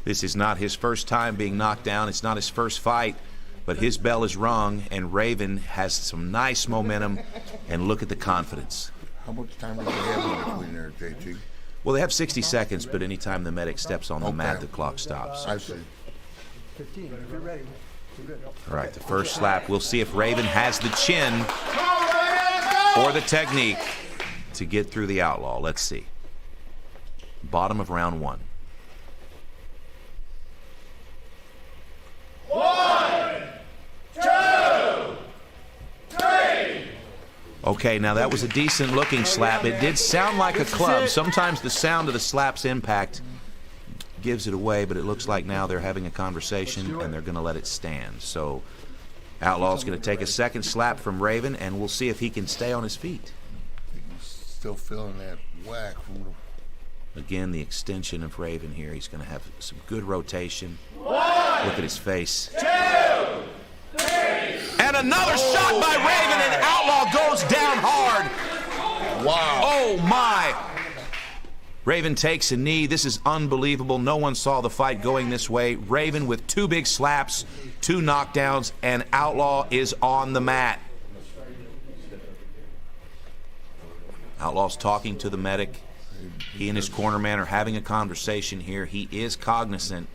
This is not his first time being knocked down. It's not his first fight, but his bell is rung, and Raven has some nice momentum, and look at the confidence. How much time do they have in between there, JT? Well, they have 60 seconds, but anytime the medic steps on the mat, the clock stops. I see. 15, if you're ready. You're good. All right, the first slap. We'll see if Raven has the chin or the technique to get through the Outlaw. Let's see. Bottom of round 1. 1, 2, 3. Okay, now that was a decent looking slap. It did sound like a club. Sometimes the sound of the slap's impact gives it away, but it looks like now they're having a conversation and they're going to let it stand. So Outlaw's going to take a second slap from Raven, and we'll see if he can stay on his feet. Still feeling that whack. Again, the extension of Raven here. He's going to have some good rotation. Look at his face. 2, 3. And another shot by Raven, and Outlaw goes down hard. Wow. Oh, my. Raven takes a knee. This is unbelievable. No one saw the fight going this way. Raven with 2 big slaps, 2 knockdowns, and Outlaw is on the mat. Outlaw's talking to the medic. He and his corner man are having a conversation here. He is cognizant,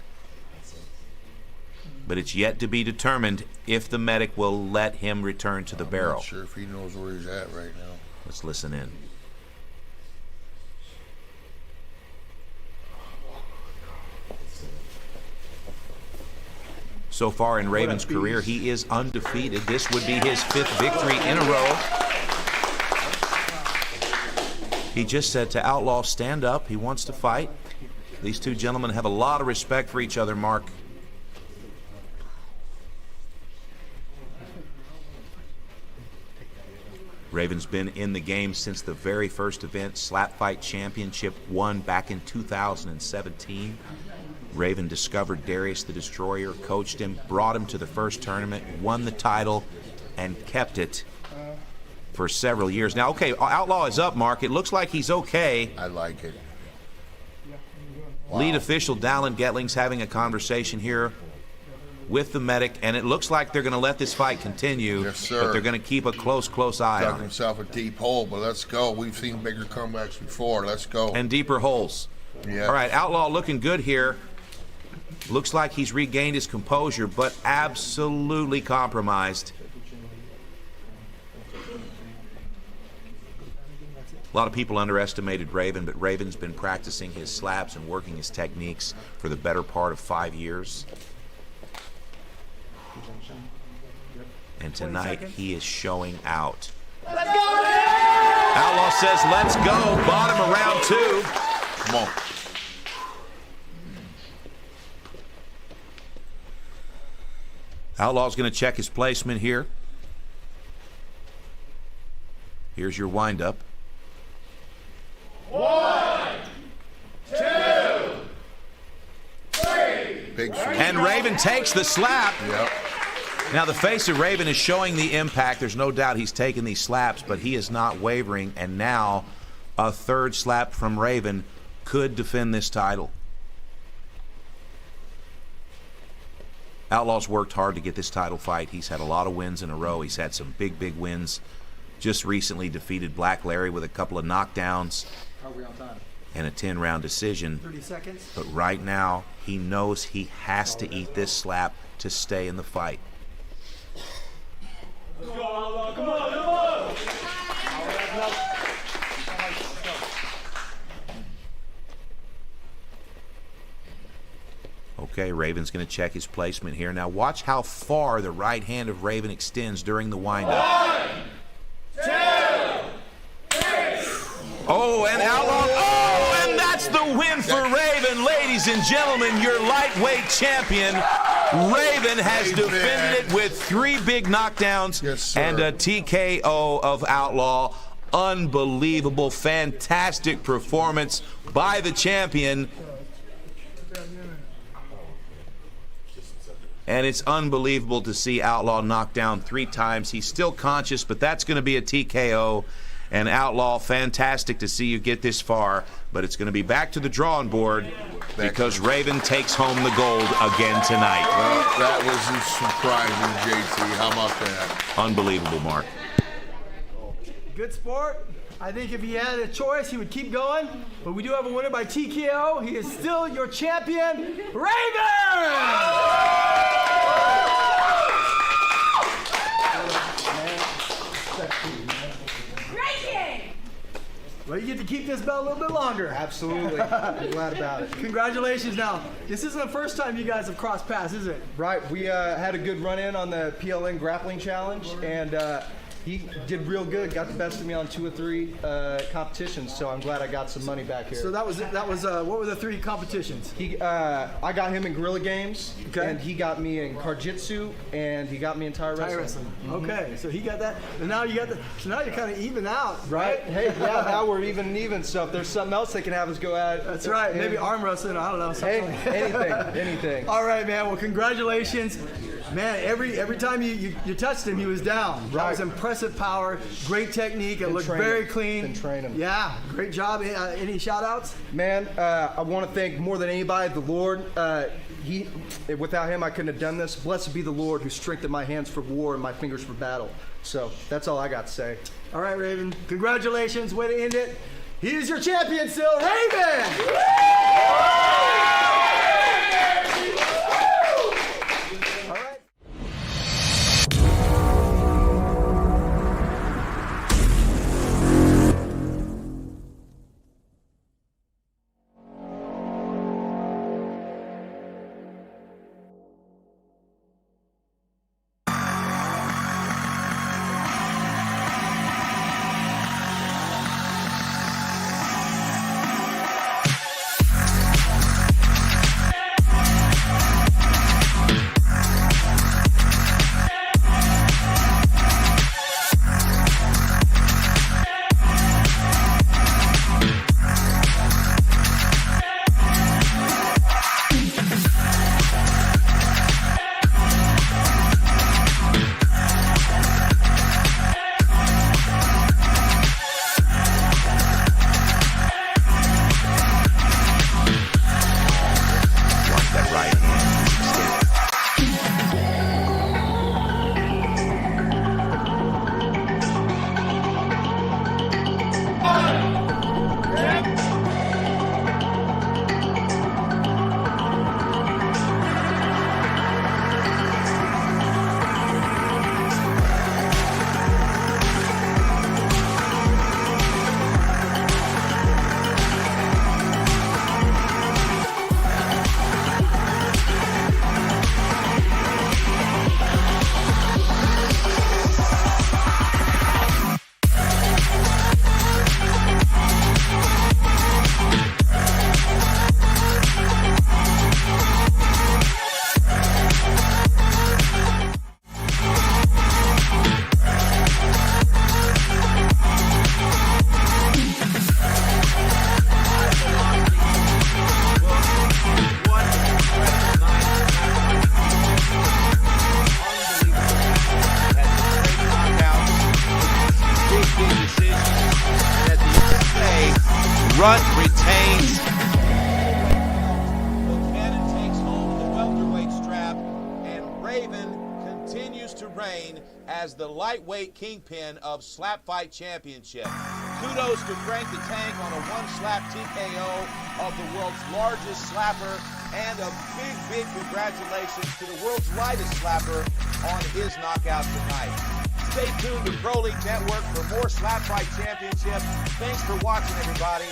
but it's yet to be determined if the medic will let him return to the barrel. I'm not sure if he knows where he's at right now. Let's listen in. So far in Raven's career, he is undefeated. This would be his 5th victory in a row. He just said to Outlaw, stand up. He wants to fight. These two gentlemen have a lot of respect for each other, Mark. Raven's been in the game since the very first event, SlapFIGHT Championship, won back in 2017. Raven discovered Darius the Destroyer, coached him, brought him to the first tournament, won the title, and kept it for several years. Now, okay, Outlaw is up, Mark. It looks like he's okay. I like it. Wow. Lead official Dallin Getling's having a conversation here with the medic, and it looks like they're going to let this fight continue. Yes, sir. But they're going to keep a close eye Dug on it. himself a deep hole, but let's go. We've seen bigger comebacks before. Let's go. And deeper holes. Yeah. All right, Outlaw looking good here. Looks like he's regained his composure, but absolutely compromised. A lot of people underestimated Raven, but Raven's been practicing his slaps and working his techniques for the better part of 5 years. And tonight he is showing out. Let's go! Outlaw says, let's go. Bottom of round 2. Come on. Outlaw's going to check his placement here. Here's your windup. 1, 2, 3. And Raven takes the slap. Yep. Now the face of Raven is showing the impact. There's no doubt he's taken these slaps, but he is not wavering. And now a third slap from Raven could defend this title. Outlaw's worked hard to get this title fight. He's had a lot of wins in a row. He's had some big wins. Just recently defeated Black Larry with a couple of knockdowns and a 10-round decision. 30 seconds. But right now, he knows he has to eat this slap to stay in the fight. Okay, Raven's going to check his placement here. Now watch how far the right hand of Raven extends during the windup. 1, 2, 3. Oh, and Outlaw. Oh, and that's the win for Raven. Ladies and gentlemen, your lightweight champion, Raven, has defended it with 3 big knockdowns and a TKO of Outlaw. Unbelievable, fantastic performance by the champion. And it's unbelievable to see Outlaw knocked down 3 times. He's still conscious, but that's going to be a TKO. And Outlaw, fantastic to see you get this far, but it's going to be back to the drawing board because Raven takes home the gold again tonight. Well, that was surprising, JT. How about that? Unbelievable, Mark. Good sport. I think if he had a choice, he would keep going. But we do have a winner by TKO. He is still your champion, Raven! Well, you get to keep this belt a little bit longer. Absolutely. I'm glad about it. Congratulations. Now, this isn't the first time you guys have crossed paths, is it? Right. We had a good run-in on the PLN Grappling Challenge, and he did real good. Got the best of me on 2 or 3 competitions, so I'm glad I got some money back here. So that was what were the 3 competitions? I got him in Guerrilla Games, and he got me in Karjitsu, and he got me in Thai wrestling. Mm-hmm. Okay, so he got that, and now you got the. So now you're kind of even out, right? Hey, yeah, now we're even. So if there's something else they can have us go at. That's right. Maybe arm wrestling. I don't know. Hey, anything. All right, man. Well, congratulations, man. Every time you touched him, he was down. Right. That was impressive power, great technique. It looked very clean. Been training. Yeah, great job. Any shout outs? Man, I want to thank more than anybody the Lord. Without him, I couldn't have done this. Blessed be the Lord who strengthened my hands for war and my fingers for battle. So that's all I got to say. All right, Raven. Congratulations. Way to end it. He is your champion still, Raven! Runt retains. Buchanan takes home the welterweight strap, and Raven continues to reign as the lightweight kingpin of SlapFIGHT Championship. Kudos to Frank the Tank on a one-slap TKO of the world's largest slapper, and a big congratulations to the world's lightest slapper on his knockout tonight. Stay tuned to Pro League Network for more SlapFIGHT Championship. Thanks for watching, everybody.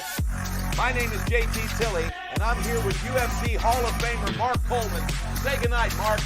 My name is JT Tilley, and I'm here with UFC Hall of Famer Mark Coleman. Say goodnight, Mark.